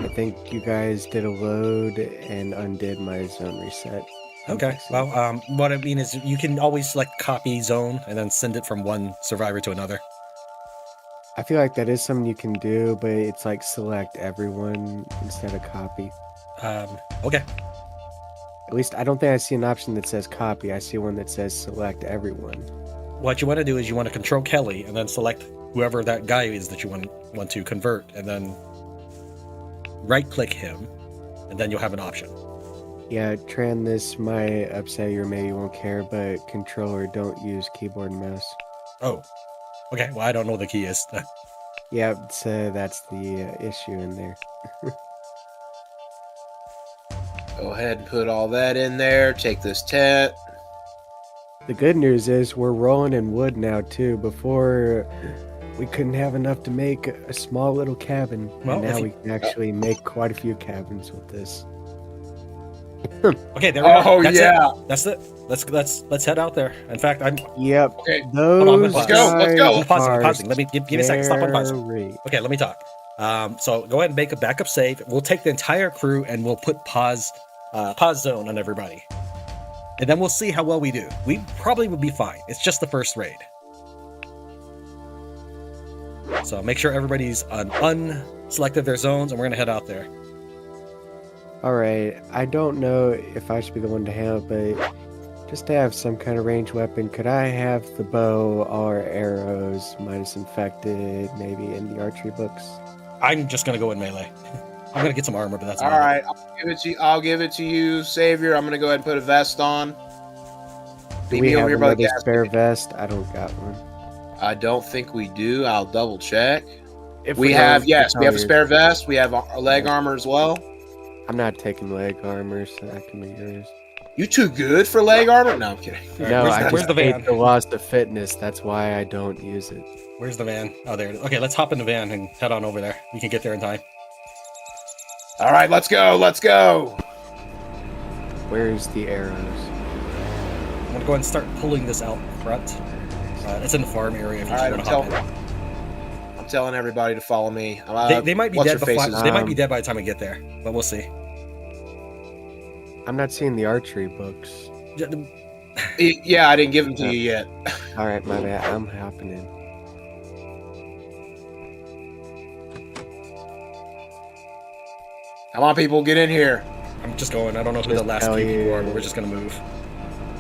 I think you guys did a load and undid my zone reset. Okay. Well, what I mean is you can always select copy zone and then send it from one survivor to another. I feel like that is something you can do, but it's like select everyone instead of copy. Okay. At least I don't think I see an option that says copy. I see one that says select everyone. What you want to do is you want to control Kelly and then select whoever that guy is that you want to convert, and then right-click him, and then you'll have an option. Yeah, Tran, this might upset you or maybe you won't care, but controller, don't use keyboard and mouse. Oh. Okay, well, I don't know what the key is. Yeah, so that's the issue in there. Go ahead and put all that in there. Take this tent. The good news is we're rolling in wood now, too. Before, we couldn't have enough to make a small little cabin. Well, and now we can actually make quite a few cabins with this. Okay, there we go. Oh, yeah. That's it. Let's head out there. In fact, I'm. Yep. Okay. Let's go. I'm pausing. Let me give me a second. Stop on pause. Okay, let me talk. So go ahead and make a backup save. We'll take the entire crew and we'll put pause zone on everybody, and then we'll see how well we do. We probably would be fine. It's just the first raid, so make sure everybody's unselected their zones, and we're gonna head out there. All right. I don't know if I should be the one to handle it, but just to have some kind of ranged weapon, could I have the bow or arrows minus infected, maybe in the archery books? I'm just gonna go in melee. I'm gonna get some armor, but that's all right. I'll give it to you, Savior. I'm gonna go ahead and put a vest on. Do we have another spare vest? I don't got one. I don't think we do. I'll double check. If We have a spare vest. We have a leg armor as well. I'm not taking leg armor, so that can be yours. You too good for leg armor? No, I'm kidding. No, where's the van? The loss of fitness. That's why I don't use it. Where's the van? Oh, there it is. Okay, let's hop in the van and head on over there. We can get there in time. All right, let's go. Let's go. Where's the arrows? I'm gonna go ahead and start pulling this out front. It's in the farm area. If you want to hop in. I'm telling everybody to follow me. They might be dead. They might be dead by the time we get there, but we'll see. I'm not seeing the archery books. Yeah, I didn't give them to you yet. All right, my bad. I'm hopping in. Come on, people, get in here. I'm just going. I don't know who the last few people are, but we're just gonna move.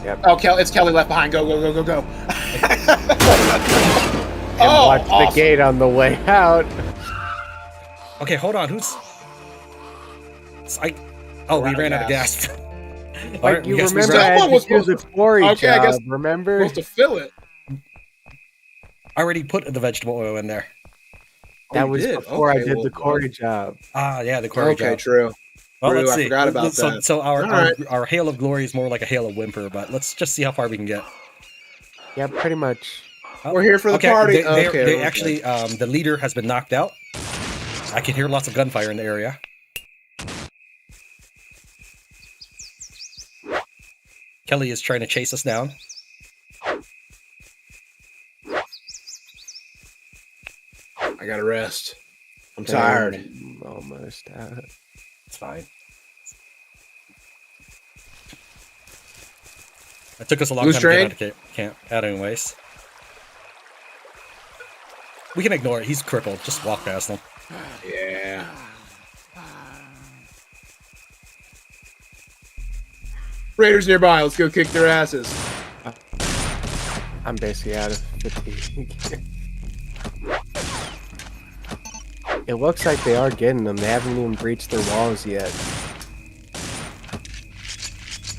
Yep. Oh, it's Kelly left behind. Go, go, go, go, go. Watch the gate on the way out. Okay, hold on. Who's? We ran out of gas. Like, you remember I had to do the quarry job, I guess remember? Supposed to fill it. I already put the vegetable oil in there. That was before I did the quarry job. Ah, yeah, the quarry job. Okay, true. Well, let's see. I forgot about that. So our hail of glory is more like a hail of whimper, but let's just see how far we can get. Yeah, pretty much. We're here for the party. They actually, the leader has been knocked out. I can hear lots of gunfire in the area. Kelly is trying to chase us down. I gotta rest. I'm tired. I'm almost out. It's fine. It took us a long time to get out of camp. Anyways. We can ignore it. He's crippled. Just walk past him. Yeah. Raiders nearby. Let's go kick their asses. I'm basically out of fatigue. It looks like they are getting them. They haven't even breached their walls yet.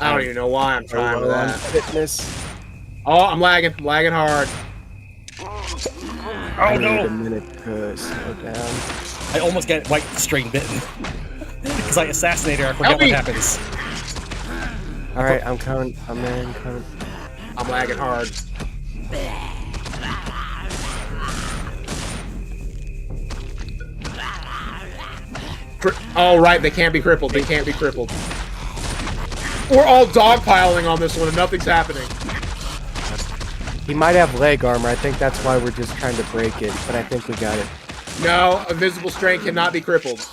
I don't even know why I'm trying with that. Fitness. Oh, I'm lagging. I'm lagging hard. I need a minute to slow down. I almost get white strain bitten. Because I assassinated her. I forget what happens. Alright, I'm coming. I'm coming. I'm lagging hard. Oh, right. They can't be crippled. They can't be crippled. We're all dogpiling on this one and nothing's happening. He might have leg armor. I think that's why we're just trying to break it, but I think we got it. No, invisible strain cannot be crippled.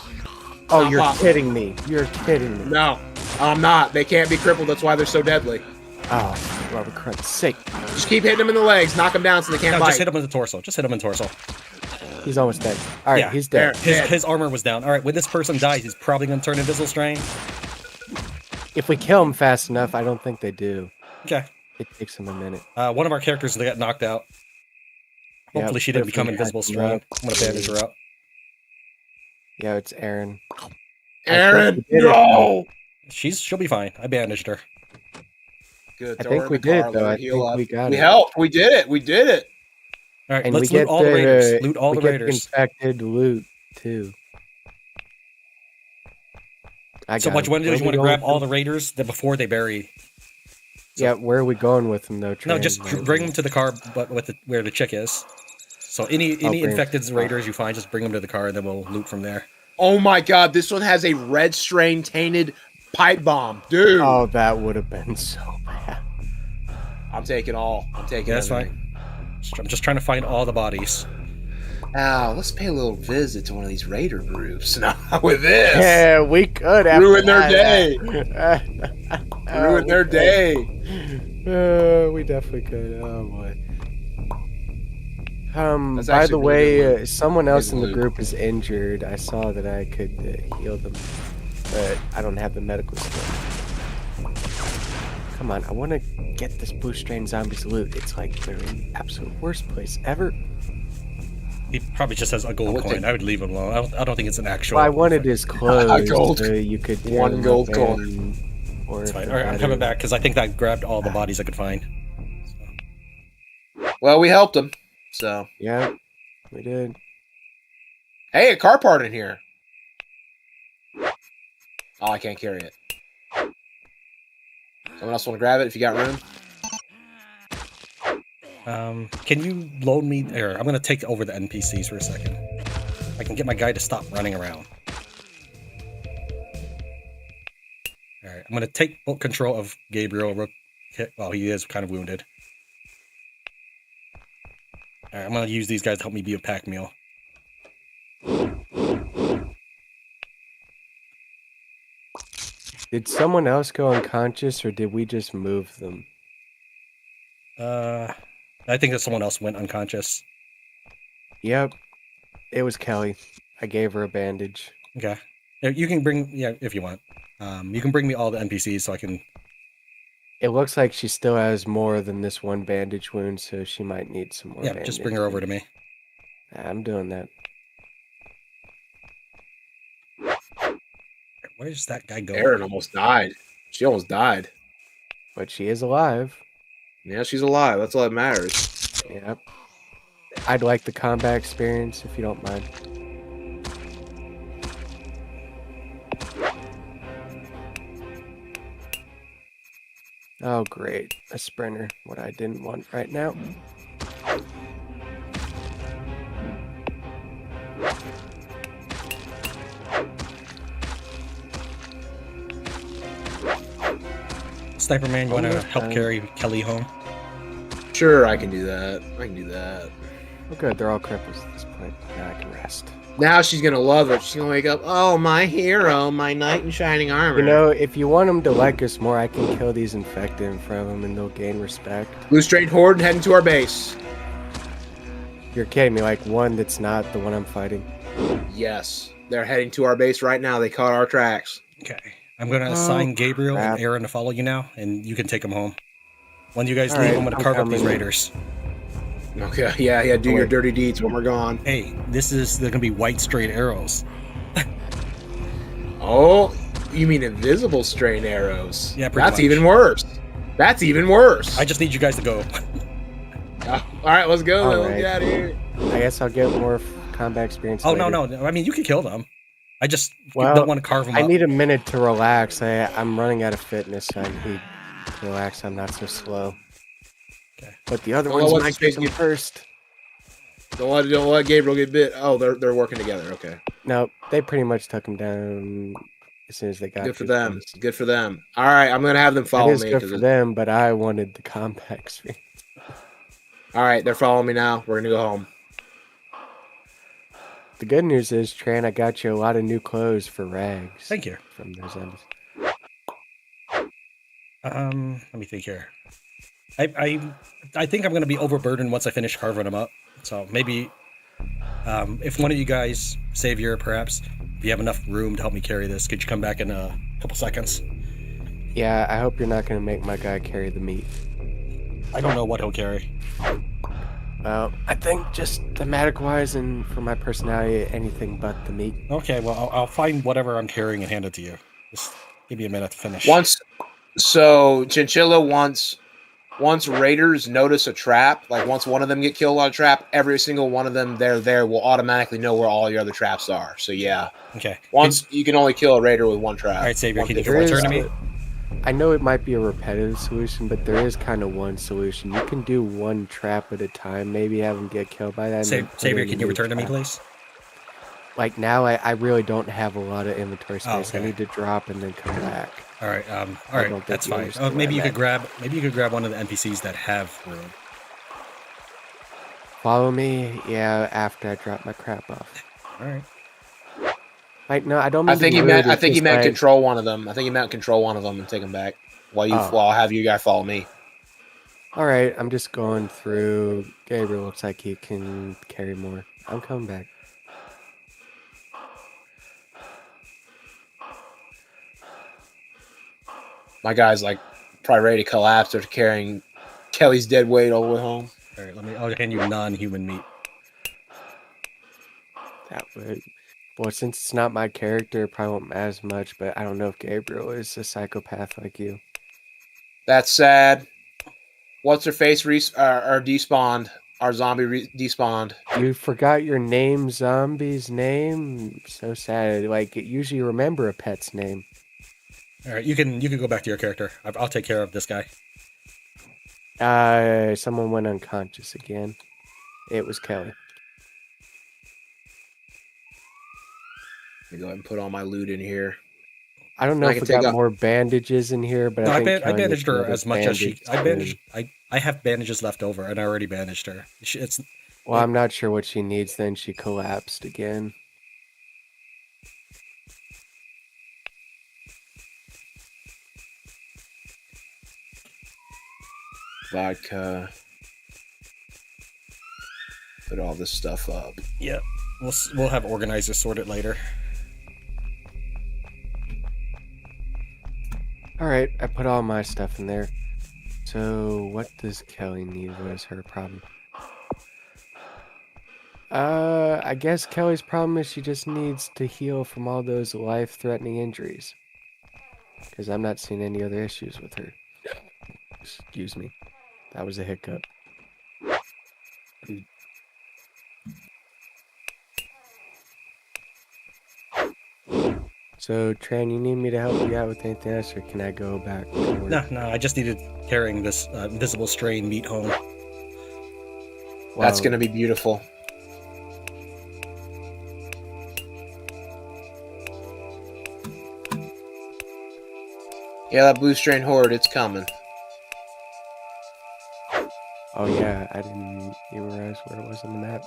Oh, you're kidding me. You're kidding me. No, I'm not. They can't be crippled. That's why they're so deadly. Oh, Robert Christ's sake. Just keep hitting them in the legs. Knock them down so they can't bite. Just hit him in the torso. Just hit him in the torso. He's almost dead. All right, he's dead. His armor was down. All right, when this person dies, he's probably going to turn invisible strain. If we kill him fast enough, I don't think they do. Okay. It takes them a minute. One of our characters got knocked out. Hopefully she didn't become invisible strain. I'm going to bandage her up. Yeah, it's Aaron. Aaron, no! She'll be fine. I bandaged her. Good. I think we did, though. I think we got it. We helped. We did it. We did it. All right, let's loot all the raiders. Loot all the raiders. Infected loot, too. So what you want to do is you want to grab all the raiders before they bury. So, yeah, where are we going with them, though? No, just bring them to the car, but with where the chick is. So any infected raiders you find, just bring them to the car, and then we'll loot from there. Oh my god, this one has a red strain tainted pipe bomb, dude. Oh, that would have been so bad. I'm taking all. I'm taking. That's fine. I'm just trying to find all the bodies. Now, let's pay a little visit to one of these raider groups. Now, with this. Yeah, we could have ruin their day. Ruin their day. We definitely could. Oh boy. By the way, someone else in the group is injured. I saw that I could heal them, but I don't have the medical skill. Come on, I want to get this blue strain zombies loot. It's like they're in the absolute worst place ever. He probably just has a gold coin. I would leave him alone. I don't think it's an actual. Well, I wanted his clothes. You could one gold coin. It's fine. All right, I'm coming back because I think that grabbed all the bodies I could find. Well, we helped him. So Yeah, we did. hey, a car part in here. Oh, I can't carry it. Someone else want to grab it if you got room? Can you load me? Or I'm gonna take over the NPCs for a second. I can get my guy to stop running around. All right, I'm gonna take full control of Gabriel. Well, he is kind of wounded. All right, I'm gonna use these guys to help me be a pack mule. Did someone else go unconscious, or did we just move them? I think that someone else went unconscious. Yep, it was Kelly. I gave her a bandage. Okay. You can bring, if you want. You can bring me all the NPCs so I can. It looks like she still has more than this one bandage wound, so she might need some more. Yeah, just bring her over to me. I'm doing that. Where's that guy going? Erin almost died. She almost died. But she is alive. Yeah, she's alive. That's all that matters. Yep. I'd like the combat experience, if you don't mind. Oh, great. A sprinter. What I didn't want right now. Sniper man, you want to help carry Kelly home? Sure, I can do that. I can do that. Oh, good. They're all cripples at this point. Now I can rest. Now she's going to love it. She's going to wake up. Oh, my hero, my knight in shining armor. You know, if you want them to like us more, I can kill these infected in front of them and they'll gain respect. Blue Strain Horde heading to our base. You're kidding me, like one that's not the one I'm fighting. Yes. They're heading to our base right now. They caught our tracks. Okay. I'm going to assign Gabriel and Aaron to follow you now, and you can take them home. When you guys leave, I'm going to carve up these raiders. Okay, yeah, do your dirty deeds when we're gone. Hey, they're going to be white straight arrows. Oh, you mean invisible strain arrows? Yeah, pretty much. That's even worse. That's even worse. I just need you guys to go. All right, let's go. All Let's right. get out of here. I guess I'll get more combat experience Oh, later. no. I mean, you can kill them. I just don't want to carve them up. I need a minute to relax. I'm running out of fitness, so I need to relax. I'm not so slow. Okay. But the other ones might get me first. Don't let Gabriel get bit. Oh, they're working together. Okay. No, they pretty much took him down as soon as they got. Good for them. Good for them. All right, I'm gonna have them follow me. It is good for them, but I wanted the combat experience. All right, they're following me now. We're gonna go home. The good news is, Tran, I got you a lot of new clothes for rags. Thank you. From those ends. Let me think here. I think I'm going to be overburdened once I finish carving them up. So maybe if one of you guys, Savior, perhaps, if you have enough room to help me carry this, could you come back in a couple seconds? Yeah, I hope you're not going to make my guy carry the meat. I don't know what he'll carry. Well, I think just thematic-wise and for my personality, anything but the meat. Okay, well, I'll find whatever I'm carrying and hand it to you. Just give me a minute to finish. Chinchilla once raiders notice a trap, like once one of them get killed on a trap, every single one of them there will automatically know where all your other traps are. So yeah. Okay. You can only kill a raider with one trap. All right, Savior, can you There return to me? I know it might be a repetitive solution, but there is kind of one solution. You can do one trap at a time, maybe have them get killed by that. Savior, can you return to me, please? Like now, I really don't have a lot of inventory space. Oh, okay. I need to drop and then come back. All right, that's fine. Maybe you could grab one of the NPCs that have room. Follow me, yeah. After I drop my crap off. All right. Like no, I don't. I think he meant control one of them. I think he meant control one of them and take them back while I'll have you guys follow me. All right, I'm just going through. Gabriel looks like he can carry more. I'm coming back. My guy's like probably ready to collapse after carrying Kelly's dead weight all the way home. All right, I'll hand you non-human meat. That would. Well, since it's not my character, it probably won't matter as much. But I don't know if Gabriel is a psychopath like you. That's sad. What's her face despawned? Our zombie despawned. You forgot your name, zombie's name. So sad. Like, usually you remember a pet's name. All right, you can go back to your character. I'll take care of this guy. Someone went unconscious again. It was Kelly. Let me go ahead and put all my loot in here. I don't know if we got more bandages in here, but no, I think I bandaged her as much as she. I have bandages left over, and I already bandaged her. Well, I'm not sure what she needs. Then she collapsed again. Vodka. Put all this stuff up. Yeah, we'll have organizers sort it later. All right, I put all my stuff in there. So, what does Kelly need? What is her problem? I guess Kelly's problem is she just needs to heal from all those life-threatening injuries. Because I'm not seeing any other issues with her. Excuse me. That was a hiccup. So, Tran, you need me to help you out with anything else, or can I go back to work? No, I just needed carrying this invisible strain meat home. Wow. That's going to be beautiful. Yeah, that blue strain horde, it's coming. Oh yeah, I didn't even realize where it was on the map.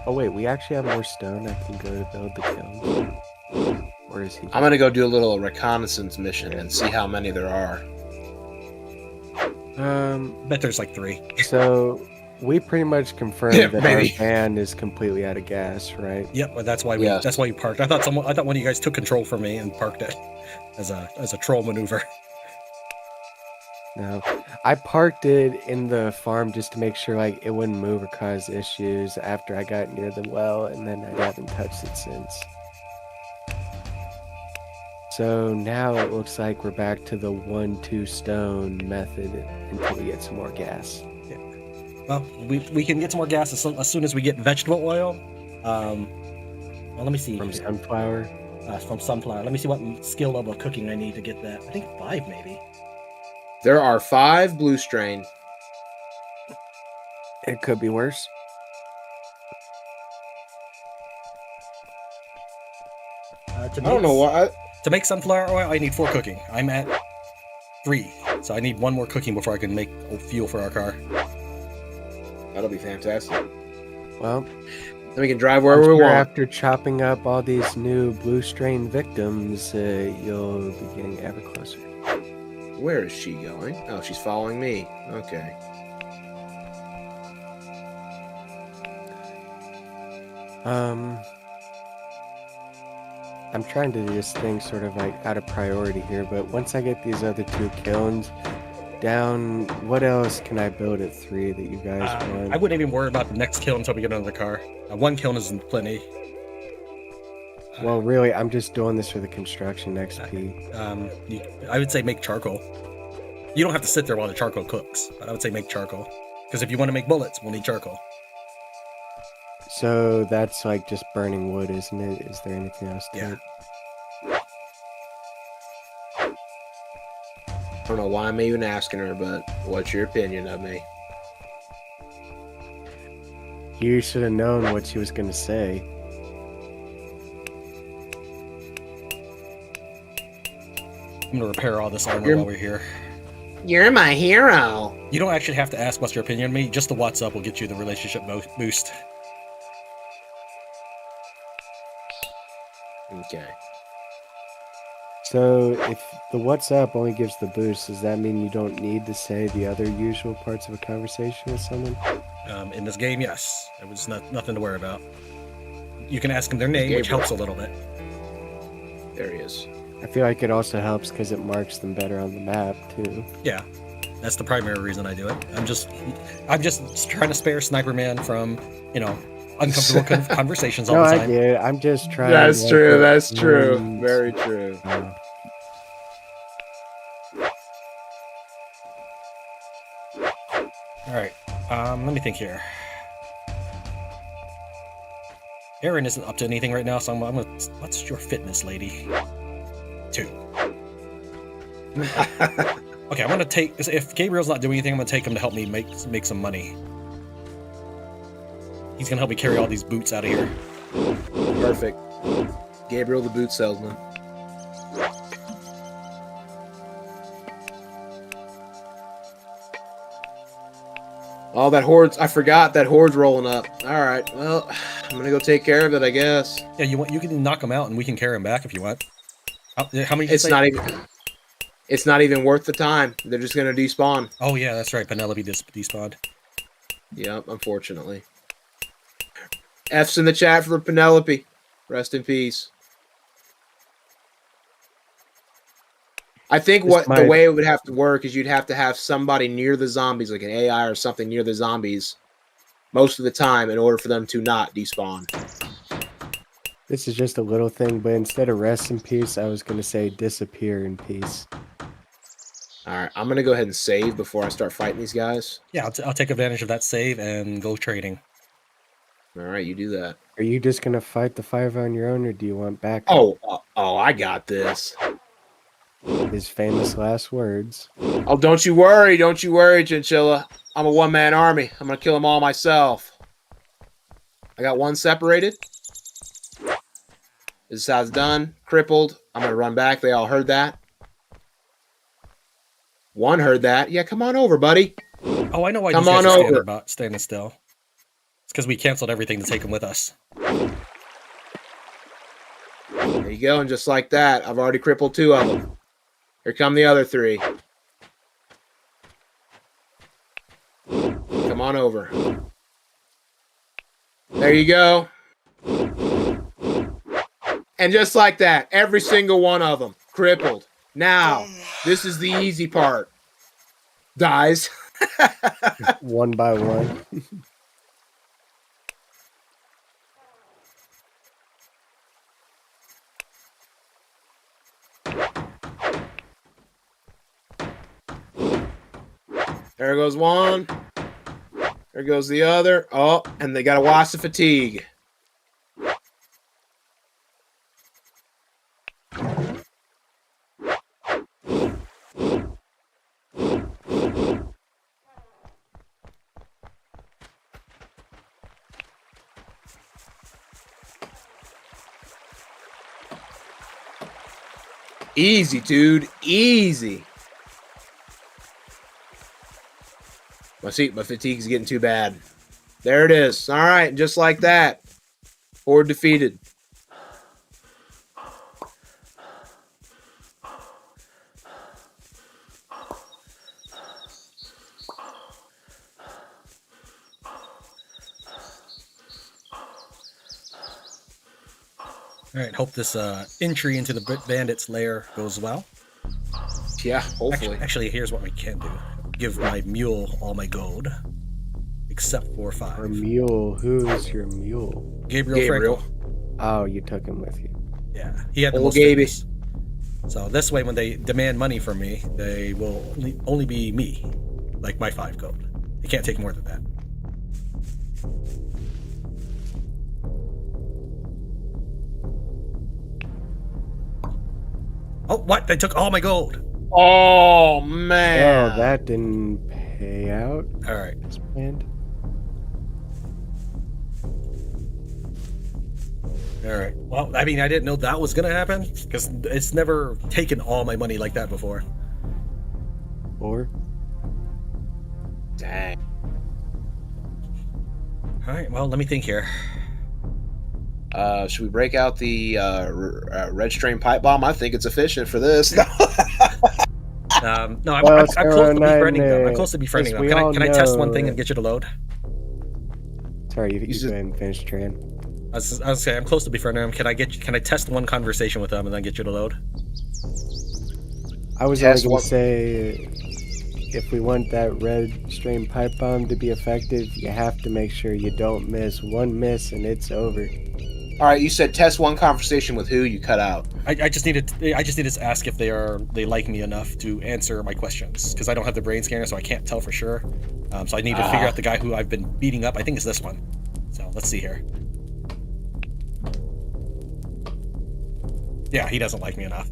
Oh wait, we actually have more stone. I can go to build the kiln. Or is he? I'm gonna go do a little reconnaissance mission and see how many there are. Bet there's like 3. So we pretty much confirmed that our van is completely out of gas, right? Yep, but that's why you parked. I thought one of you guys took control from me and parked it as a troll maneuver. No, I parked it in the farm just to make sure like it wouldn't move or cause issues after I got near the well, and then I haven't touched it since. So now it looks like we're back to the 1-2 stone method until we get some more gas. Yeah. Well, we can get some more gas as soon as we get vegetable oil. Well, let me see. From sunflower? From sunflower. Let me see what skill level of cooking I need to get that. I think 5 maybe. There are 5 blue strain. It could be worse. I don't know why. To make sunflower oil, I need 4 cooking. I'm at 3, so I need 1 more cooking before I can make fuel for our car. That'll be fantastic. Well, then we can drive wherever we want. After chopping up all these new blue strain victims, you'll be getting ever closer. Where is she going? Oh, she's following me. Okay. I'm trying to do this thing sort of like out of priority here, but once I get these other 2 kilns down, what else can I build at 3 that you guys want? I wouldn't even worry about the next kiln until we get another car. 1 kiln isn't plenty. Well, really, I'm just doing this for the construction XP. I would say make charcoal. You don't have to sit there while the charcoal cooks, but I would say make charcoal. Because if you want to make bullets, we'll need charcoal. So that's like just burning wood, isn't it? Is there anything else to it? I don't know why I'm even asking her, but what's your opinion of me? You should have known what she was going to say. I'm going to repair all this armor while we're here. You're my hero. You don't actually have to ask what's your opinion of me. Just the what's up will get you the relationship boost. Okay. So if the what's up only gives the boost, does that mean you don't need to say the other usual parts of a conversation with someone? In this game, yes. There was nothing to worry about. You can ask them their name, which helps a little bit. There he is. I feel like it also helps because it marks them better on the map too. Yeah, that's the primary reason I do it. I'm just trying to spare Sniper Man from, uncomfortable conversations all the time. No, I get it. I'm just trying. That's true. That's true. Very true. All right. Let me think here. Aaron isn't up to anything right now, so I'm gonna. What's your fitness, lady? 2. Okay, I'm gonna take. If Gabriel's not doing anything, I'm gonna take him to help me make some money. He's gonna help me carry all these boots out of here. Perfect. Gabriel, the boot salesman. Oh, that Horde's... I forgot that Horde's rolling up. All right, well, I'm going to go take care of it, I guess. Yeah, you can knock him out, and we can carry him back if you want. How many? It's not even worth the time. They're just going to despawn. Oh, yeah, that's right. Penelope despawned. Yep, unfortunately. F's in the chat for Penelope. Rest in peace. I think the way it would have to work is you'd have to have somebody near the zombies, like an AI or something near the zombies, most of the time in order for them to not despawn. This is just a little thing, but instead of rest in peace, I was going to say disappear in peace. All right, I'm going to go ahead and save before I start fighting these guys. Yeah, I'll take advantage of that save and go trading. All right, you do that. Are you just going to fight the 5 on your own, or do you want backup? Oh, I got this. His famous last words. Oh, don't you worry, Chinchilla. I'm a one-man army. I'm going to kill them all myself. I got one separated. This is how it's done. Crippled. I'm going to run back. They all heard that. One heard that. Yeah, come on over, buddy. Oh, I know why come these guys on are over. standing still. It's because we canceled everything to take them with us. There you go, and just like that, I've already crippled 2 of them. Here come the other 3. Come on over. There you go. And just like that, every single one of them crippled. Now, this is the easy part. Dies. One by one. There goes one. There goes the other. Oh, and they got a wash of fatigue. Easy, dude. Easy. My fatigue's getting too bad. There it is. All right, just like that. Horde defeated. All right, hope this entry into the bandits' lair goes well. Yeah, hopefully. Actually, here's what we can do. Give my mule all my gold, except for 5. Your mule? Who's your mule? Gabriel. Frankel. Oh, you took him with you. Yeah, he had the Old most Gaby. fitness. So this way, when they demand money from me, they will only be me, like my 5 gold. They can't take more than that. Oh, what? They took all my gold. Oh, man. Oh, that didn't pay out. All right. As planned. All right. Well, I mean, I didn't know that was going to happen because it's never taken all my money like that before. Or? Dang. All right. Well, let me think here. Should we break out the red strain pipe bomb? I think it's efficient for this. No, I'm close to befriending them. I'm close to befriending them. Can I test one thing and get you to load? Sorry, you go ahead and finish, Tran. I was saying I'm close to befriending them. Can I test one conversation with them and then get you to load? I was only going to say, if we want that red strain pipe bomb to be effective, you have to make sure you don't miss. One miss and it's over. All right, you said test one conversation with who? You cut out. I just needed to ask if they like me enough to answer my questions because I don't have the brain scanner, so I can't tell for sure. So I need to figure out the guy who I've been beating up. I think it's this one. So let's see here. Yeah, he doesn't like me enough.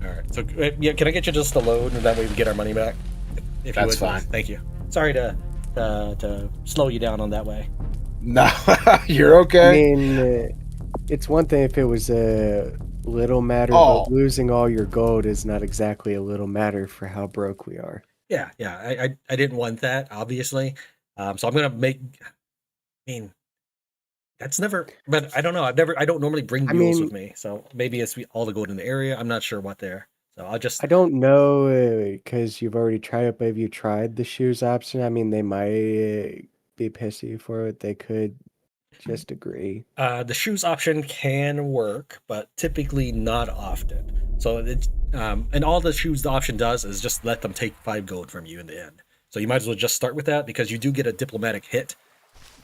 All right. So yeah, can I get you just to load, and that way we get our money back? If That's you would, fine. Thank you. Sorry to slow you down on that way. No, you're okay. I mean, it's one thing if it was a little matter, but losing all your gold is not exactly a little matter for how broke we are. Yeah. I didn't want that, obviously. So I'm gonna make. I mean, that's never. But I don't know. I don't normally bring mules with me, so maybe it's all the gold in the area. I'm not sure what they're. So I'll just. I don't know because you've already tried it, but have you tried the shoes option? I mean, they might be pissy for it. They could just agree. The shoes option can work, but typically not often. So it's and all the shoes option does is just let them take 5 gold from you in the end. So you might as well just start with that because you do get a diplomatic hit.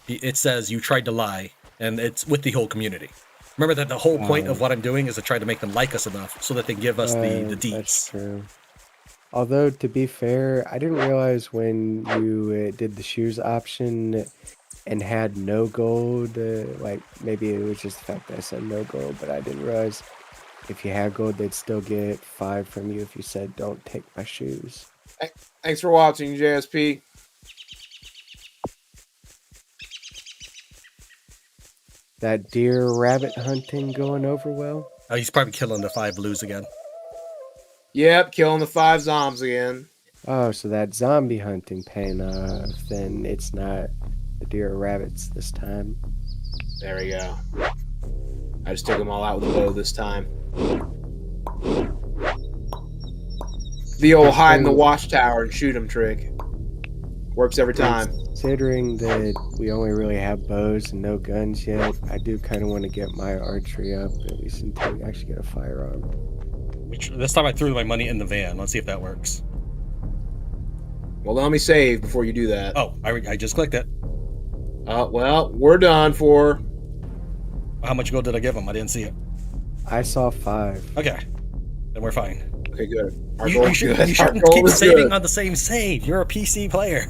It says you tried to lie, and it's with the whole community. Remember that the whole point of what I'm doing is to try to make them like us enough so that they give us the deeds. That's true. Although, to be fair, I didn't realize when you did the shoes option and had no gold, like maybe it was just the fact that I said no gold, but I didn't realize if you had gold, they'd still get 5 from you if you said, don't take my shoes. Thanks for watching, JSP. That deer rabbit hunting going over well? Oh, he's probably killing the 5 blues again. Yep, killing the 5 zombies again. Oh, so that zombie hunting paying off, then it's not the deer or rabbits this time. There we go. I just took them all out with a bow this time. The old hide in the watchtower and shoot 'em trick. Works every time. Considering that we only really have bows and no guns yet, I do kind of want to get my archery up, at least until we actually get a firearm. This time I threw my money in the van. Let's see if that works. Well, let me save before you do that. Oh, I just clicked it. Well, we're done for. How much gold did I give him? I didn't see it. I saw 5. Okay, then we're fine. Okay, good. You shouldn't keep saving on the same save. You're a PC player.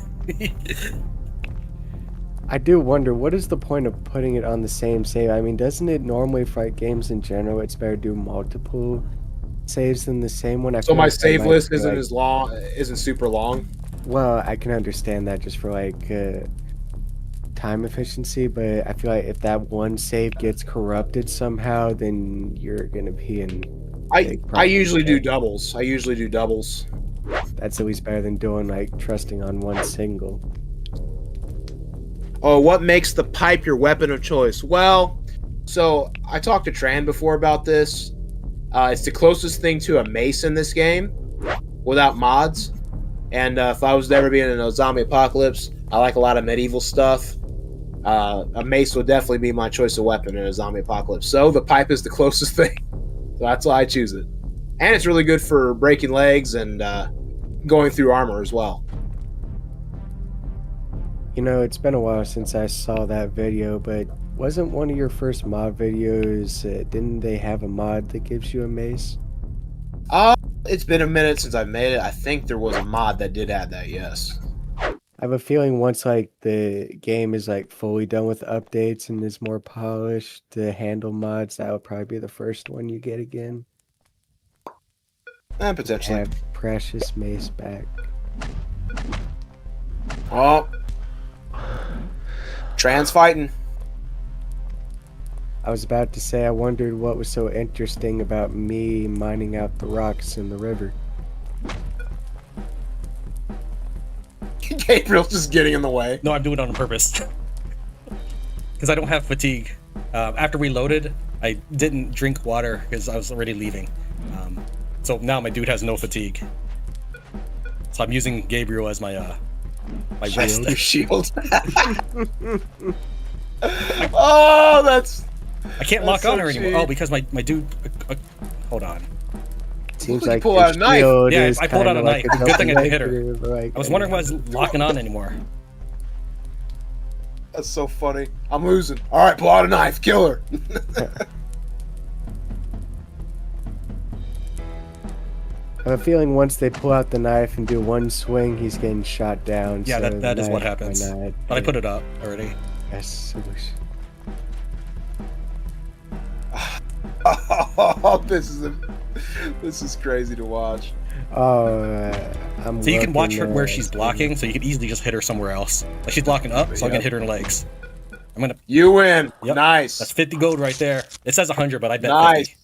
I do wonder, what is the point of putting it on the same save? I mean, doesn't it normally fight games in general? It's better to do multiple saves than the same one. So my save list isn't as long, isn't super long. Well, I can understand that just for like time efficiency, but I feel like if that one save gets corrupted somehow, then you're gonna be in. I usually do doubles. That's at least better than doing like trusting on one single. Oh, what makes the pipe your weapon of choice? Well, so I talked to Tran before about this. It's the closest thing to a mace in this game without mods. And if I was to ever be in a zombie apocalypse, I like a lot of medieval stuff. A mace would definitely be my choice of weapon in a zombie apocalypse. So the pipe is the closest thing. So that's why I choose it. And it's really good for breaking legs and going through armor as well. You know, it's been a while since I saw that video, but wasn't one of your first mod videos, didn't they have a mod that gives you a mace? It's been a minute since I made it. I think there was a mod that did add that, yes. I have a feeling once like the game is like fully done with updates and is more polished to handle mods, that would probably be the first one you get again. Potentially. Have precious mace back. Oh. Tran's fighting. I was about to say I wondered what was so interesting about me mining out the rocks in the river. Gabriel's just getting in the way. No, I'm doing it on purpose. Because I don't have fatigue. After we loaded, I didn't drink water because I was already leaving. So now my dude has no fatigue. So I'm using Gabriel as my my rest. Your shield. Oh, that's. I can't lock on her anymore. Oh, because my dude. Hold on. Seems like pull out a knife. Yeah, I pulled out a knife. Good thing I didn't hit her. Like, I was wondering why I was locking on anymore. That's so funny. I'm losing. All right, pull out a knife. Kill her. I have a feeling once they pull out the knife and do one swing, he's getting shot down. Yeah, so that is what why happens. not? But I put it up already. Yes, it was. Oh, this is crazy to watch. Oh, So you can watch her where she's blocking, so you can easily just hit her somewhere else. Like she's blocking up, so I can hit her in the legs. I'm gonna. You win. Yep, Nice. That's 50 gold right there. It says 100, but I bet Nice. 50.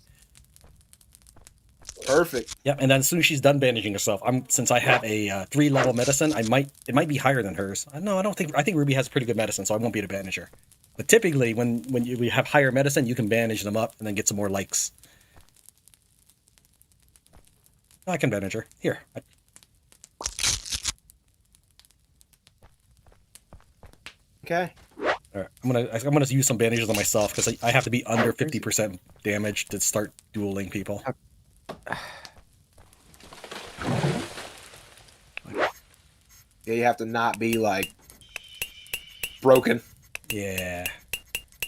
Perfect. Yep, and then as soon as she's done bandaging herself, since I have a 3-level medicine, it might be higher than hers. No, I think Ruby has pretty good medicine, so I won't be able to bandage her. But typically, when you have higher medicine, you can bandage them up and then get some more likes. I can bandage her. Here. Okay. All right, I'm gonna use some bandages on myself because I have to be under 50% damage to start dueling people. Yeah, you have to not be like broken Yeah.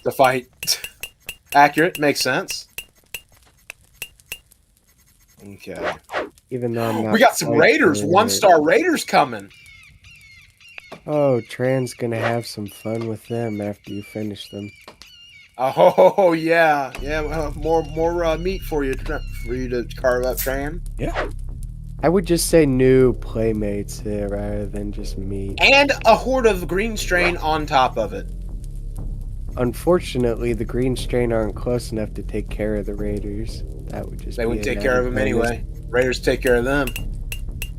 to fight. Accurate, makes sense. Okay. Even though I'm not. We got some raiders, 1-star raiders coming. Oh, Tran's gonna have some fun with them after you finish them. Oh yeah, yeah. More meat for you to carve up, Tran. Yeah. I would just say new playmates here rather than just meat. And a horde of green strain on top of it. Unfortunately, the green strain aren't close enough to take care of the raiders. That would just They be wouldn't an take care of them added bonus. anyway. Raiders take care of them.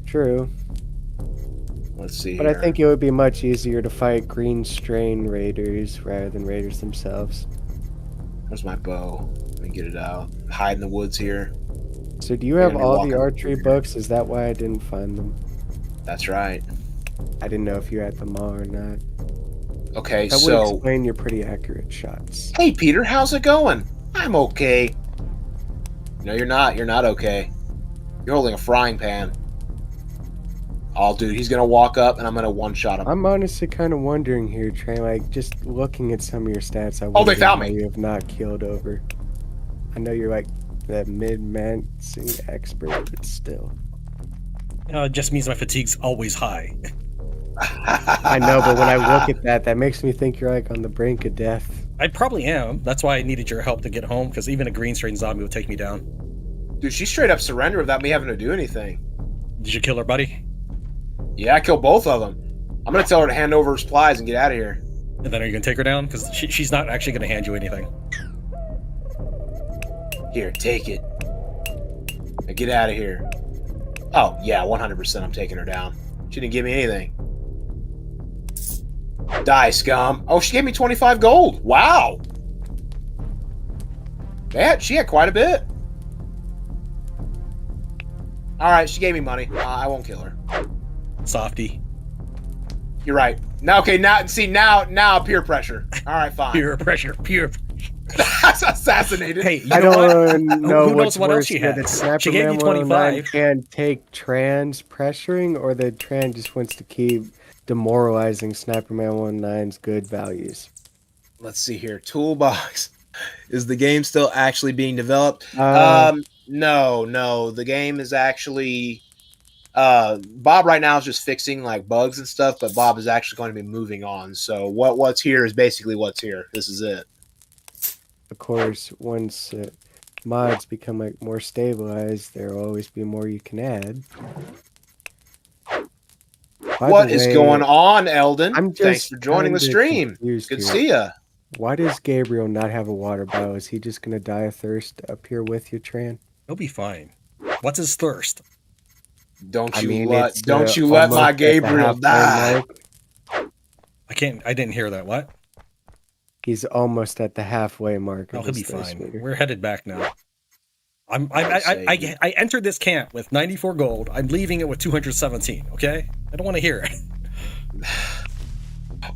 True. Let's see. But here. I think it would be much easier to fight green strain raiders rather than raiders themselves. Where's my bow? Let me get it out. Hide in the woods here. So do you have Enemy all walking the archery here. books? Is that why I didn't find them? That's right. I didn't know if you had them all or not. Okay, That would so explain your pretty accurate shots. hey Peter, how's it going? I'm okay. No, you're not. You're not okay. You're holding a frying pan. Oh, dude, he's gonna walk up and I'm gonna one-shot him. I'm honestly kind of wondering here, Trey. Like, just looking at some of your stats, I Oh, they wonder found how me. you have not killed over. I know you're like the mid-mancy expert, but still. It just means my fatigue's always high. I know, but when I look at that, that makes me think you're like on the brink of death. I probably am. That's why I needed your help to get home, because even a green strain zombie would take me down. Dude, she straight up surrendered without me having to do anything. Did you kill her, buddy? Yeah, I killed both of them. I'm gonna tell her to hand over her supplies and get out of here. And then are you going to take her down? Because she's not actually going to hand you anything. Here, take it. Now get out of here. Oh, yeah, 100% I'm taking her down. She didn't give me anything. Die, scum. Oh, she gave me 25 gold. Wow. Yeah, she had quite a bit. Alright, she gave me money. I won't kill her. Softy. You're right. Now, okay, now peer pressure. Alright, fine. Pure pressure. Pure. Assassinated. Hey, you I know what? don't know Who knows what's what else worse, she that has? Snapper She gave Man you 109 25. can take Tran's pressuring, or that Tran just wants to keep demoralizing Snapper Man 109's good values. Let's see here. Toolbox. Is the game still actually being developed? No. The game is actually Bob right now is just fixing like bugs and stuff, but Bob is actually going to be moving on. So what's here is basically what's here. This is it. Of course, once mods become like more stabilized, there will always be more you can add. What is going on, Eldon? I'm Thanks just for joining the kinda stream. confused Good to here. see ya. Why does Gabriel not have a water bottle? Is he just gonna die of thirst up here with you, Tran? He'll be fine. What's his thirst? Don't I you mean, let it's, my almost at the Gabriel halfway die. mark. I didn't hear that. What? He's almost at the halfway mark. No, Of he'll his be thirst fine. meter. We're headed back now. I entered this camp with 94 gold. I'm leaving it with 217. Okay? I don't want to hear it.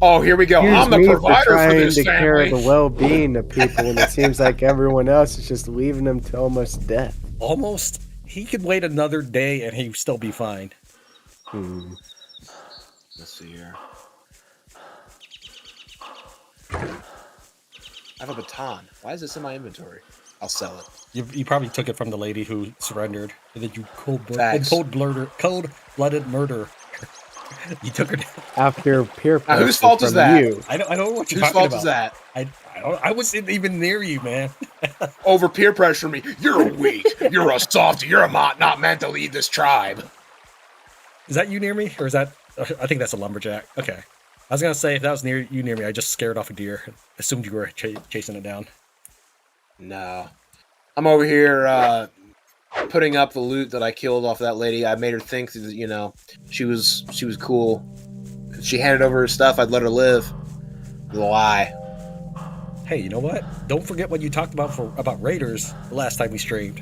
Oh, here we go. Here's I'm the me for provider for trying this to care of family. the well-being of people, and it seems like everyone else is just leaving them to almost death. Almost. He could wait another day and he'd still be fine. Let's see here. I have a baton. Why is this in my inventory? I'll sell it. You probably took it from the lady who surrendered, and then you Facts. cold-blooded murder. You took her down. After peer pressure whose fault is from that? you. I don't know what you're Whose talking fault about. is that? I wasn't even near you, man. Over peer pressure me. You're weak. You're a softy. You're not meant to lead this tribe. Is that you near me, or is that? I think that's a lumberjack. Okay. I was gonna say if that was near me, I just scared off a deer. Assumed you were chasing it down. No, I'm over here putting up the loot that I killed off that lady. I made her think that she was cool. If she handed over her stuff, I'd let her live. The lie. Hey, you know what? Don't forget what you talked about raiders the last time we streamed.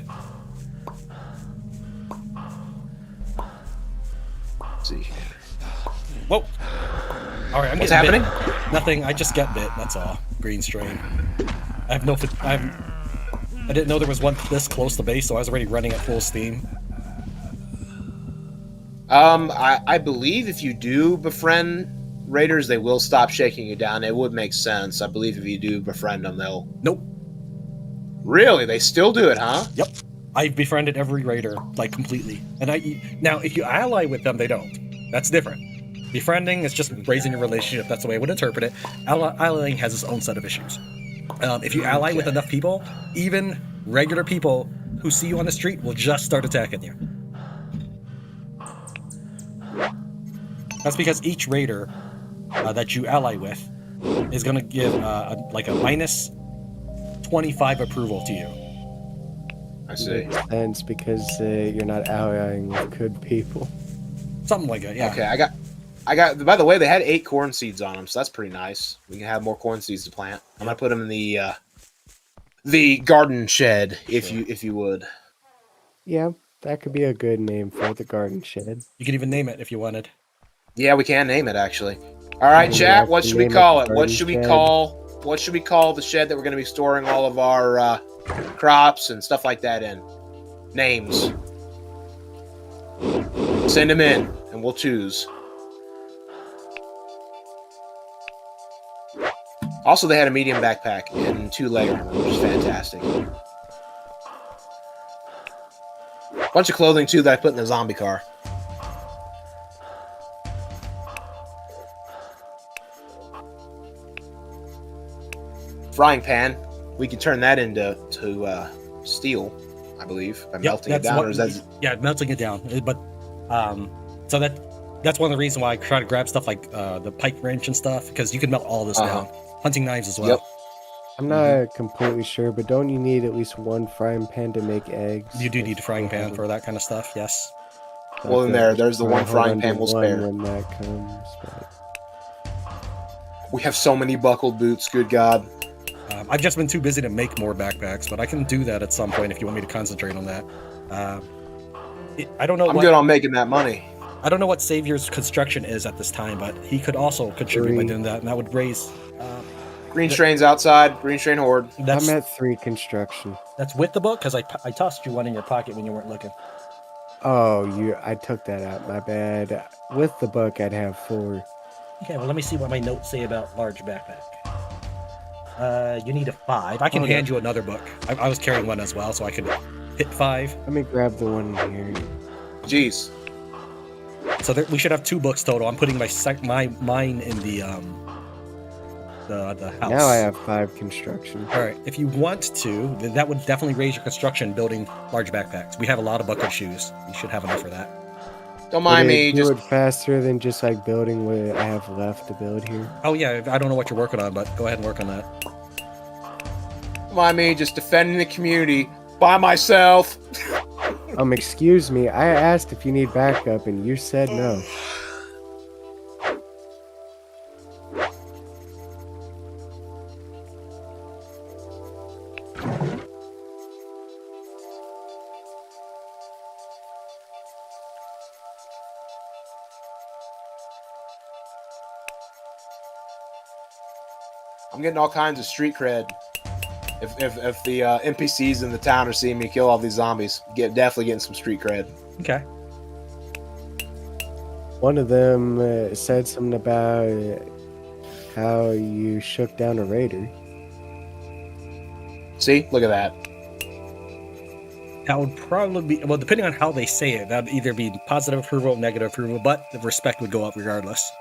Let's see. Whoa! All right, What's happening? Bit. Nothing. I just get bit. That's all. Green strain. I didn't know there was one this close to base, so I was already running at full steam. I believe if you do befriend raiders, they will stop shaking you down. It would make sense. I believe if you do befriend them, they'll. Nope. Really? They still do it, huh? Yep. I've befriended every raider, like, completely. And now, if you ally with them, they don't. That's different. Befriending is just raising your relationship. That's the way I would interpret it. Allying has its own set of issues. If you ally with enough people, even regular people who see you on the street will just start attacking you. That's because each raider that you ally with is going to give a minus 25 approval to you. I see. Makes sense because you're not allying with good people. Something like that, yeah. Okay, I got. By the way, they had 8 corn seeds on them, so that's pretty nice. We can have more corn seeds to plant. I'm gonna put them in the garden shed, if you would. Yeah, that could be a good name for the garden shed. You could even name it if you wanted. Yeah, we can name it actually. All right, chat. What should we call it? What should we call the shed that we're gonna be storing all of our crops and stuff like that in? Names. Send them in, and we'll choose. Also, they had a medium backpack and 2 leg armor, which is fantastic. Bunch of clothing, too, that I put in the zombie car. Frying pan. We can turn that into steel, I believe, by melting it down. Yeah, melting it down. But so that's one of the reasons why I try to grab stuff like the pike wrench and stuff, because you can melt all this down. Hunting knives as well. Yep. I'm not completely sure, but don't you need at least 1 frying pan to make eggs? You do need a frying pan for that kind of stuff, yes. Well, then there's the 1 frying pan we'll spare. When that comes, but... We have so many buckled boots, good God. I've just been too busy to make more backpacks, but I can do that at some point if you want me to concentrate on that. I don't know. I'm good on making that money. I don't know what Savior's construction is at this time, but he could also contribute by doing that, and that would raise... Green Strain's outside. Green Strain Horde. I'm at 3 construction. That's with the book? Because I tossed you one in your pocket when you weren't looking. Oh, I took that out. My bad. With the book, I'd have 4. Okay, well, let me see what my notes say about large backpack. You need a 5. I can hand you another book. I was carrying one as well, so I could hit 5. Let me grab the one here. Jeez. So we should have 2 books total. I'm putting mine in the house. Now I have 5 construction. All right. If you want to, then that would definitely raise your construction building large backpacks. We have a lot of bucket shoes. You should have enough for that. Don't mind me. Do it faster than just like building what I have left to build here. Oh yeah, I don't know what you're working on, but go ahead and work on that. Don't mind me, just defending the community by myself. Excuse me. I asked if you need backup, and you said no. I'm getting all kinds of street cred. If the NPCs in the town are seeing me kill all these zombies, definitely getting some street cred. Okay. One of them said something about how you shook down a raider. See, look at that. That would probably be, well, depending on how they say it, that would either be positive approval, negative approval, but the respect would go up regardless.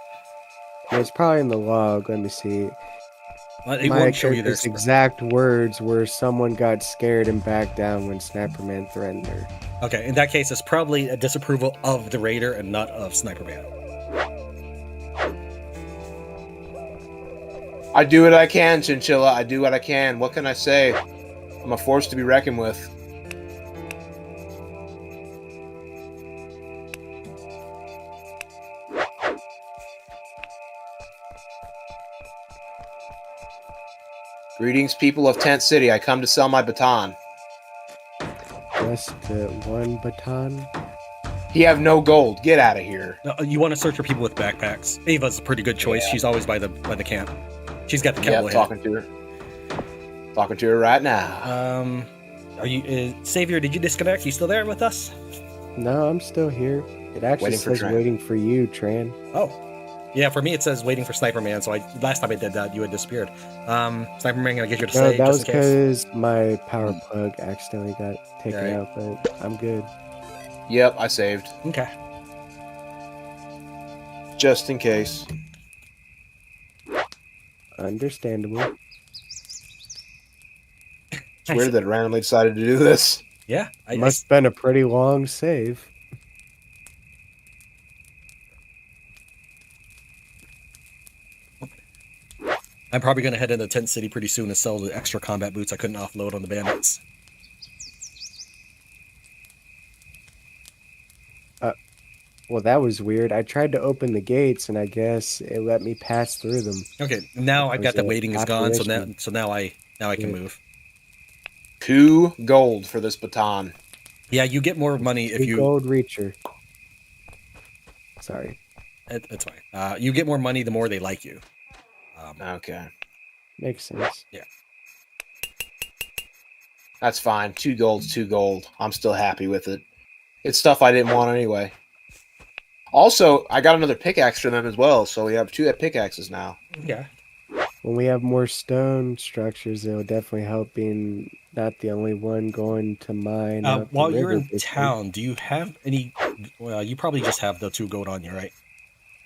It's probably in the log. Let me see. It My won't show you their character's exact words were someone got scared and backed down when Sniper Man threatened her. Okay, in that case, it's probably a disapproval of the raider and not of Sniper Man. I do what I can, Chinchilla. I do what I can. What can I say? I'm a force to be reckoned with. Greetings, people of Tent City. I come to sell my baton. Just one baton? You have no gold. Get out of here. No, you want to search for people with backpacks. Ava's a pretty good choice. Yeah. She's always by the camp. She's got the kettle ahead. Talking to her. Talking to her right now. Are you Savior? Did you disconnect? You still there with us? No, I'm still here. It actually says waiting for you, Tran. Oh, yeah. For me, it says waiting for Sniper Man. So last time I did that, you had disappeared. Sniper Man, gonna get you to save. That was because my power plug accidentally got taken out, but I'm good. Yep, I saved. Okay. Just in case. Understandable. It's weird that it randomly decided to do this. Yeah. Must have been a pretty long save. I'm probably going to head into Tent City pretty soon and sell the extra combat boots I couldn't offload on the bandits. Well, that was weird. I tried to open the gates, and I guess it let me pass through them. Okay, now I've got the waiting is gone, so now I can move. 2 gold for this baton. Yeah, you get more money if you gold reacher. Sorry, it's fine. You get more money the more they like you. Okay, makes sense. Yeah, that's fine. 2 gold's 2 gold. I'm still happy with it. It's stuff I didn't want anyway. Also, I got another pickaxe for them as well, so we have 2 pickaxes now. Yeah. When we have more stone structures, it'll definitely help being not the only one going to mine. While you're in town, do you have any... Well, you probably just have the 2 gold on you, right?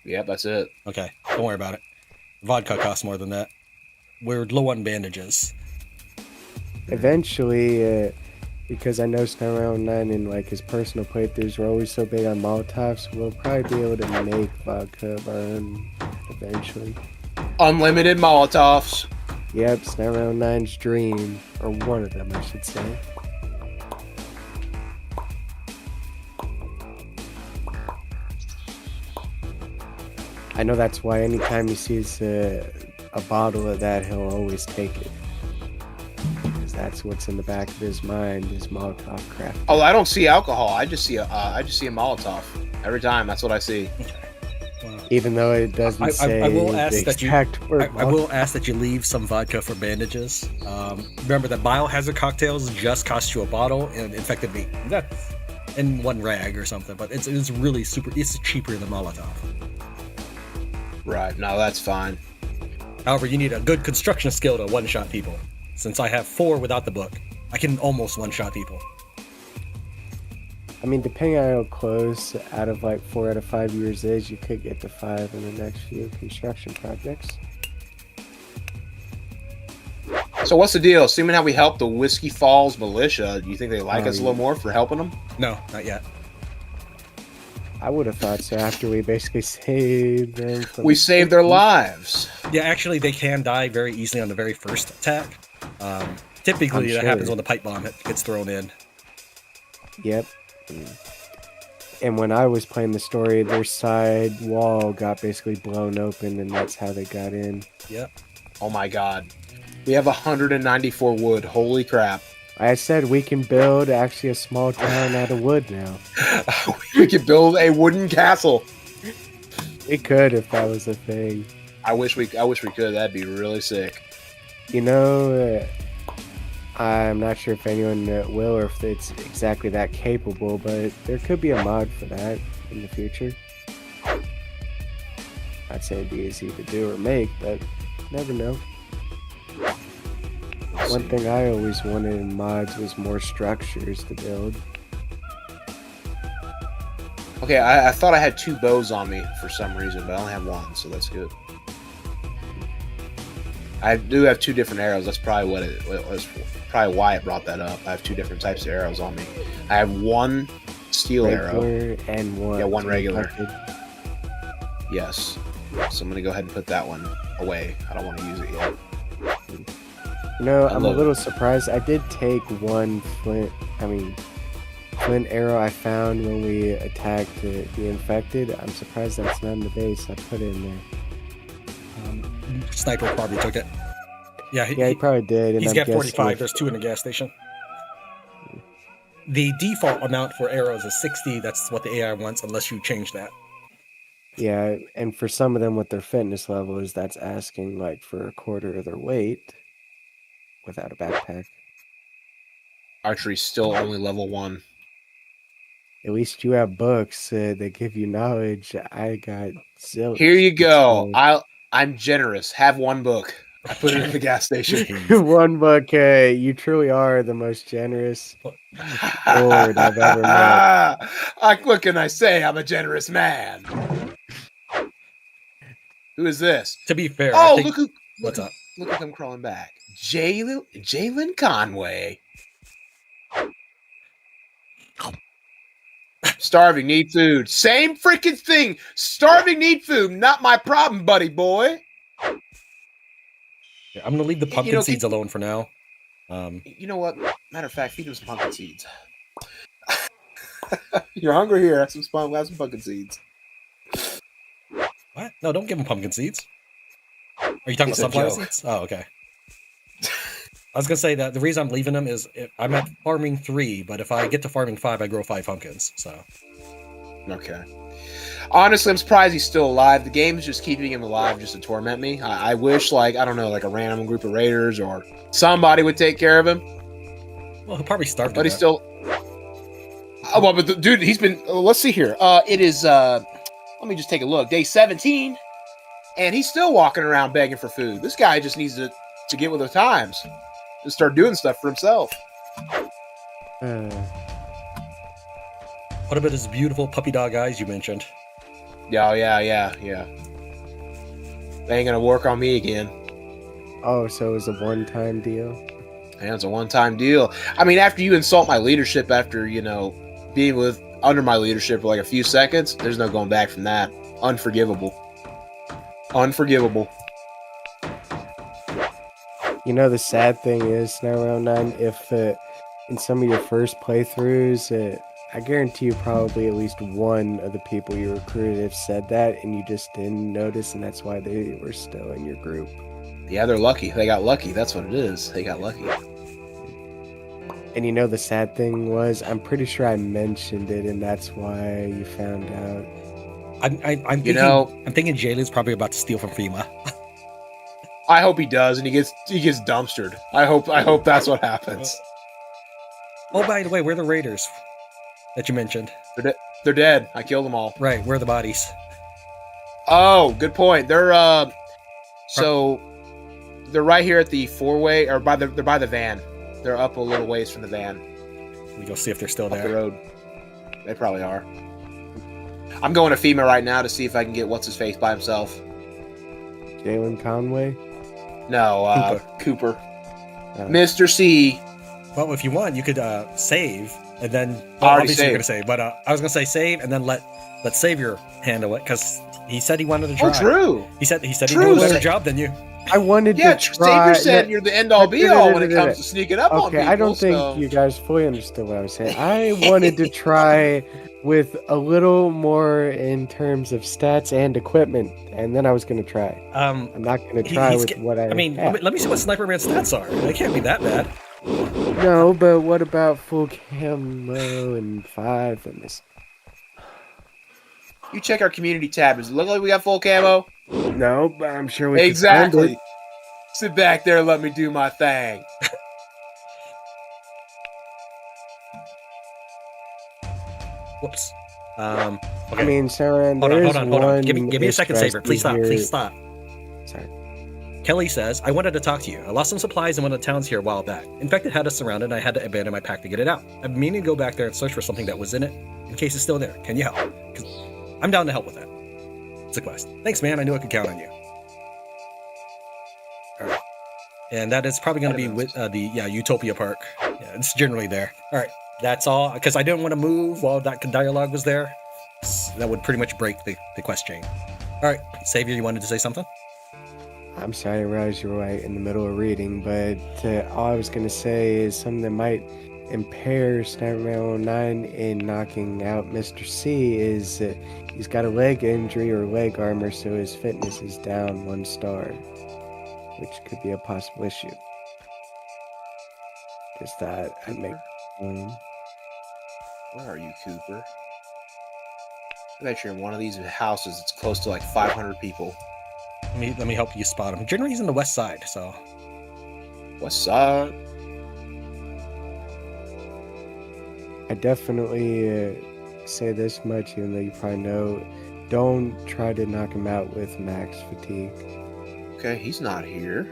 Yep, that's it. Okay, don't worry about it. Vodka costs more than that. We're low on bandages. Eventually... because I know Snow 9 and like his personal playthroughs are always so big on Molotovs, we'll probably be able to make vodka of our own eventually. Unlimited Molotovs. Yep, Snow 9's dream. Or one of them, I should say. I know that's why anytime he sees a bottle of that, he'll always take it. That's what's in the back of his mind, is Molotov craft. Oh, I don't see alcohol. I just see a Molotov every time. That's what I see. Even though it doesn't say. I will ask that you leave some vodka for bandages. Remember that biohazard cocktails just cost you a bottle and infected meat. That's in 1 rag or something, but it's really super. It's cheaper than Molotov. Right. No, that's fine. However, you need a good construction skill to one-shot people. Since I have 4 without the book, I can almost one-shot people. I mean, depending on how close, out of like 4 out of 5 yours is, you could get to 5 in the next few construction projects. So what's the deal? Assuming how we helped the Whiskey Falls militia, do you think they like us a little more for helping them? No, not yet. I would have thought so after we basically saved them. We saved their lives. Yeah, actually, they can die very easily on the very first attack. Typically, that happens when the pipe bomb gets thrown in. Yep. And when I was playing the story, their side wall got basically blown open, and that's how they got in. Yep. Oh my god. We have 194 wood. Holy crap. I said we can build actually a small town out of wood now. We could build a wooden castle. We could if that was a thing. I wish we could. That'd be really sick. You know, I'm not sure if anyone will or if it's exactly that capable, but there could be a mod for that in the future. I'd say it'd be easy to do or make, but never know. One thing I always wanted in mods was more structures to build. Okay, I thought I had 2 bows on me for some reason, but I only have 1, so that's good. I do have 2 different arrows. That's probably what it was. Probably why it brought that up. I have 2 different types of arrows on me. I have 1 steel regular arrow and one. Yeah, 1 regular. Yes. So I'm gonna go ahead and put that one away. I don't want to use it yet. You know, I'm a little surprised. I did take 1 flint arrow I found when we attacked the infected. I'm surprised that's not in the base. I put it in there. Sniper probably took it. Yeah, he probably did. And he's got 45. There's 2 in the gas station. The default amount for arrows is 60. That's what the AI wants, unless you change that. Yeah, and for some of them with their fitness levels, that's asking like for a quarter of their weight without a backpack. Archery's still only level 1. At least you have books that give you knowledge. I got zilch. Here you go. I'm generous. Have 1 book. I put it in the gas station. 1 book. You truly are the most generous Lord I've ever met. What can I say? I'm a generous man. Who is this? To be fair, oh, what's up? Look at them crawling back. Jalen Conway. Starving, need food. Same freaking thing. Starving, need food. Not my problem, buddy boy. Yeah, I'm gonna leave the pumpkin seeds alone for now. You know what? Matter of fact, feed them some pumpkin seeds. You're hungry here. Have some pumpkin seeds. What? No, don't give him pumpkin seeds. Are you talking about sunflower seeds? Oh, okay. I was gonna say that the reason I'm leaving them is I'm at farming 3, but if I get to farming 5, I grow 5 pumpkins. So. Okay. Honestly, I'm surprised he's still alive. The game is just keeping him alive just to torment me. I wish, like, I don't know, like a random group of raiders or somebody would take care of him. Well, he'll probably starve. But he's still. Oh, well, but dude, he's been. Let's see here. It is. Let me just take a look. Day 17, and he's still walking around begging for food. This guy just needs to get with the times and start doing stuff for himself. What about his beautiful puppy dog eyes you mentioned? Yeah. They ain't gonna work on me again. Oh, so it was a one-time deal? Yeah, it's a one-time deal. I mean, after you insult my leadership, after, being under my leadership for like a few seconds, there's no going back from that. Unforgivable. You know, the sad thing is, now Round 9, if in some of your first playthroughs, I guarantee you probably at least one of the people you recruited have said that, and you just didn't notice, and that's why they were still in your group. Yeah, they're lucky. They got lucky. That's what it is. They got lucky. And you know, the sad thing was, I'm pretty sure I mentioned it, and that's why you found out. I'm thinking Jalen's probably about to steal from FEMA. I hope he does, and he gets dumpstered. I hope that's what happens. Oh, by the way, where are the raiders that you mentioned? They're dead. I killed them all. Right, where are the bodies? Oh, good point. They're they're right here at the four-way, or they're by the van. They're up a little ways from the van. We go see if they're still there. Up the road. They probably are. I'm going to FEMA right now to see if I can get what's-his-face by himself. Jalen Conway? No, Cooper. Mr. C. Well, if you want, you could save, and then... Well, obviously you're going to save, but I was going to say save, and then let Savior handle it, because he said he wanted to try. Oh, true. He said he'd do a better job than you. I wanted to try... Savior said you're the end-all be-all when it comes to sneaking up on people. Okay, I don't think you guys fully understood what I was saying. I wanted to try with a little more in terms of stats and equipment, and then I was going to try. I'm not going to try with what I have. Let me see what Sniper Man's stats are. They can't be that bad. No, but what about full camo and 5 and this? You check our community tab. Does it look like we got full camo? No, but I'm sure we exactly. Can Sit back there and let me do my thing. Whoops. Okay. I mean, Sarah, hold on. Give me a second, Saber. Please stop. Sorry. Kelly says, I wanted to talk to you. I lost some supplies in one of the towns here a while back. In fact, it had us surrounded and I had to abandon my pack to get it out. I've been meaning to go back there and search for something that was in it, in case it's still there. Can you help? 'Cause I'm down to help with that. It's a quest. Thanks, man. I knew I could count on you. All right. And that is probably going to be with Utopia Park. Yeah, it's generally there. All right. That's all, because I didn't want to move while that dialogue was there. That would pretty much break the quest chain. All right. Savior, you wanted to say something? I'm sorry, I realized you were right in the middle of reading, but all I was going to say is something that might impair Sniper 9 in knocking out Mr. C is he's got a leg injury or leg armor, so his fitness is down 1 star, which could be a possible issue. Just that I'd make. Where are you, Cooper? I bet you're in one of these houses that's close to like 500 people. Let me help you spot him. Generally, he's on the west side, so. West side. I definitely say this much, even though you probably know. Don't try to knock him out with max fatigue. Okay, he's not here.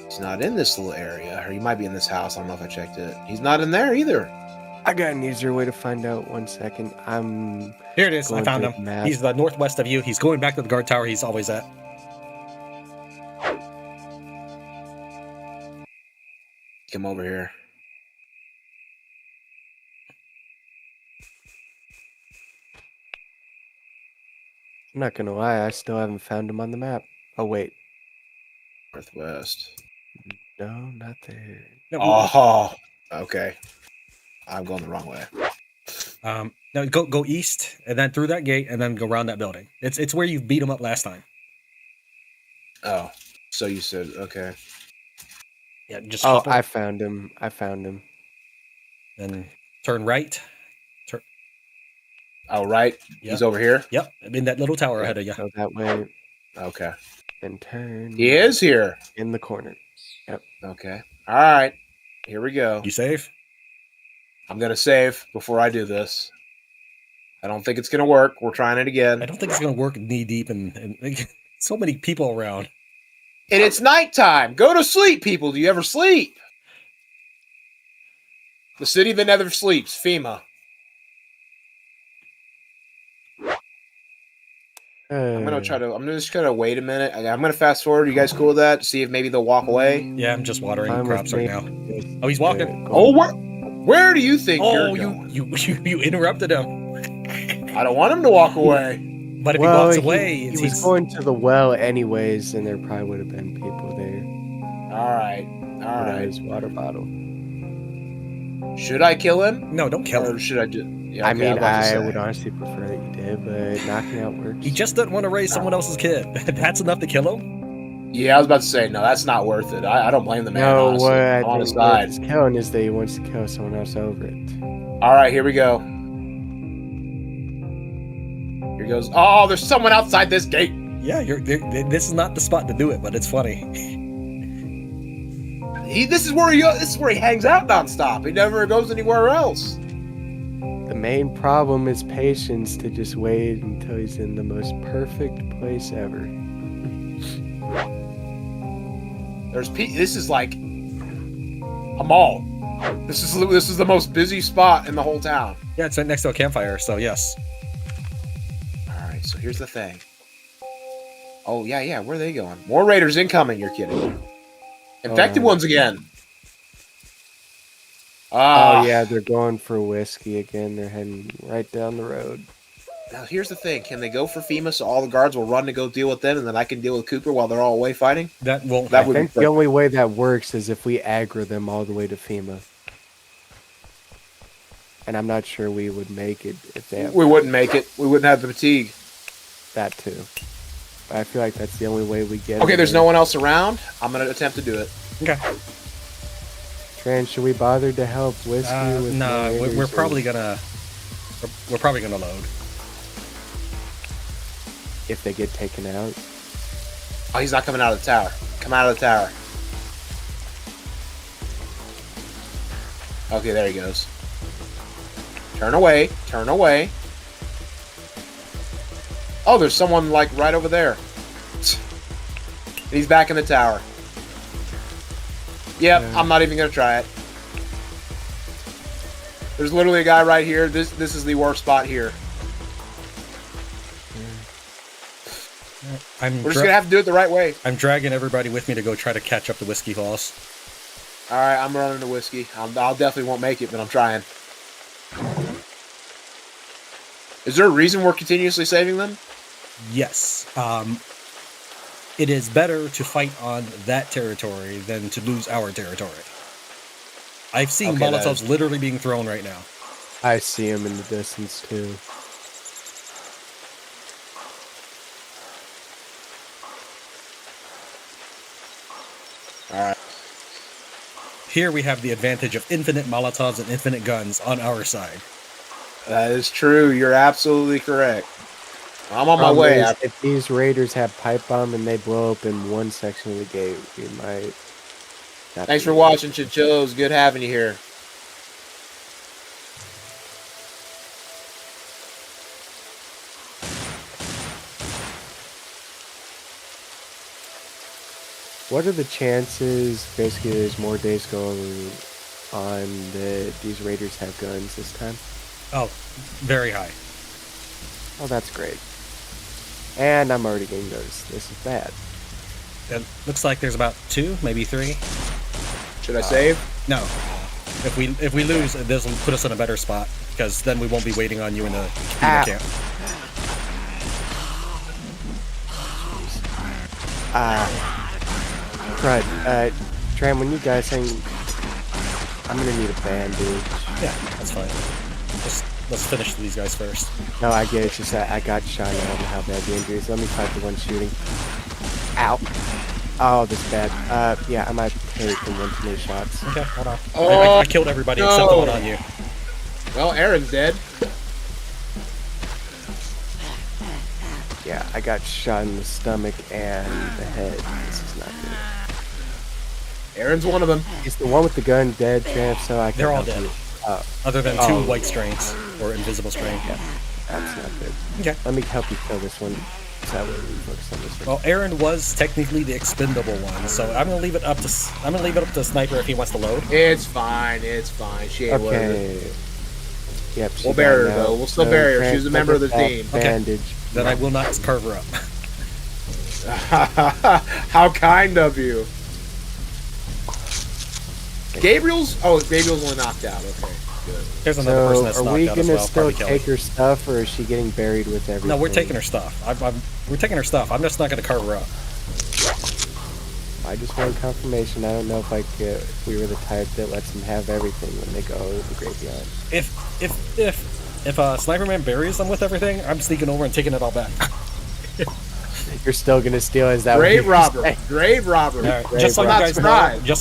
He's not in this little area. Or he might be in this house. I don't know if I checked it. He's not in there either. I got an easier way to find out. 1 second. Here it is. I found him. He's the northwest of you. He's going back to the guard tower he's always at. Come over here. I'm not gonna lie, I still haven't found him on the map. Oh, wait. Northwest. No, not there. No, oh, okay. I'm going the wrong way. No, go east, and then through that gate, and then go around that building. It's where you beat him up last time. Oh, so you said, okay. Yeah, just Oh, I found him. Then turn right. Oh, right? Yep. He's over here? Yep, in that little tower ahead of you. Go that way. Okay. And turn. He is here. In the corner. Yep. Okay. All right. Here we go. You save? I'm going to save before I do this. I don't think it's going to work. We're trying it again. I don't think it's going to work knee deep and so many people around. And it's nighttime. Go to sleep, people. Do you ever sleep? The city that never sleeps. FEMA. I'm just gonna wait a minute. I'm gonna fast forward. You guys cool with that? See if maybe they'll walk away. Yeah, I'm just watering crops right now. Oh, he's walking. Oh, where do you think you're going? You interrupted him. I don't want him to walk away. But if he walks away, he was going to the well anyways, and there probably would have been people there. All right. His water bottle. Should I kill him? No, don't kill him. Or should I do? Yeah, I mean, I would honestly prefer that you did, but knocking out works. He just doesn't want to raise someone else's kid. That's enough to kill him? Yeah, I was about to say, no, that's not worth it. I don't blame the man, no, honestly. What I on his think side. is killing is that he wants to kill someone else over it. All right, here we go. Here goes. Oh, there's someone outside this gate. Yeah, this is not the spot to do it, but it's funny. This is where he hangs out nonstop. He never goes anywhere else. The main problem is patience to just wait until he's in the most perfect place ever. This is like a mall. This is the most busy spot in the whole town. Yeah, it's right next to a campfire, so yes. All right, so here's the thing. Oh, yeah, where are they going? More raiders incoming, you're kidding. Infected ones again. Oh, yeah, they're going for whiskey again. They're heading right down the road. Now, here's the thing. Can they go for FEMA so all the guards will run to go deal with them, and then I can deal with Cooper while they're all away fighting? That won't I think the only way that works is if we aggro them all the way to FEMA. And I'm not sure we would make it if they have... We wouldn't make it. We wouldn't have the fatigue. That, too. But I feel like that's the only way we get Okay, there's no one else around. I'm going to attempt to do it. Okay. Tran, should we bother to help Whiskey with no, we're probably gonna load. If they get taken out. Oh, he's not coming out of the tower. Come out of the tower. Okay, there he goes. Turn away. Turn away. Oh, there's someone, like, right over there. He's back in the tower. Yep, I'm not even gonna try it. There's literally a guy right here. This is the worst spot here. We're just gonna have to do it the right way. I'm dragging everybody with me to go try to catch up to Whiskey Falls. All right, I'm running to Whiskey. I'll definitely won't make it, but I'm trying. Is there a reason we're continuously saving them? Yes. It is better to fight on that territory than to lose our territory. I've seen Molotovs literally being thrown right now. I see them in the distance, too. Alright. Here we have the advantage of infinite Molotovs and infinite guns on our side. That is true. You're absolutely correct. I'm on my way. If these raiders have pipe bomb and they blow up in one section of the gate, we might... Thanks for watching, Chinchillos. Good having you here. What are the chances, basically, there's more days going on that these raiders have guns this time? Oh, very high. Oh, that's great. And I'm already getting noticed. This is bad. It looks like there's about 2, maybe 3. Should I save? No. If we lose, this will put us in a better spot, because then we won't be waiting on you in the camp. Right. Tran, when you guys saying I'm gonna need a bandage. Yeah, that's fine. Let's finish these guys first. No, I get it. It's just that I got shot and I don't know how bad the injury is. Let me fight the one shooting. Ow. Oh, this is bad. Yeah, I might take the one too many shots. Okay, hold on. I killed everybody except the one on you. Well, Aaron's dead. Yeah, I got shot in the stomach and the head. This is not good. Aaron's one of them. Is the one with the gun dead, Tran? So I can They're all dead. Other than 2 white strains or invisible strain. Yeah, that's not good. Okay. Let me help you kill this one. That way we focus on this one. Well, Aaron was technically the expendable one, so I'm gonna leave it up to Sniper if he wants to load. It's fine. It's fine. She ain't okay. Yep. We'll bury her though. We'll still bury her. She's a member of the team. Bandage. Okay. Then I will not carve her up. How kind of you. Gabriel's only knocked out. Okay, good. There's another person that's knocked out as well. Are we gonna still take her stuff, or is she getting buried with everything? No, we're taking her stuff. We're taking her stuff. I'm just not gonna carve her up. I just want confirmation. I don't know if we were the type that lets them have everything when they go to the graveyard. If Sniper Man buries them with everything, I'm sneaking over and taking it all back. You're still gonna steal? Is that grave robber? Grave robber. Right. Just so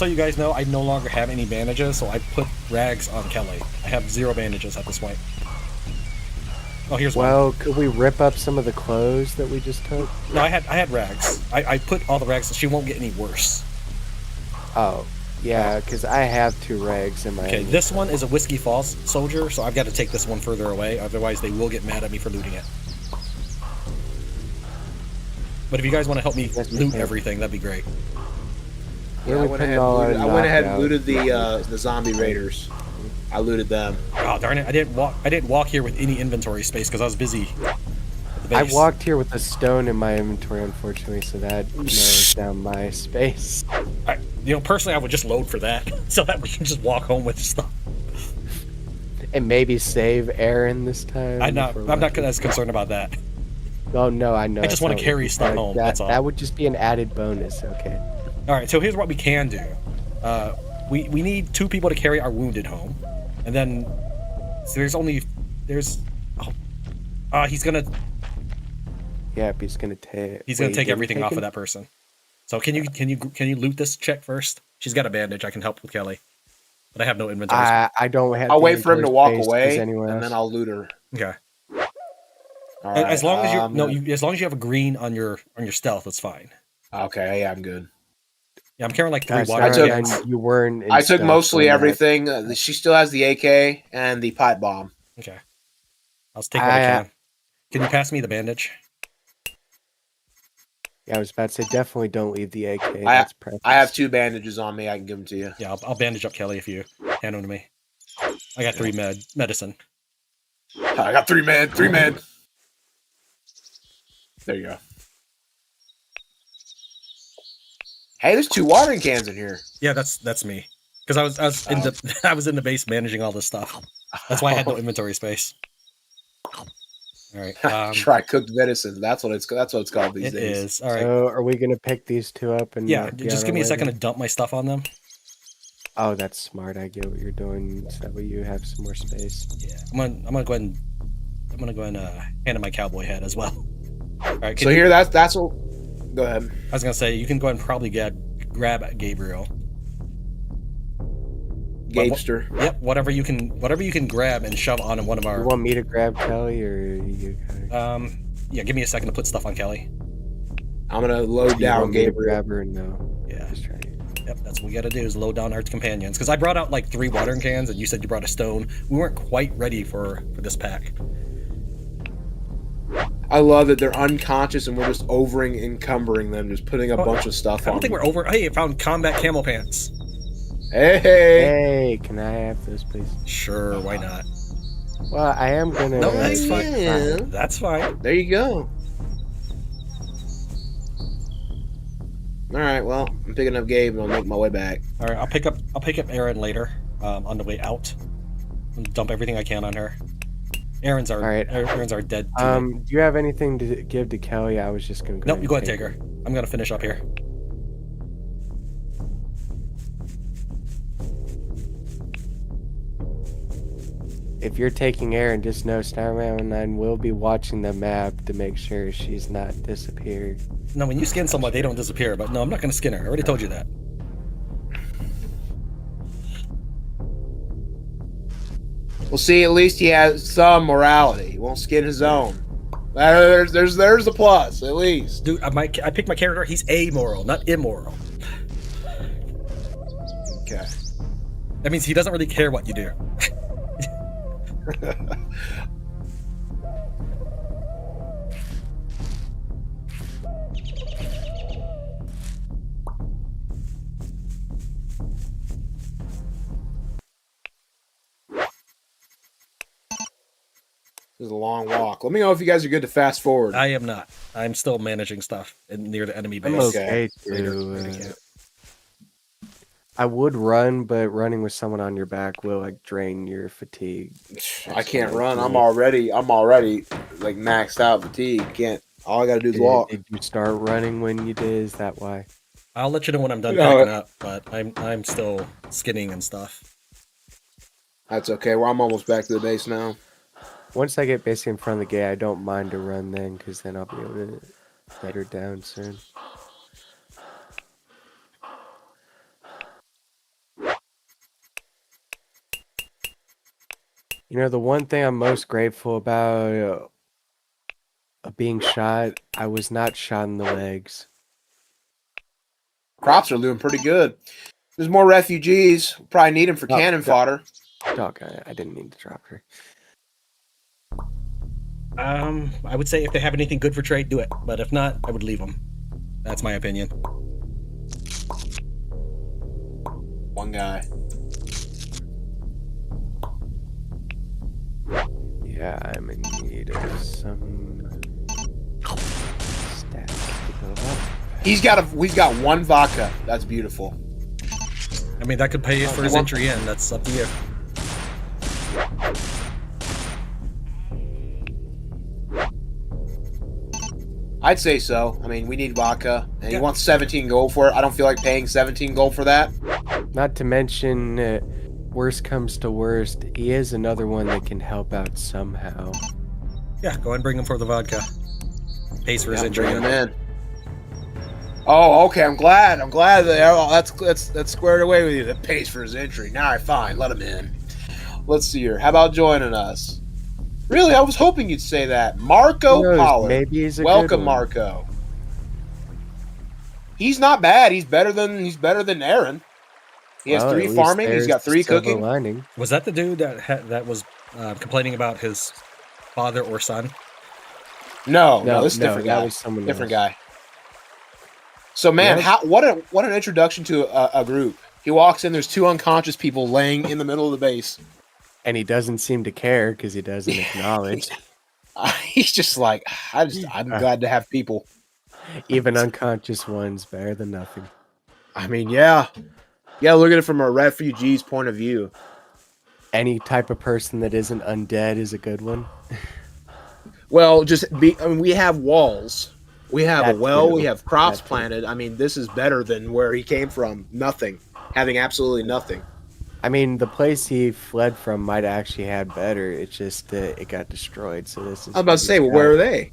you guys know, I no longer have any bandages, so I put rags on Kelly. I have 0 bandages at this point. Oh, here's one. Well, could we rip up some of the clothes that we just took? No, I had rags. I put all the rags so she won't get any worse. Oh, yeah, because I have 2 rags in my. Okay, this one is a Whiskey Falls soldier, so I've got to take this one further away. Otherwise, they will get mad at me for looting it. But if you guys want to help me loot everything, that'd be great. Yeah, I went ahead and looted the zombie raiders. I looted them. Oh darn it! I didn't walk here with any inventory space because I was busy. I walked here with a stone in my inventory, unfortunately, so that narrows down my space. Personally, I would just load for that, so that we can just walk home with stuff. And maybe save Aaron this time. I'm not as concerned about that. Oh no, I know. I just want to carry stuff home. That's all. That would just be an added bonus. Okay. All right. So here's what we can do. We need 2 people to carry our wounded home, and then he's gonna. Yep, he's gonna take. He's gonna take everything off of that person. So can you loot this check first? She's got a bandage. I can help with Kelly, but I have no inventory. I don't have. I'll wait for him to walk away, and then I'll loot her. Okay. All right, as long as as long as you have a green on your stealth, it's fine. Okay, yeah, I'm good. Yeah, I'm carrying like 3 water. I took mostly everything. She still has the AK and the pipe bomb. Okay. I'll take what I can. Can you pass me the bandage? Yeah, I was about to say, definitely don't leave the AK. I That's precious. I have 2 bandages on me. I can give them to you. Yeah, I'll bandage up Kelly if you hand them to me. I got 3 medicine. I got 3 med. 3 med. There you go. Hey, there's 2 watering cans in here. Yeah, that's me. Because I was in the base managing all this stuff. That's why I had no inventory space. All right. Try cooked venison. That's what it's called these days. It is. All right. So, are we gonna pick these 2 up and Yeah, just give me a second to dump my stuff on them. Oh, that's smart. I get what you're doing, so that way you have some more space. Yeah, I'm gonna go ahead and hand him my cowboy hat as well. All right. So here, that's what. Go ahead. I was gonna say you can go ahead and probably grab Gabriel. Gabester. Yep. Whatever you can grab and shove on one of our. You want me to grab Kelly, or you? Yeah. Give me a second to put stuff on Kelly. I'm gonna load down Gabriel. Grab her? No. Yeah. Just trying. Yep, that's what we got to do is load down our companions. Because I brought out like 3 watering cans, and you said you brought a stone. We weren't quite ready for this pack. I love that they're unconscious and we're just encumbering them, just putting a bunch of stuff on. I don't think we're over. Hey, I found combat camel pants. Hey, can I have those, please? Sure, why not? Well, I am gonna. No, that's fine. fine. That's fine. There you go. All right, well, I'm picking up Gabe and I'll make my way back. All right, I'll pick up Erin later on the way out. And dump everything I can on her. Erin's our dead. Do you have anything to give to Kelly? I was just gonna go. Nope, you go ahead and take her. I'm gonna finish up here. If you're taking Erin, just know Starman 9 will be watching the map to make sure she's not disappeared. No, when you skin someone, they don't disappear. But no, I'm not gonna skin her. I already told you that. Well, see, at least he has some morality. He won't skin his own. There's a plus, at least. Dude, I picked my character. He's amoral, not immoral. Okay. That means he doesn't really care what you do. This is a long walk. Let me know if you guys are good to fast forward. I am not. I'm still managing stuff near the enemy base. I'm okay too. I would run, but running with someone on your back will like drain your fatigue. I can't run. I'm already like maxed out fatigue. Can't. All I gotta do is walk. Did you start running when you did? Is that why? I'll let you know when I'm done packing up, but I'm still skinning and stuff. That's okay. Well, I'm almost back to the base now. Once I get basically in front of the gate, I don't mind to run then, because then I'll be able to let her down soon. You know, the one thing I'm most grateful about being shot, I was not shot in the legs. Crops are doing pretty good. There's more refugees. We'll probably need them for cannon fodder. Dog, I didn't mean to drop her. I would say if they have anything good for trade, do it. But if not, I would leave them. That's my opinion. One guy. Yeah, I'm in need of some stats to go up. He's got one vodka. That's beautiful. I mean, that could pay for his entry in. That's up to you. I'd say so. I mean, we need vodka, and he wants 17 gold for it. I don't feel like paying 17 gold for that. Not to mention, worst comes to worst, he is another one that can help out somehow. Yeah, go ahead and bring him for the vodka. Pays for his entry bring him in. Oh, okay. I'm glad that that's squared away with you. That pays for his entry. All right, fine. Let him in. Let's see here. How about joining us? Really, I was hoping you'd say that. Marco Pollard. Maybe he's a welcome, good one. Marco. He's not bad. He's better than Aaron. He has 3 farming. He's got 3 cooking. Lining. Was that the dude that was complaining about his father or son? No, this is a different guy. That was someone different else. guy. So man, what an introduction to a group. He walks in, there's 2 unconscious people laying in the middle of the base. And he doesn't seem to care because he doesn't acknowledge. He's just like, I'm glad to have people. Even unconscious ones, better than nothing. I mean, yeah. Yeah, look at it from a refugee's point of view. Any type of person that isn't undead is a good one. Well, we have walls. We have a well. True. We have crops planted. I mean, this is better than where he came from. Nothing. Having absolutely nothing. I mean, the place he fled from might actually had better. It's just that it got destroyed. So this is. I was about to say, well, where are they?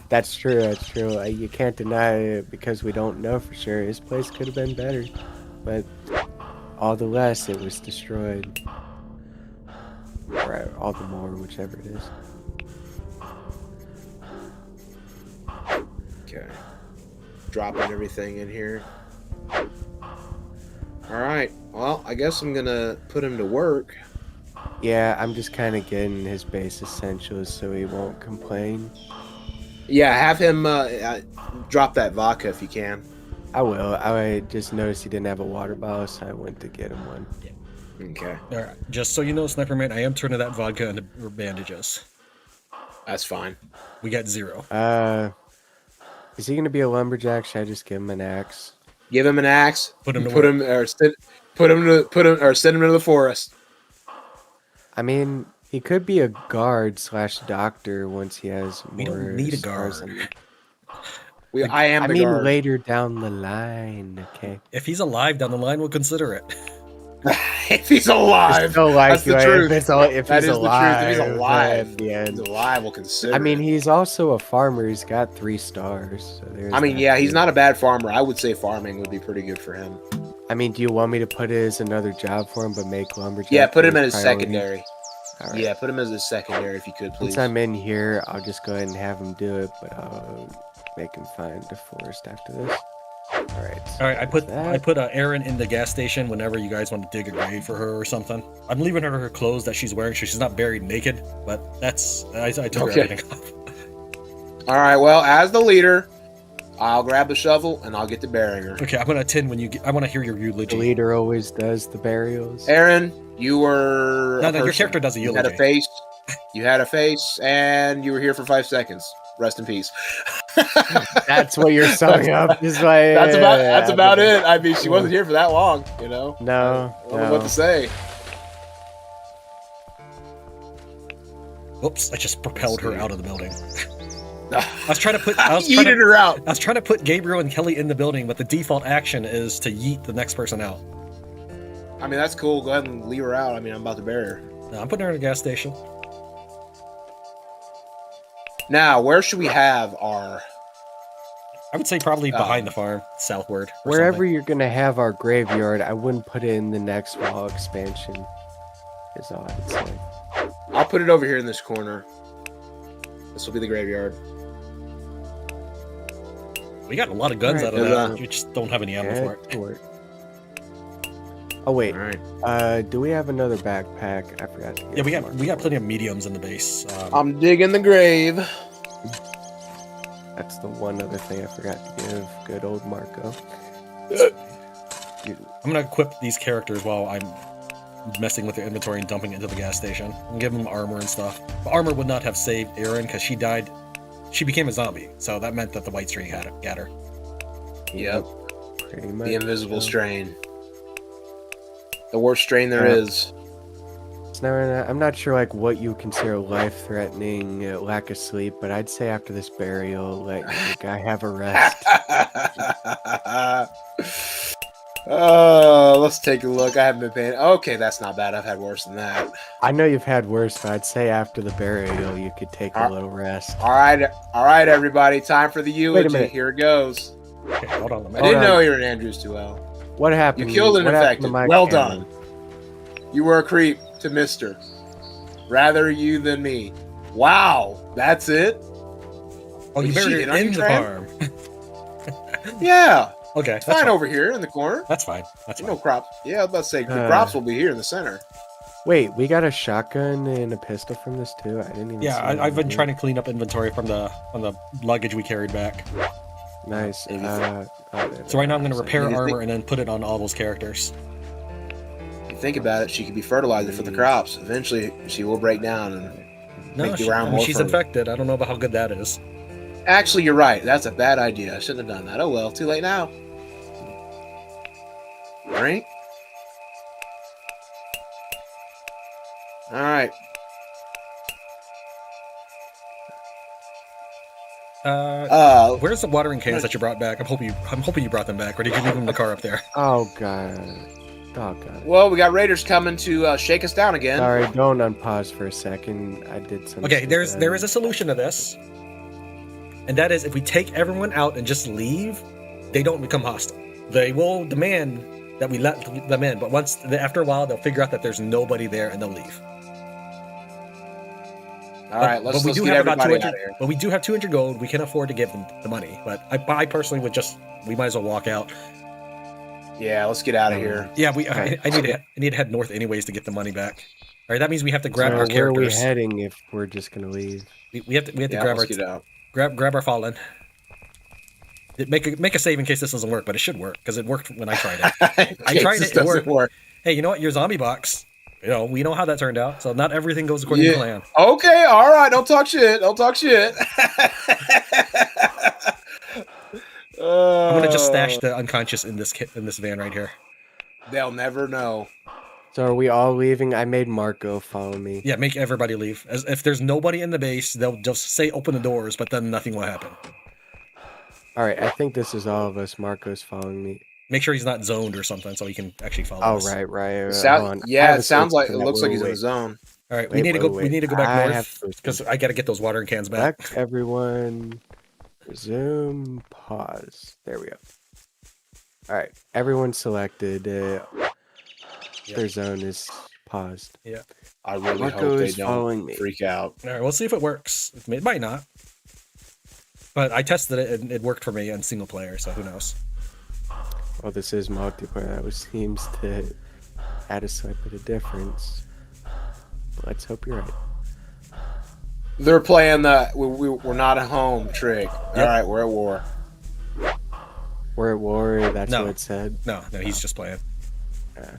That's true. That's true. You can't deny it because we don't know for sure. His place could have been better, but all the less it was destroyed, or all the more, whichever it is. Okay. Dropping everything in here. All right. Well, I guess I'm gonna put him to work. Yeah, I'm just kind of getting his base essentials so he won't complain. Yeah, have him drop that vodka if you can. I will. I just noticed he didn't have a water bottle, so I went to get him one. Okay. All right. Just so you know, Sniper Man, I am turning that vodka into bandages. That's fine. We got 0. Is he gonna be a lumberjack? Should I just give him an axe? Give him an axe. Put him to send him to the forest. I mean, he could be a guard / doctor once he has more. We don't need a scars guard. on him. I mean, guard. Later down the line, okay. If he's alive down the line, we'll consider it. If he's alive, that's the truth. If he's alive, If he's alive, he's alive, we'll consider. I mean, it. he's also a farmer. He's got 3 stars. So there's I mean, that yeah, too. he's not a bad farmer. I would say farming would be pretty good for him. I mean, do you want me to put it as another job for him, but make lumberjack? Yeah, put him his as priority? secondary. All right. Yeah, put him as a secondary if you could, please. Once I'm in here, I'll just go ahead and have him do it, but I'll make him find the forest after this. All right. I put Erin in the gas station whenever you guys want to dig a grave for her or something. I'm leaving her clothes that she's wearing, so she's not buried naked. But that's I took her everything off. All right. Well, as the leader, I'll grab the shovel and I'll get to burying her. Okay, I'm gonna attend when you get. I want to hear your eulogy. The leader always does the burials. Erin, you were. No, your character does a eulogy. You had a face. You had a face, and you were here for 5 seconds. Rest in peace. That's what you're summing up. Is like, that's about it. I mean, she wasn't here for that long, you know. No, I don't know what to say. Oops! I just propelled her out of the building. I was trying to put. I was yeeted her out. I was trying to put Gabriel and Kelly in the building, but the default action is to yeet the next person out. I mean, that's cool. Go ahead and leave her out. I mean, I'm about to bury her. No, I'm putting her in a gas station. Now, where should we have our... I would say probably behind the farm, southward. Wherever something. you're going to have our graveyard, I wouldn't put it in the next wall expansion, is all I would say. I'll put it over here in this corner. This will be the graveyard. We got a lot of guns out of that. We just don't have any ammo for it. Oh wait, all right. Do we have another backpack? I forgot to get we got plenty of mediums in the base. I'm digging the grave. That's the one other thing I forgot to give good old Marco. I'm gonna equip these characters while I'm messing with their inventory and dumping it into the gas station. I'm giving them armor and stuff. But armor would not have saved Erin because she died. She became a zombie, so that meant that the white strain got her. Yep. Pretty much. The invisible strain. The worst strain there is. I'm not sure like what you consider life-threatening lack of sleep, but I'd say after this burial, let the guy have a rest. Let's take a look. I haven't been paying. Okay, that's not bad. I've had worse than that. I know you've had worse, but I'd say after the burial, you could take a little rest. All right, everybody. Time for the eulogy. Here it goes. Okay, hold on. I didn't know you were in Andrews too well. What happened? You killed an infected. Well camera? done. You were a creep to Mister. Rather you than me. Wow, that's it? Oh, you buried her in the farm. Yeah. Okay, that's fine over here in the corner. That's fine. That's fine. No crops. Yeah, I was about to say the crops will be here in the center. Wait, we got a shotgun and a pistol from this too. I didn't even. Yeah, I've been trying to clean up inventory from the luggage we carried back. Nice. Maybe So right now I'm going to repair you armor think- and then put it on all those characters. If you think about it, she could be fertilizer for the crops. Eventually, she will break down and No, make the ground more she's fertile. infected. I don't know about how good that is. Actually, you're right. That's a bad idea. I shouldn't have done that. Oh well, too late now. Drink. All right. Where's the watering cans that you brought back? I'm hoping you brought them back, or did you leave them in the car up there? Oh god. Oh god. Well, we got raiders coming to shake us down again. Sorry, don't unpause for a second. I did something. Okay, there is a solution to this, and that is if we take everyone out and just leave, they don't become hostile. They will demand that we let them in, but after a while, they'll figure out that there's nobody there and they'll leave. All right, let's get have about everybody 200. out of here. But we do have 200 gold. We can afford to give them the money. But I personally we might as well walk out. Yeah, let's get out of here. Yeah, I need to head north anyways to get the money back. All right, that means we have to grab So our where are we characters. heading if we're just gonna leave? We have to grab let's get out. grab our fallen. Make a save in case this doesn't work, but it should work because it worked when I tried it. I tried it. It worked. Hey, you know what? Your zombie box. We know how that turned out. So not everything goes according to plan. Okay, all right. Don't talk shit. Don't talk shit. I'm gonna just stash the unconscious in this van right here. They'll never know. So are we all leaving? I made Marco follow me. Yeah, make everybody leave. If there's nobody in the base, they'll just say open the doors, but then nothing will happen. All right, I think this is all of us. Marco's following me. Make sure he's not zoned or something, so he can actually follow Oh, us. right. Hold on. Yeah, it sounds like it looks like he's in the zone. All right, we need to go back north because I got to get those watering cans back. Everyone, resume, pause. There we go. All right, everyone selected. Their zone is paused. Yeah. I really Marco hope they is following don't me. freak out. All right, we'll see if it works. It might not, but I tested it and it worked for me on single player, so who knows? Well, this is multiplayer. That seems to add a slight bit of difference. But let's hope you're right. They're playing the we're not at home trick. Yep. All right, we're at war. We're at war. That's No. what it said. No, he's just playing. Yeah.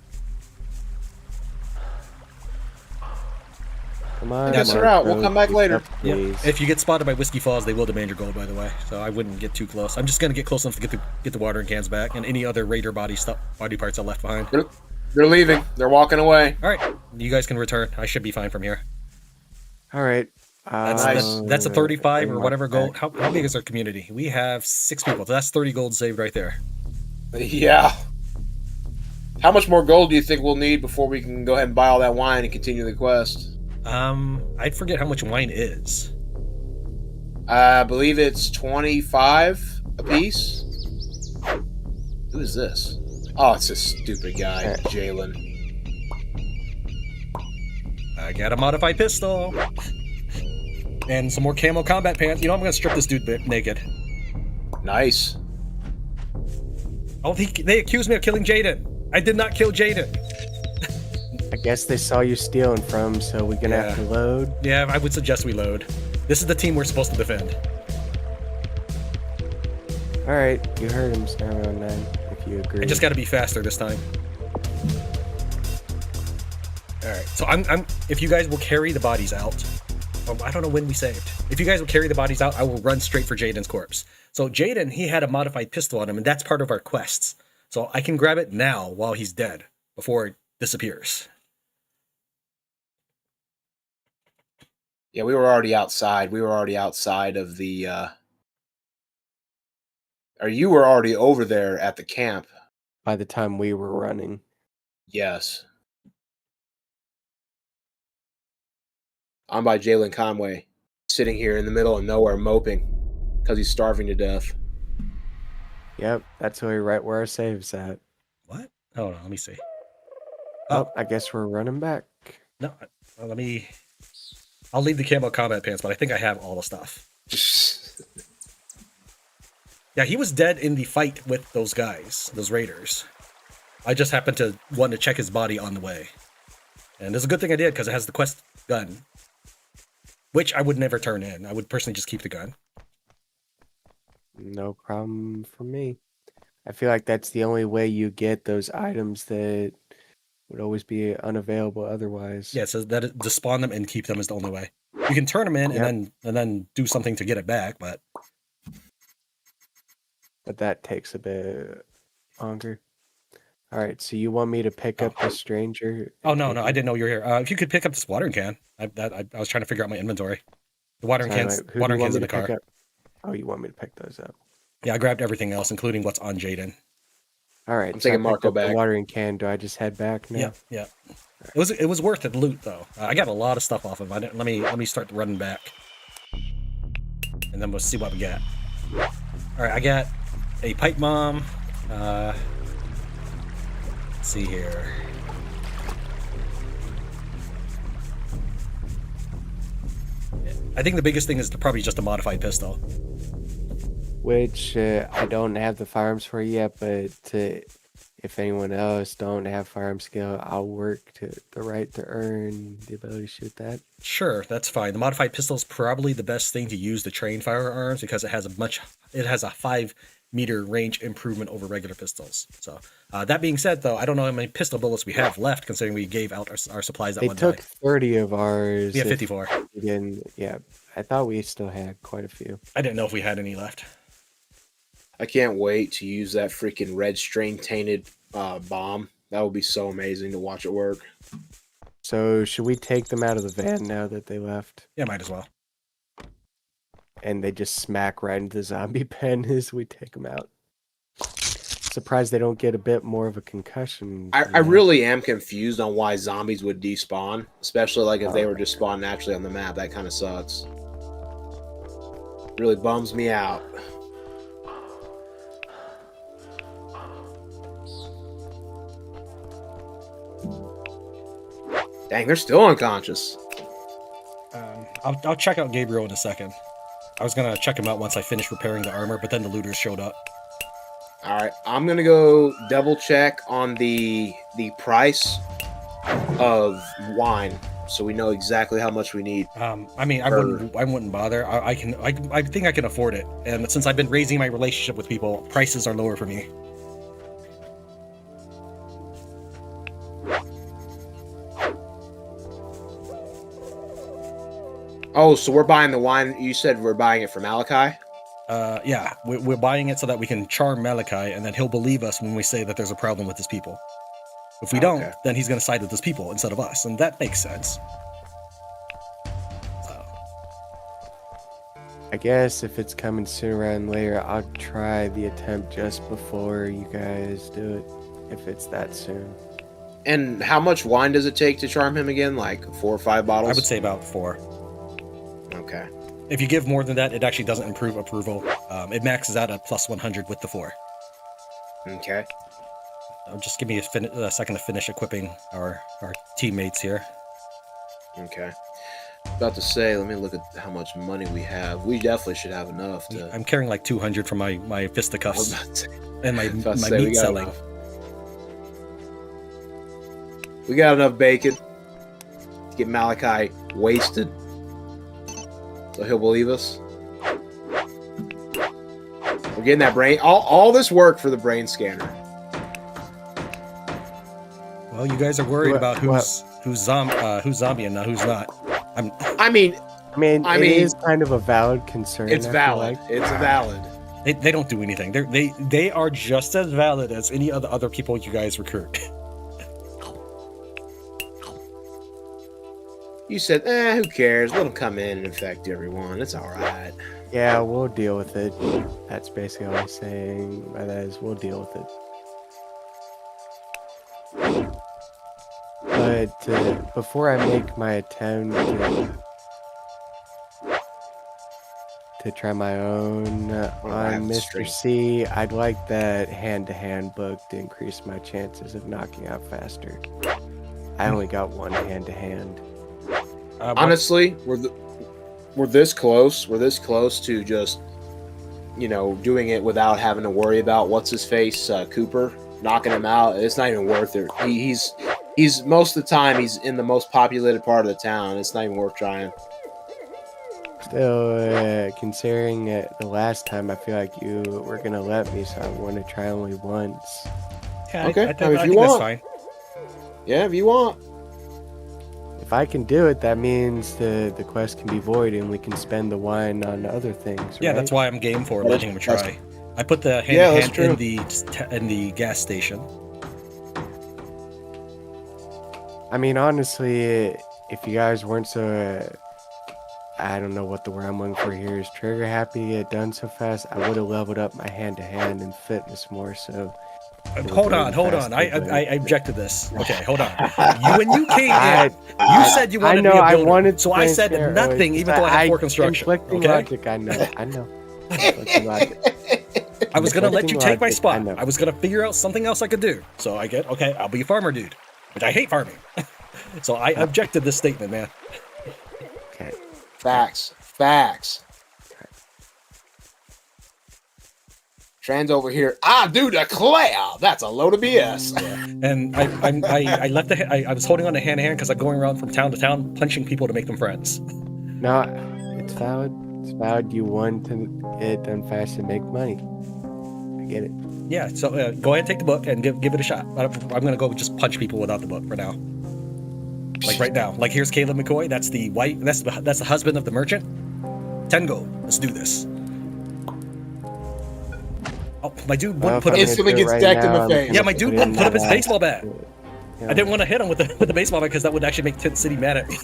Come on. Yes, we're out. We'll come back later. Yeah. Please. If you get spotted by Whiskey Falls, they will demand your gold, by the way. So I wouldn't get too close. I'm just gonna get close enough to get the watering cans back and any other raider body parts I left behind. They're leaving. They're walking away. All right, you guys can return. I should be fine from here. All right. That's a 35 or whatever gold. back. How big is our community? We have 6 people. So that's 30 gold saved right there. Yeah. How much more gold do you think we'll need before we can go ahead and buy all that wine and continue the quest? I'd forget how much wine is. I believe it's 25 apiece. Who is this? Oh, it's this stupid guy, Jalen. I got a modified pistol. And some more camo combat pants. I'm gonna strip this dude naked. Nice. Oh, they accused me of killing Jaden. I did not kill Jaden. I guess they saw you stealing from, so we're gonna have to load. Yeah, I would suggest we load. This is the team we're supposed to defend. All right, you heard him, Star 9, if you agree. I just got to be faster this time. All right, so I'm. If you guys will carry the bodies out, I don't know when we saved. If you guys will carry the bodies out, I will run straight for Jaden's corpse. So Jaden, he had a modified pistol on him, and that's part of our quests. So I can grab it now while he's dead, before it disappears. Yeah, we were already outside. We were already outside of the... Or you were already over there at the camp. By the time we were running. Yes. I'm by Jalen Conway, sitting here in the middle of nowhere moping because he's starving to death. Yep, that's right where our save's at. What? Oh, no, let me see. Oh, I guess we're running back. No, let me... I'll leave the camo combat pants, but I think I have all the stuff. Yeah, he was dead in the fight with those guys, those raiders. I just happened to want to check his body on the way. And it's a good thing I did, because it has the quest gun. Which I would never turn in. I would personally just keep the gun. No problem for me. I feel like that's the only way you get those items that would always be unavailable otherwise. Yeah, so that to spawn them and keep them is the only way. You can turn them in and then do something to get it back, but that takes a bit longer. All right, so you want me to pick up the stranger? Oh no, I didn't know you were here. If you could pick up this watering can, I was trying to figure out my inventory. The watering cans in the car. Oh, you want me to pick those up? Yeah, I grabbed everything else, including what's on Jaden. All right, I'm taking Marco back. The watering can. Do I just head back now? Yeah. It was worth the loot though. I got a lot of stuff off of it. Let me start running back, and then we'll see what we got. All right, I got a pipe bomb. Let's see here. I think the biggest thing is probably just a modified pistol. Which I don't have the firearms for yet, but if anyone else don't have firearm skill, I'll work to the right to earn the ability to shoot that. Sure, that's fine. The modified pistol is probably the best thing to use to train firearms because it has a 5-meter range improvement over regular pistols. So that being said, though, I don't know how many pistol bullets we have left, considering we gave out our supplies that one day. They took 30 of ours. We have 54. Yeah, I thought we still had quite a few. I didn't know if we had any left. I can't wait to use that freaking red strain tainted bomb. That would be so amazing to watch it work. So should we take them out of the van now that they left? Yeah, might as well. And they just smack right into the zombie pen as we take them out. Surprised they don't get a bit more of a concussion. I really am confused on why zombies would despawn, especially like if they were just spawned naturally on the map. That kind of sucks. Really bums me out. Dang, they're still unconscious. I'll check out Gabriel in a second. I was gonna check him out once I finished repairing the armor, but then the looters showed up. All right, I'm gonna go double check on the price of wine, so we know exactly how much we need. I mean, I wouldn't bother. I think I can afford it, and since I've been raising my relationship with people, prices are lower for me. Oh, so we're buying the wine. You said we're buying it from Malachi? Yeah, we're buying it so that we can charm Malachi, and then he'll believe us when we say that there's a problem with his people. If we don't, then he's going to side with his people instead of us, and that makes sense. So. I guess if it's coming sooner rather than later, I'll try the attempt just before you guys do it, if it's that soon. And how much wine does it take to charm him again? Like 4 or 5 bottles? I would say about 4. Okay. If you give more than that, it actually doesn't improve approval. It maxes out at plus 100 with the 4. Okay. Just give me a second to finish equipping our teammates here. Okay. About to say, let me look at how much money we have. We definitely should have enough to... I'm carrying like 200 from my fisticuffs and my meat selling. We got enough bacon to get Malachi wasted. So he'll believe us. We're getting that brain... All this work for the brain scanner. Well, you guys are worried about who's zombie and who's not. I mean, it is kind of a valid concern. It's valid. Like. It's valid. They don't do anything. They are just as valid as any other people you guys recruit. You said, who cares? Let them come in and infect everyone. It's all right. Yeah, we'll deal with it. That's basically all I'm saying by that is we'll deal with it. But before I make my attempt to try my own on Mr. C, I'd like that hand-to-hand book to increase my chances of knocking out faster. I only got one hand-to-hand. Honestly, we're this close. We're this close to just, doing it without having to worry about what's his face, Cooper, knocking him out. It's not even worth it. He's most of the time he's in the most populated part of the town. It's not even worth trying. Still, considering the last time, I feel like you were gonna let me, so I want to try only once. Yeah, Okay, I if think you that's want. fine. Yeah, if you want. If I can do it, that means the quest can be void and we can spend the wine on other things, right? Yeah, that's why I'm game for letting him try. I put the Yeah, that's hand true. in the gas station. I mean, honestly, if you guys weren't so, I don't know what the word I'm looking for here is, trigger happy to get done so fast, I would have leveled up my hand-to-hand and fitness more, so... Hold on. I object to this. Okay, hold on. When you came in, you said you wanted to be a builder. So I said nothing, even though I had 4 construction. Conflicting logic, I know. Conflicting logic. I was gonna let you take my spot. I was gonna figure out something else I could do. So I get, okay, I'll be a farmer dude. Which I hate farming. So I objected this statement, man. Okay. Facts. Tran's over here. I do declare that's a load of BS. Yeah. And I left I was holding on to hand because I'm going around from town to town punching people to make them friends. No, it's valid. It's valid. You want to get it done fast and make money. I get it. Yeah. So go ahead and take the book and give it a shot. I'm gonna go just punch people without the book for now. Like right now. Like here's Caleb McCoy. That's the white. That's the husband of the merchant. 10 gold. Let's do this. Oh, my dude wouldn't put up. Instantly gets decked in the face. Yeah, my dude wouldn't put up his baseball bat. Yeah. I didn't want to hit him with the baseball bat because that would actually make Tent City mad at me.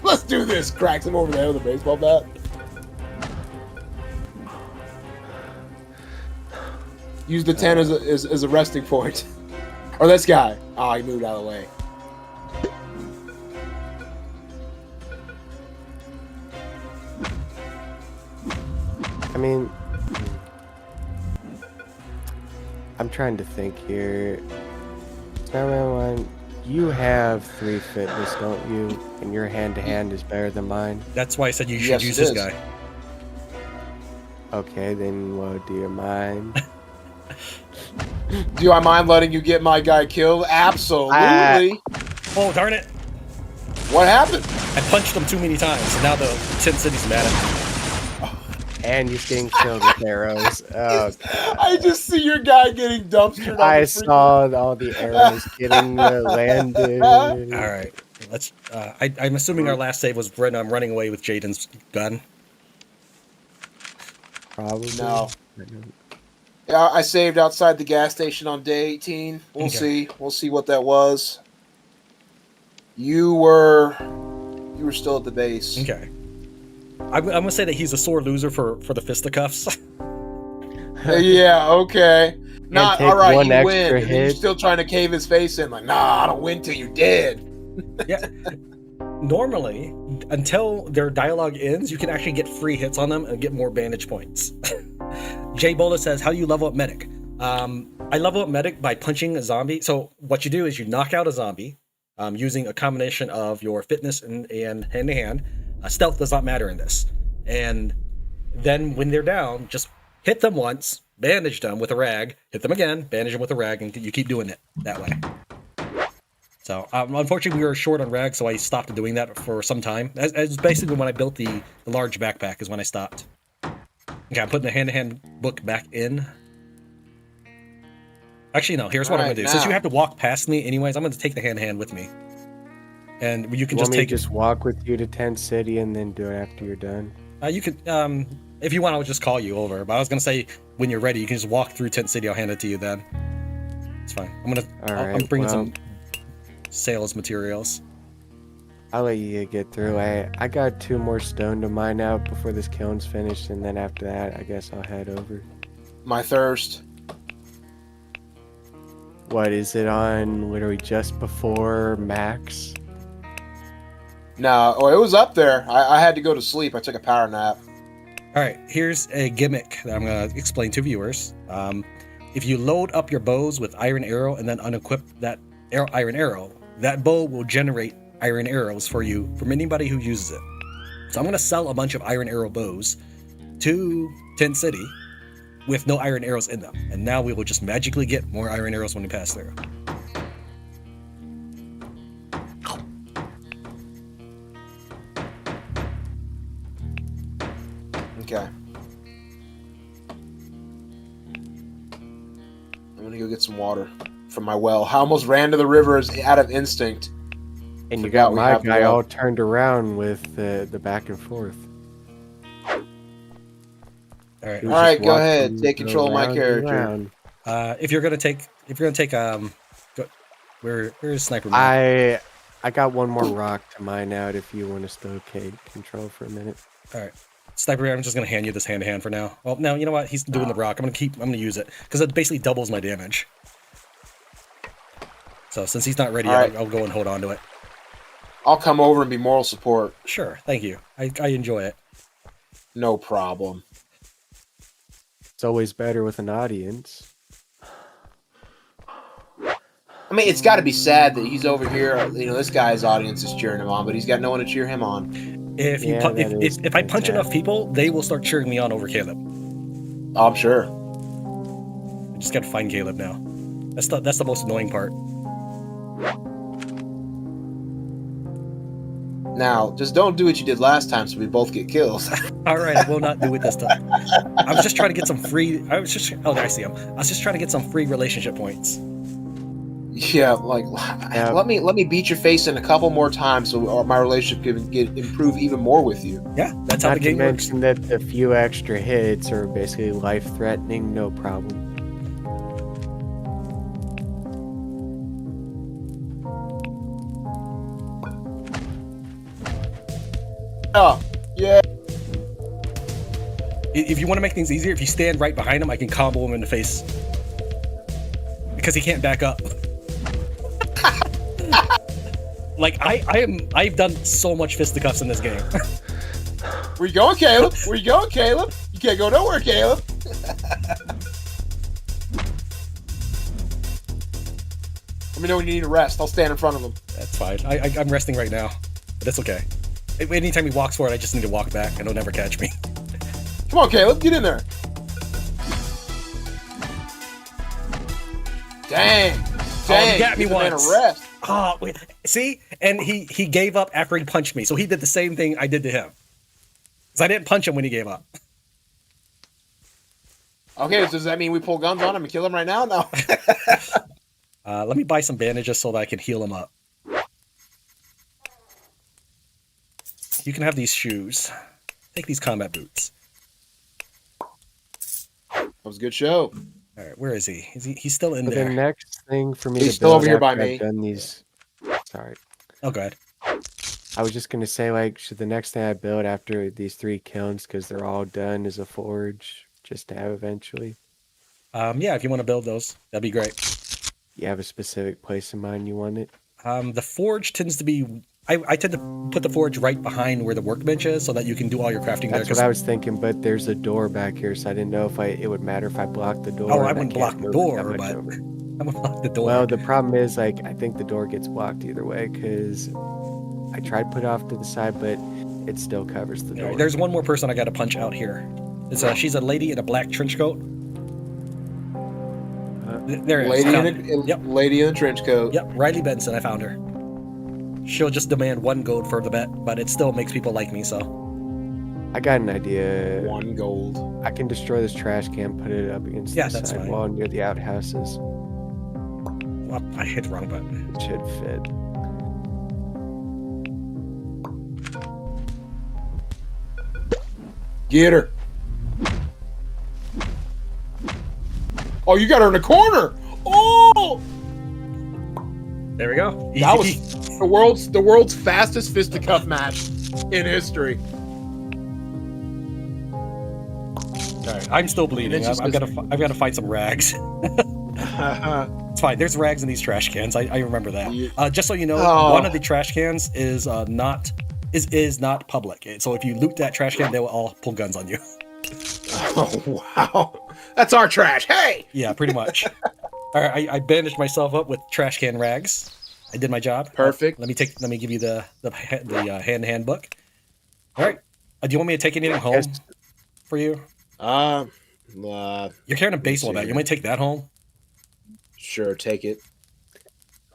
Let's do this. Cracks him over the head with a baseball bat. Use the 10 as a resting point. Or this guy. Oh, he moved out of the way. I mean, I'm trying to think here. One, you have 3 fitness, don't you? And your hand-to-hand is better than mine. That's why I said you should use this guy. Okay, then do you mind? Do I mind letting you get my guy killed? Absolutely. Oh, darn it. What happened? I punched him too many times, and now the Tent City's mad at me. And you're getting killed with arrows. Oh, I just see your guy getting dumpstered. I saw all the arrows getting landed. All right, let's. I'm assuming our last save was when I'm running away with Jaden's gun. Probably. No. Yeah, I saved outside the gas station on day 18. We'll see. We'll see what that was. You were still at the base. Okay. I'm gonna say that he's a sore loser for the fisticuffs. Yeah, okay. Not all right. You win. And you're still trying to cave his face in, like, nah, I don't win till you're dead. Yeah. Normally, until their dialogue ends, you can actually get free hits on them and get more bandage points. Jay Bola says, "How do you level up medic?" I level up medic by punching a zombie. So what you do is you knock out a zombie using a combination of your fitness and hand-to-hand. Stealth does not matter in this. And then when they're down, just hit them once, bandage them with a rag, hit them again, bandage them with a rag, and you keep doing it that way. So unfortunately, we were short on rags, so I stopped doing that for some time. As basically when I built the large backpack is when I stopped. Okay, I'm putting the hand-to-hand book back in. Actually, no, here's what I'm going to do. Since you have to walk past me anyways, I'm going to take the hand-to-hand with me. And you can just walk with you to Tent City and then do it after you're done. You could, if you want, I'll just call you over. But I was gonna say when you're ready, you can just walk through Tent City. I'll hand it to you then. It's fine. I'm bringing some sales materials. I'll let you get through. I got 2 more stone to mine out before this kiln's finished, and then after that, I guess I'll head over. My thirst. What is it on? Literally just before max. No, it was up there. I had to go to sleep. I took a power nap. All right, here's a gimmick that I'm going to explain to viewers. If you load up your bows with iron arrow and then unequip that iron arrow, that bow will generate iron arrows for you from anybody who uses it. So I'm going to sell a bunch of iron arrow bows to Tent City with no iron arrows in them. And now we will just magically get more iron arrows when we pass through. Okay. I'm gonna go get some water from my well. I almost ran to the river out of instinct. And you Forgot got we my have the guy well. all turned around with the back and forth. All right. He was All right, just go ahead. walking Take control of my around and character. around. If you're gonna take where's Sniper Man? I got one more rock to mine out if you want to still control for a minute. All right. Sniper Man, I'm just gonna hand you this hand to hand for now. Well, no, you know what? He's doing the rock. I'm gonna use it because it basically doubles my damage. So since he's not ready, All right. I'll go and hold on to it. I'll come over and be moral support. Sure, thank you. I enjoy it. No problem. It's always better with an audience. I mean, it's got to be sad that he's over here. You know, this guy's audience is cheering him on, but he's got no one to cheer him on. If I punch enough people, they will start cheering me on over Caleb. Oh, I'm sure. I just gotta find Caleb now. That's the most annoying part. Now, just don't do what you did last time, so we both get kills. All right, I will not do it this time. I was just trying to get some free. Oh, there I see him. I was just trying to get some free relationship points. Yeah, like let me beat your face in a couple more times so my relationship can improve even more with you. Yeah, that's how the game works. Not to mention that the few extra hits are basically life-threatening, no problem. Oh, yeah. If you want to make things easier, if you stand right behind him, I can combo him in the face because he can't back up. Like I've done so much fisticuffs in this game. Where you going, Caleb? Where you going, Caleb? You can't go nowhere, Caleb. Let me know when you need a rest. I'll stand in front of him. That's fine. I'm resting right now, but it's okay. Anytime he walks forward, I just need to walk back, and he'll never catch me. Come on, Caleb, get in there. Dang. He got me once. Rest. Oh, wait. See? And he gave up after he punched me, so he did the same thing I did to him. Because I didn't punch him when he gave up. Okay, so does that mean we pull guns on him and kill him right now? No. Let me buy some bandages so that I can heal him up. You can have these shoes. Take these combat boots. That was a good show. All right, where is he? He's still in So there. the next thing for me He's to still build over here by after me. I've done these. Sorry. Oh, go ahead. I was just gonna say, like, should the next thing I build after these 3 kilns, because they're all done, is a forge, just to have eventually. Yeah, if you want to build those, that'd be great. You have a specific place in mind you want it? The forge tends to be. I tend to put the forge right behind where the workbench is, so that you can do all your crafting That's there. what I was thinking, but there's a door back here, so I didn't know if it would matter if I blocked the door. Oh, I and wouldn't can't block the move door, that much but over. I'm gonna block the door. Well, the problem is, like, I think the door gets blocked either way, because I tried to put it off to the side, but it still covers the door. There's one more person I got to punch out here. She's a lady in a black trench coat. There it is. Lady in a trench coat. Yep, Riley Benson. I found her. She'll just demand 1 gold for the bet, but it still makes people like me. So I got an idea. 1 gold. I can destroy this trash can, put it up against the side wall near the outhouses. Well, I hit the wrong button. It should fit. Get her. Oh, you got her in the corner. Oh, there we go. That was the world's fastest fisticuff match in history. All right, I'm still bleeding. I've got to find some rags. It's fine. There's rags in these trash cans. I remember that. Just so you know, one of the trash cans is not public. So if you loot that trash can, they will all pull guns on you. Oh wow, that's our trash. Hey. Yeah, pretty much. All right, I bandaged myself up with trash can rags. I did my job. Perfect. Let me give you the hand book. All right. Do you want me to take anything home for you? You're carrying a baseball bat. You want me to take that home? Sure, take it.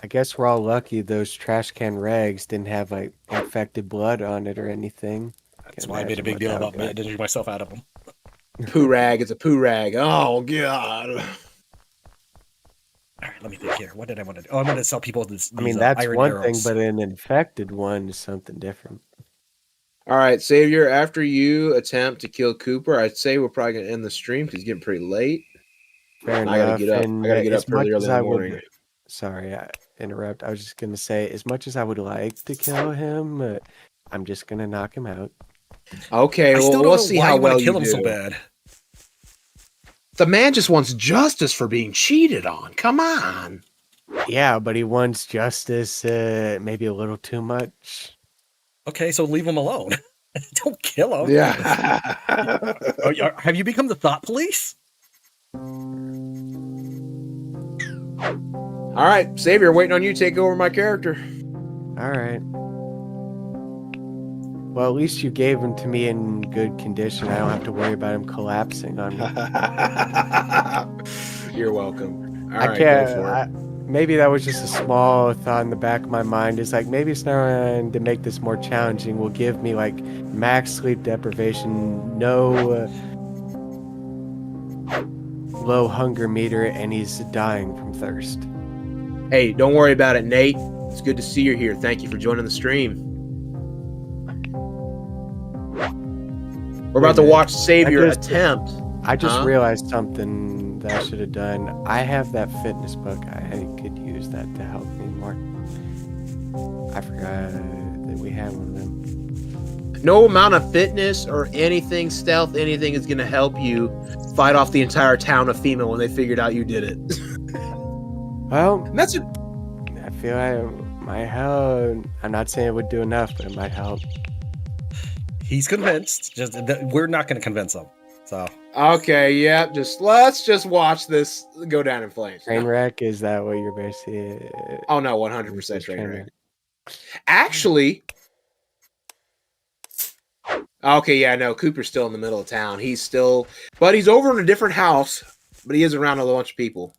I guess we're all lucky those trash can rags didn't have like infected blood on it or anything. That's why I made a big deal about managing myself out of them. Poo rag. It's a poo rag. Oh god. All right, let me think here. What did I want to do? Oh, I'm going to sell people these. I mean, that's iron one arrows. thing, but an infected one is something different. All right, Savior. After you attempt to kill Cooper, I'd say we're probably gonna end the stream because it's getting pretty late. Fair enough. I gotta get up. I gotta get up pretty early in the morning. Sorry, I interrupt. I was just gonna say, as much as I would like to kill him, I'm just gonna knock him out. Okay, well, we'll see how well you do. So bad. The man just wants justice for being cheated on. Come on. Yeah, but he wants justice maybe a little too much. Okay, so leave him alone. Don't kill him. Yeah. Have you become the thought police? All right, Savior, waiting on you to take over my character. All right. Well, at least you gave him to me in good condition. I don't have to worry about him collapsing on me. You're welcome. All I right, can't. go for it. Maybe that was just a small thought in the back of my mind. It's like, maybe it's not to make this more challenging. Will give me like max sleep deprivation, no low hunger meter, and he's dying from thirst. Hey, don't worry about it, Nate. It's good to see you here. Thank you for joining the stream. We're about to watch Savior attempt. I just realized something that I should have done. I have that fitness book. I could use that to help me more. I forgot that we had one of them. No amount of fitness or anything, stealth, anything is going to help you fight off the entire town of female when they figured out you did it. Well, and that's it. I feel like it might help. I'm not saying it would do enough, but it might help. He's convinced. We're not going to convince him. So okay, yeah. Let's just watch this go down in flames. Train wreck? Is that what you're basically? Oh no, 100% train wreck. Actually, okay, yeah, no. Cooper's still in the middle of town. He's over in a different house, but he is around a bunch of people.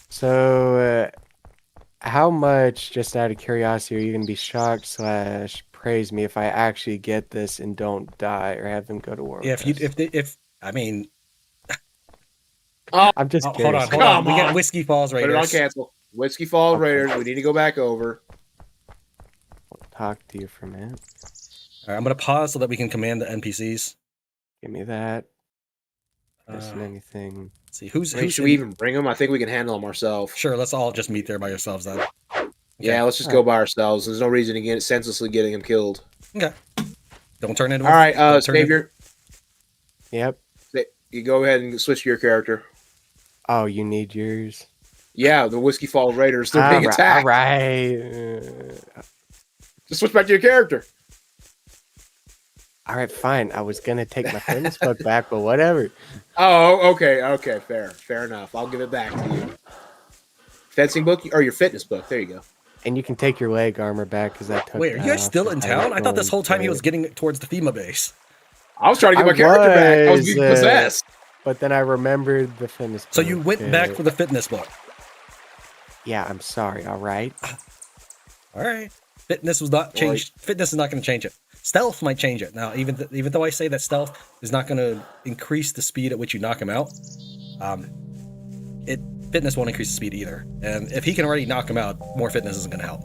So, how much, just out of curiosity, are you going to be shocked / praise me if I actually get this and don't die or have them go to war? Yeah, I'm just curious. Hold on. We got Whiskey Falls Raiders. Put it on cancel. Whiskey Falls Raiders. We need to go back over. I'll talk to you for a minute. All right, I'm gonna pause so that we can command the NPCs. Give me that. Isn't anything? Let's see who's should we even bring them? I think we can handle them ourselves. Sure, let's all just meet there by ourselves then. Okay. Yeah, let's just go by ourselves. There's no reason to get senselessly getting him killed. Okay. Don't turn into. All right, Savior. Yep. You go ahead and switch to your character. Oh, you need yours? Yeah, the Whiskey Falls Raiders. They're being attacked. All right. Just switch back to your character. All right, fine. I was gonna take my fitness book back, but whatever. Oh, okay, fair enough. I'll give it back to you. Fencing book or your fitness book? There you go. And you can take your leg armor back because I took. Wait, are you guys still in town? I thought this whole time he was getting towards the FEMA base. I was trying to get my character back. I was being possessed. But then I remembered the fitness book. So you went back for the fitness book. Yeah, I'm sorry. All right. All right. Fitness was not changed. Fitness is not going to change it. Stealth might change it. Now, even though I say that stealth is not going to increase the speed at which you knock him out, fitness won't increase the speed either. And if he can already knock him out, more fitness isn't going to help.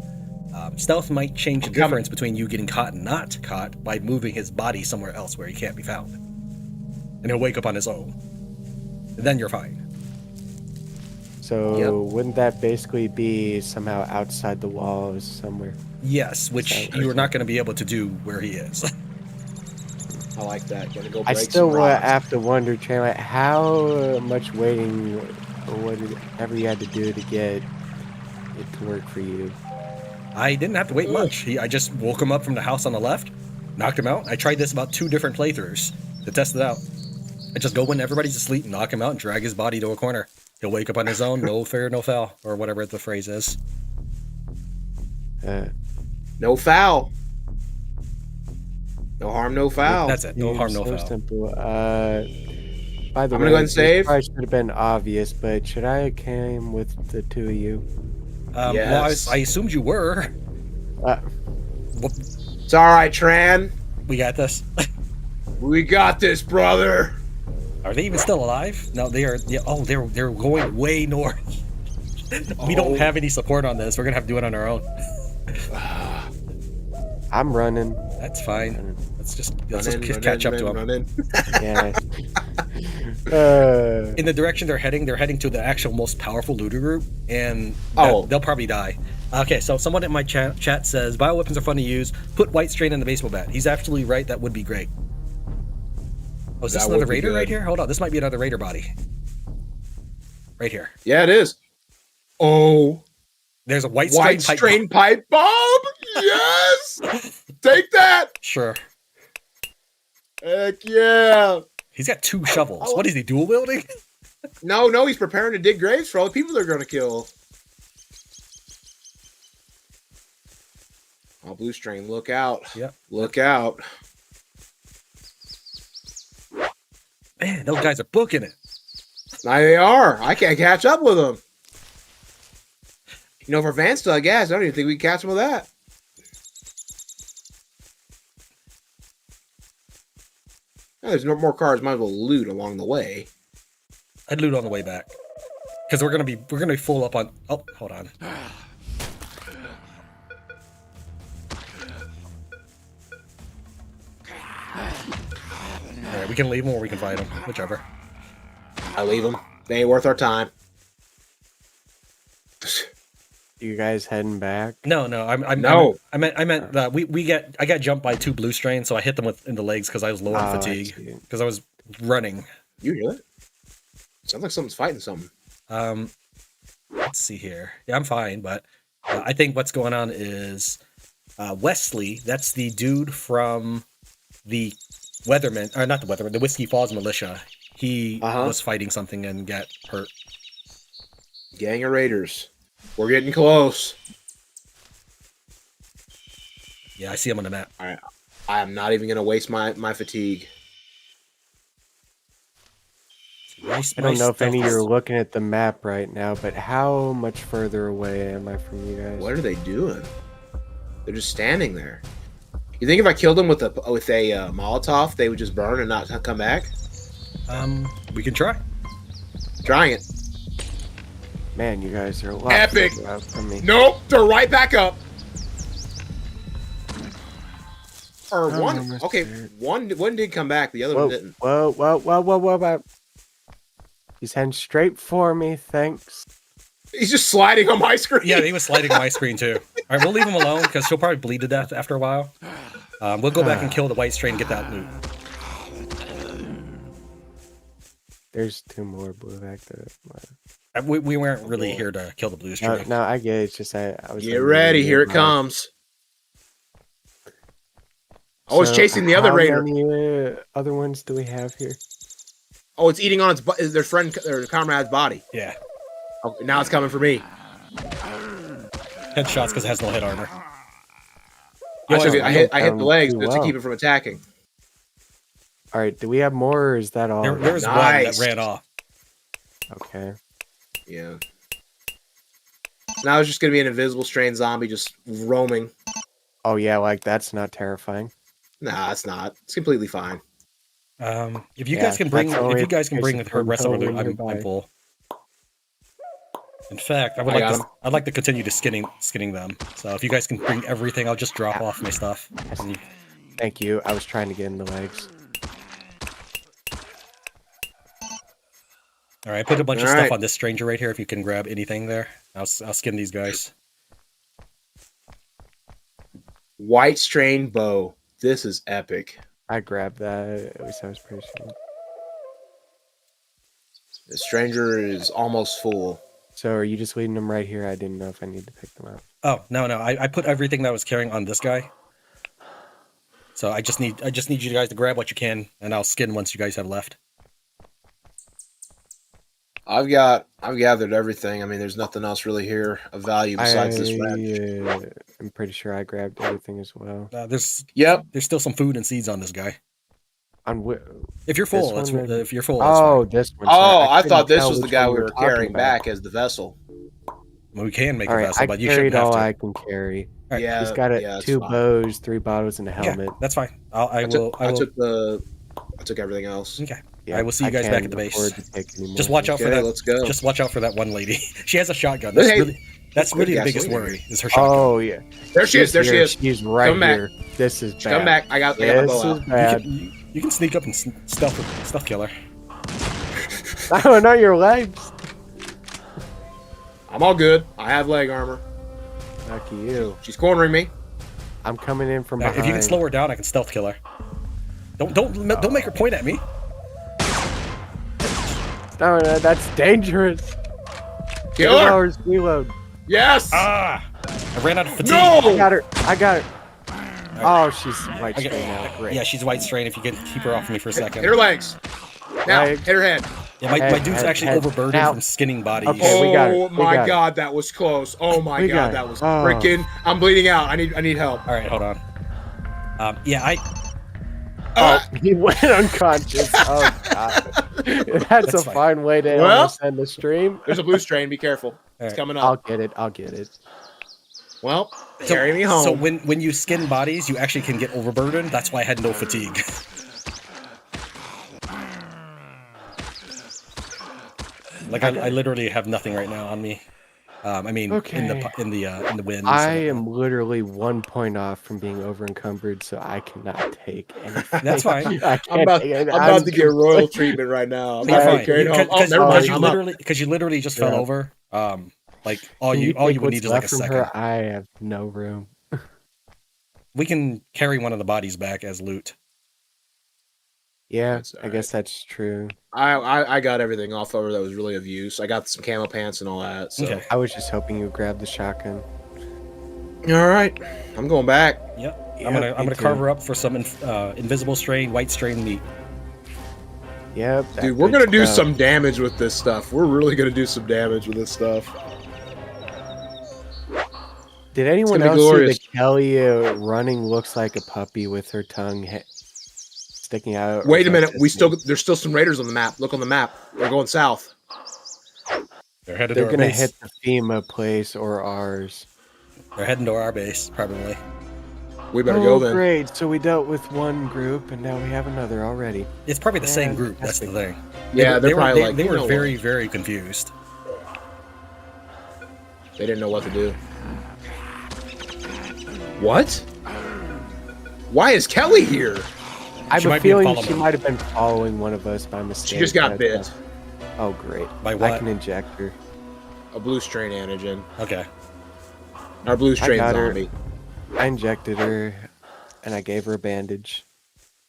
Stealth might change the difference between you getting caught and not caught by moving his body somewhere else where he can't be found. And he'll wake up on his own. And then you're fine. So wouldn't that basically be somehow outside the walls somewhere? Yes, which you are not going to be able to do where he is. I like that. Gonna go break I still some rocks. have to wonder, Tran, like, how much waiting or whatever you had to do to get it to work for you. I didn't have to wait much. I just woke him up from the house on the left, knocked him out. I tried this about 2 different playthroughs to test it out. I just go when everybody's asleep, knock him out, and drag his body to a corner. He'll wake up on his own, no fair, no foul, or whatever the phrase is. No foul. No harm, no foul. That's it. No harm, no foul. Simple. By the way, I'm gonna go and save. Probably should have been obvious, but should I have came with the 2 of you? Yes. Well, I assumed you were. It's all right, Tran. We got this. We got this, brother. Are they even still alive? No, they are. Yeah, oh, they're going way north. We don't have any support on this. We're gonna have to do it on our own. I'm running. That's fine. Let's just catch up to them. Yeah. In the direction they're heading to the actual most powerful looter group, and they'll probably die. Okay, so someone in my chat says bioweapons are fun to use. Put White Strain in the baseball bat. He's absolutely right. That would be great. Oh, is this another raider right here? Hold on, this might be another raider body. Right here. Yeah, it is. Oh, there's a white strain pipe bomb. Yes, take that. Sure. Heck yeah. He's got 2 shovels. What is he, dual wielding? No, he's preparing to dig graves for all the people they're going to kill. Oh, Blue Strain, look out. Yep. Look out. Man, those guys are booking it. They are. I can't catch up with them. You know, for Van still, I guess. I don't even think we can catch them with that. Oh, there's no more cars. Might as well loot along the way. I'd loot on the way back. Because we're gonna be full up on. Oh, hold on. Alright, we can leave them or we can fight them. Whichever. I leave them. They ain't worth our time. You guys heading back? No. No. I meant that I got jumped by 2 blue strains, so I hit them in the legs because I was low on fatigue because I was running. You hear that? Sounds like someone's fighting something. Let's see here. Yeah, I'm fine, but I think what's going on is Wesley. That's the dude from the Weatherman, or not the Weatherman, the Whiskey Falls militia. He was fighting something and got hurt. Gang of raiders. We're getting close. Yeah, I see him on the map. All right. I am not even going to waste my fatigue. I don't know if any of you are looking at the map right now, but how much further away am I from you guys? What are they doing? They're just standing there. You think if I killed them with a Molotov, they would just burn and not come back? We can try. Trying it. Man, you guys are a lot epic further out from me. Nope, they're right back up. Or one. Okay, one did come back. The other one didn't. Whoa. He's heading straight for me. Thanks. He's just sliding on my screen. Yeah, he was sliding on my screen too. All right, we'll leave him alone because he'll probably bleed to death after a while. We'll go back and kill the white strain and get that loot. There's 2 more blue back there. We weren't really here to kill the blue strain. No, I get it. It's just I was. Get ready. Here it comes. I was chasing the other raider. How many other ones do we have here? Oh, it's eating on their comrade's body. Yeah. Okay, now it's coming for me. Headshots because it has no head armor. I hit the legs just to keep it from attacking. All right, do we have more, or is that all? There's one that ran off. Okay. Yeah. Now it's just going to be an invisible strain zombie just roaming. Oh, yeah, like that's not terrifying. Nah, it's not. It's completely fine. If you guys can bring the Horde rest of our loot, I'm full. In fact, I'd like to continue to skinning them. So if you guys can bring everything, I'll just drop off my stuff. Thank you. I was trying to get in the legs. All right, I put a bunch of stuff on this stranger right here. If you can grab anything there, I'll skin these guys. White strain bow. This is epic. I grabbed that. At least I was pretty sure. The stranger is almost full. So are you just leading them right here? I didn't know if I need to pick them up. Oh no! I put everything that I was carrying on this guy. So I just need you guys to grab what you can, and I'll skin once you guys have left. I've gathered everything. I mean, there's nothing else really here of value besides this wrench. I'm pretty sure I grabbed everything as well. There's still some food and seeds on this guy. If you're full, if you're full. Oh, this one. Oh, I thought this was the guy we were carrying back as the vessel. We can make All a right, vessel, I but you carried shouldn't have all to. I can carry. All right. Yeah, He's got yeah, it's 2 fine. bows, 3 bottles, and a Yeah, helmet. that's fine. I took everything else. Okay. Yeah, I will see you guys back at the base. afford to take any more Just watch things. out for Okay, that. let's go. Just watch out for that one lady. She has a shotgun. Hey, That's good really the biggest gasoline worry is her shotgun. Oh yeah, There she is. There she here. is. She's right Come back. here. This is bad. Come back. I got my This bow is out. bad. You can sneak up and stealth kill her. Oh, not your legs. I'm all good. I have leg armor. Lucky you. She's cornering me. I'm coming in from behind. If you can slow her down, I can stealth kill her. Don't make her point at me. No, that's dangerous. Kill 2 her. hours reload. Yes. I ran out of fatigue. No. I got her. Oh, she's white Okay. straight now. Great. Yeah, she's white strain. If you can keep her off of me for a second. Hit her legs. Now, Legs. hit her head. Yeah, my Head, dude's head, actually head. overburdened Now. from skinning bodies. Okay, we got her. Oh We my got her. god, that was close. Oh my We got god, her. that was Oh. freaking. I'm bleeding out. I need help. All right, hold on. He went unconscious. Oh god. That's a fine. fine way to Well- end the stream. There's a blue strain. Be careful. It's right. coming I'll up. get it. I'll get it. Well, carry me home. So when you skin bodies, you actually can get overburdened. That's why I had no fatigue. Like I literally have nothing right now on me. I mean, Okay. in the wind. I am literally 1 point off from being over encumbered, so I cannot take anything. That's fine. I I'm about to get royal treatment right now. I'm You're about to fine. carry home. Oh, never mind. I'm up. Because you literally just fell Yeah. over. Like all Can you take would need what's is like a left from second. her? I have no room. We can carry one of the bodies back as loot. Yeah, That's I guess alright. that's true. I got everything off of her that was really of use. I got some camo pants and all that. So Okay. I was just hoping you grabbed the shotgun. all right, I'm going back. Yep. Yeah, I'm me gonna too. carve her up for some invisible strain, white strain meat. Yep. that Dude, we're good gonna do stuff. some damage with this stuff. We're really gonna do some damage with this stuff. Did anyone gonna be else see glorious. that Kelly running looks like a puppy with her tongue sticking out? or Wait is a that minute, just me? there's still some raiders on the map. Look on the map. They're going south. They're headed They're to our gonna base. hit the FEMA place or ours. They're heading to our base, probably. We better go then. Great. So we dealt with one group, and now we have another already. It's probably the same group. That's the Fantastic. thing. Yeah, they're probably like they you were know very what? very confused. They didn't know what to do. What? Why is Kelly here? I She have might a be a feeling follow she me. might have been following one of us by mistake. She just got but, bit. Oh, great. By I what? can inject her. A blue strain antigen. Okay. Our blue strain got her. zombie. I injected her, and I gave her a bandage.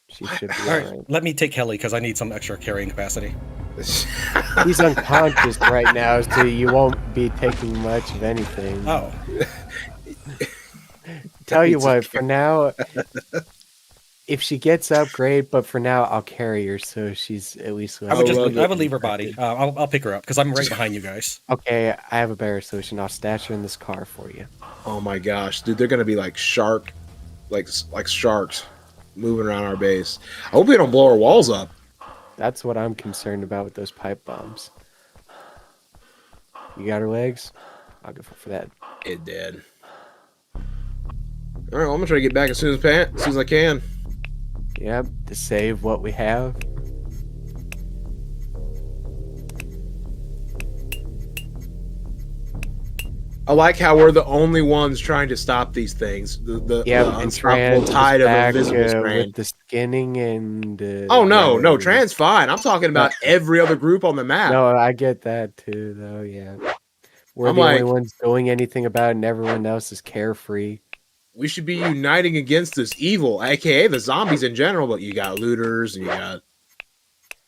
She should be All right. alright. Let me take Kelly because I need some extra carrying capacity. He's unconscious right now, so you won't be taking much of anything. Oh. Tell you He's what, for now, if she gets up, great. But for now, I'll carry her, so she's at least. I would Oh, well, I would leave her body. I'll pick her up because I'm right behind you guys. Okay, I have a better solution. I'll stash her in this car for you. Oh my gosh, dude, they're gonna be like like sharks, moving around our base. I hope they don't blow our walls up. That's what I'm concerned about with those pipe bombs. You got her legs? I'll go for that. It did. All right, well, I'm gonna try to get back as soon as I can. Yep, to save what we have. I like how we're the only ones trying to stop these things. The Yeah, the and unstoppable Tran is tide of back, invisible strain. with the skinning and. Oh no, Tran's fine. I'm talking about every other group on the map. No, I get that too, though. Yeah, we're I'm the only like- ones doing anything about it, and everyone else is carefree. We should be uniting against this evil, aka the zombies in general. But you got looters and you got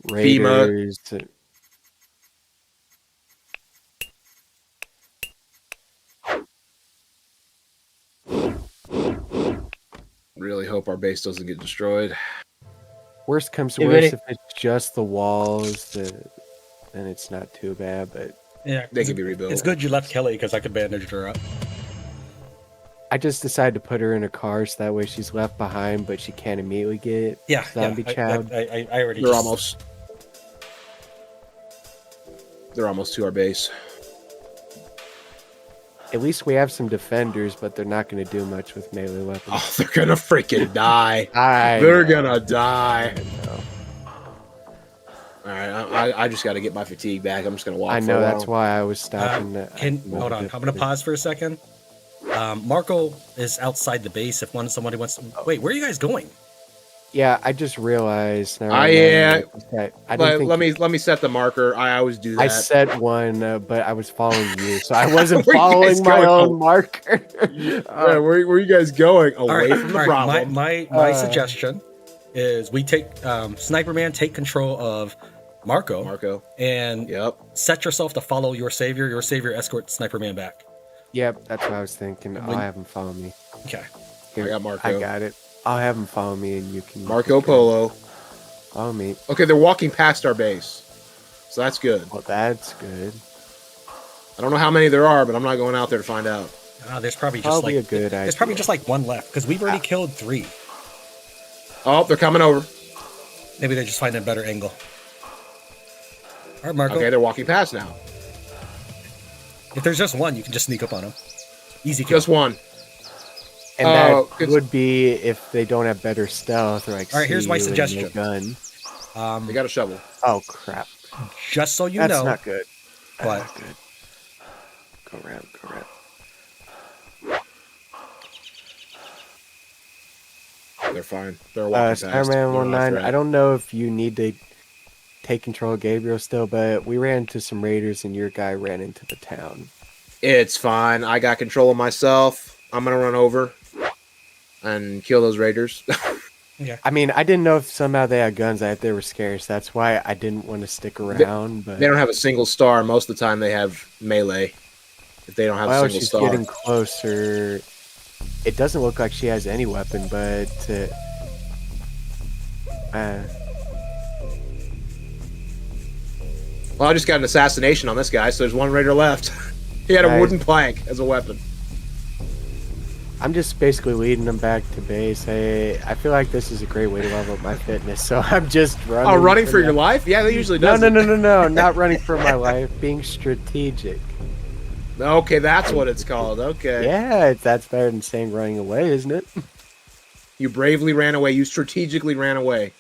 FEMA. Raiders. Really hope our base doesn't get destroyed. Worst comes to If worst, any- if it's just the walls, then it's not too bad. But Yeah. They can be rebuilt. It's good you left Kelly because I could bandage her up. I just decided to put her in a car so that way she's left behind, but she can't immediately get Yeah. zombie child. I already. They're just- almost to our base. At least we have some defenders, but they're not going to do much with melee weapons. Oh, they're gonna freaking die. They're gonna die. I know. All right, I just got to get my fatigue back. I'm just gonna walk. I know, that's why I was stopping. Hold on, I'm gonna pause for a second. Marco is outside the base. If somebody wants to wait, where are you guys going? Yeah, I just realized. Let me set the marker. I always do that. I set one, but I was following you, so I wasn't following my own marker. Where are you guys going? Away from the problem. My suggestion is we take Sniper Man take control of Marco, and set yourself to follow your savior. Your savior escort Sniper Man back. Yep, that's what I was thinking. I'll have him follow me. Okay. Here, I got Marco. I got it. I'll have him follow me, and you can... Marco Polo. Follow me. Okay, they're walking past our base. So that's good. Well, that's good. I don't know how many there are, but I'm not going out there to find out. There's probably just a good idea. There's probably just like one left, because we've already killed 3. Oh, they're coming over. Maybe they just find a better angle. All right, Marco. Okay, they're walking past now. If there's just one, you can just sneak up on them. Easy kill. Just one. And that would be if they don't have better stealth or like. All right, here's my suggestion. Gun. They got a shovel. Oh crap! Just so you That's know. Not good. That's but not good. Go around. They're fine. They're walking past. Starman 19. I don't know if you need to take control of Gabriel still, but we ran into some raiders and your guy ran into the town. It's fine. I got control of myself. I'm gonna run over and kill those raiders. Yeah. I mean, I didn't know if somehow they had guns. I thought they were scarce. That's why I didn't want to stick around. But they don't have a single star. Most of the time, they have melee. If they don't have a single she's star, getting closer. It doesn't look like she has any weapon, but well, I just got an assassination on this guy, so there's one raider left. He had a wooden plank as a weapon. I'm just basically leading them back to base. I feel like this is a great way to level up my fitness, so I'm just running. Oh, running for your life? Yeah, they usually do. No, not running for my life. Being strategic. Okay, that's what it's called. Okay. Yeah, that's better than saying running away, isn't it? You bravely ran away. You strategically ran away.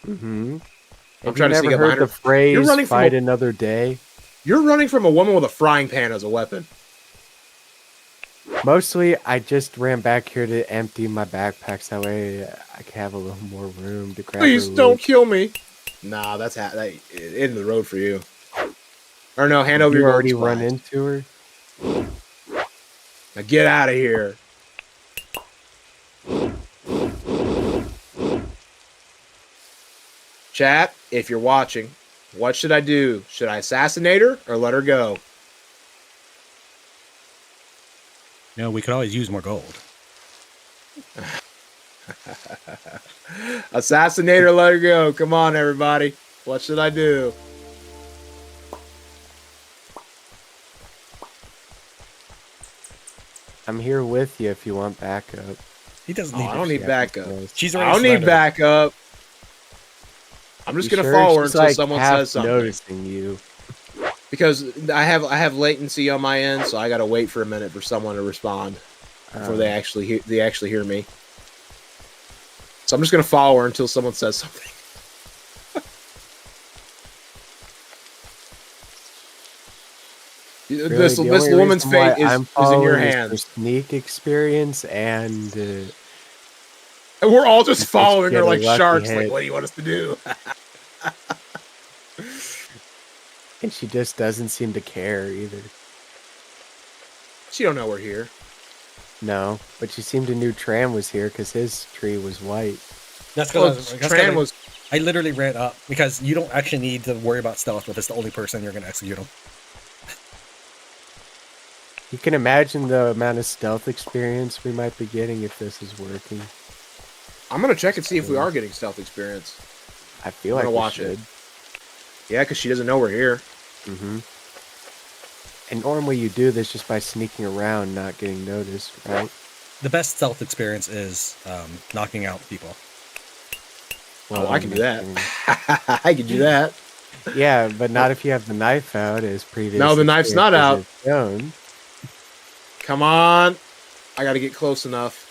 Mm-hmm. I'm trying to see the phrase "fight another day." You're running from a woman with a frying pan as a weapon. Mostly, I just ran back here to empty my backpacks. That way, I can have a little more room to grab. Please don't kill me. Nah, that's in the road for you. Or no, hand over your. You already run into her. Now get out of here. Chat, if you're watching, what should I do? Should I assassinate her or let her go? No, we could always use more gold. Assassinate her, let her go. Come on, everybody. What should I do? I'm here with you if you want backup. He doesn't need. I don't need backup. She's I don't need backup. I'm just gonna follow her until someone says something. Noticing you. Because I have latency on my end, so I gotta wait for a minute for someone to respond before they actually hear me. So I'm just gonna follow her until someone says something. Really, this woman's fate is in your hands. Sneak experience and we're all just following her like sharks. Like, what do you want us to do? And she just doesn't seem to care either. She don't know we're here. No, but she seemed to knew Tran was here because his tree was white. That's because Tran was. I literally ran up because you don't actually need to worry about stealth if it's the only person you're going to execute them. You can imagine the amount of stealth experience we might be getting if this is working. I'm gonna check and see if we are getting stealth experience. I feel like we should. Yeah, because she doesn't know we're here. Mm-hmm. And normally you do this just by sneaking around, not getting noticed, right? The best stealth experience is knocking out people. Well, I can do that. I can do that. Yeah, but not if you have the knife out, as previously. No, the knife's not out. Come on. I got to get close enough.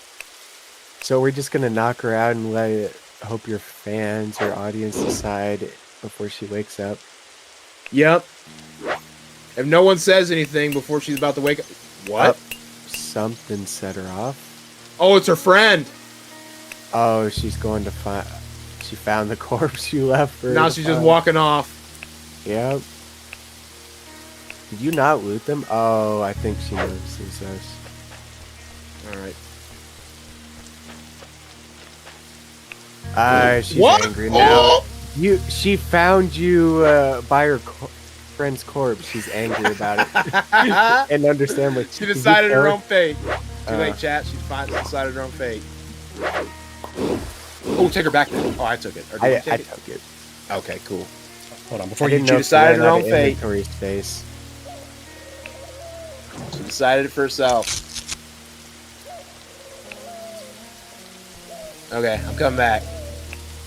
So we're just gonna knock her out and hope your fans or audience decide before she wakes up. Yep. If no one says anything before she's about to wake up. What? Something set her off. Oh, it's her friend. Oh, she's going to find. She found the corpse you left for. Now she's just walking off. Yep. Did you not loot them? Oh, I think she notices us. All right. She's angry now. Oh! She found you by her friend's corpse. She's angry about it. And understandably. She decided her own fate. Too late, chat. She decided her own fate. Oh, take her back then. Oh, I took it. Or I took it. Okay, cool. Hold on. Before she decided her own fate. Inventory space. She decided it for herself. Okay, I'm coming back.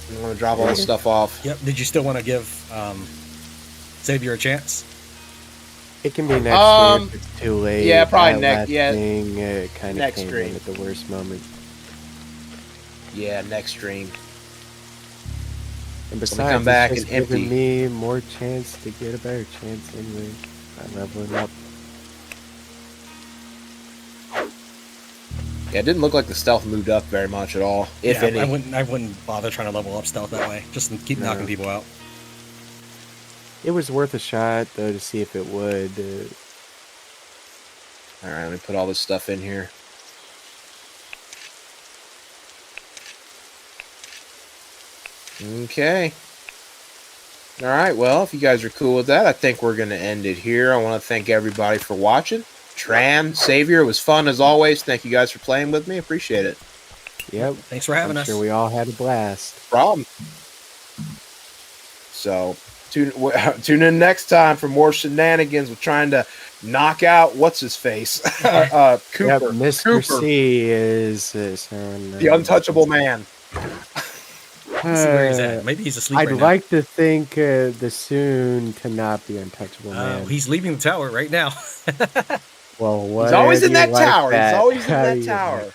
I'm going to drop all this stuff off. Yep. Did you still want to give Savior a chance? It can be next year if it's too late. Yeah, probably next. Yeah, it kind of next came stream in at the worst moment. Yeah, next stream. And besides, come back it's just and empty. giving me more chance to get a better chance anyway by leveling up. Yeah, it didn't look like the stealth moved up very much at all, if any. I wouldn't bother trying to level up stealth that way. Just keep knocking people out. It was worth a shot, though, to see if it would. All right, let me put all this stuff in here. Okay. All right, well, if you guys are cool with that, I think we're going to end it here. I want to thank everybody for watching. Tran, Savior, it was fun as always. Thank you guys for playing with me. Appreciate it. Yep. Thanks for having us. I'm sure we all had a blast. Problem. So tune in next time for more shenanigans with trying to knock out what's his face, Cooper. Yep, Mr. Cooper. C is The untouchable man. Let's see where he's at. Maybe he's asleep. I'd right like to think the soon to not be untouchable man. He's leaving the tower right now. Well, what? He's always in that tower. He's always in that tower.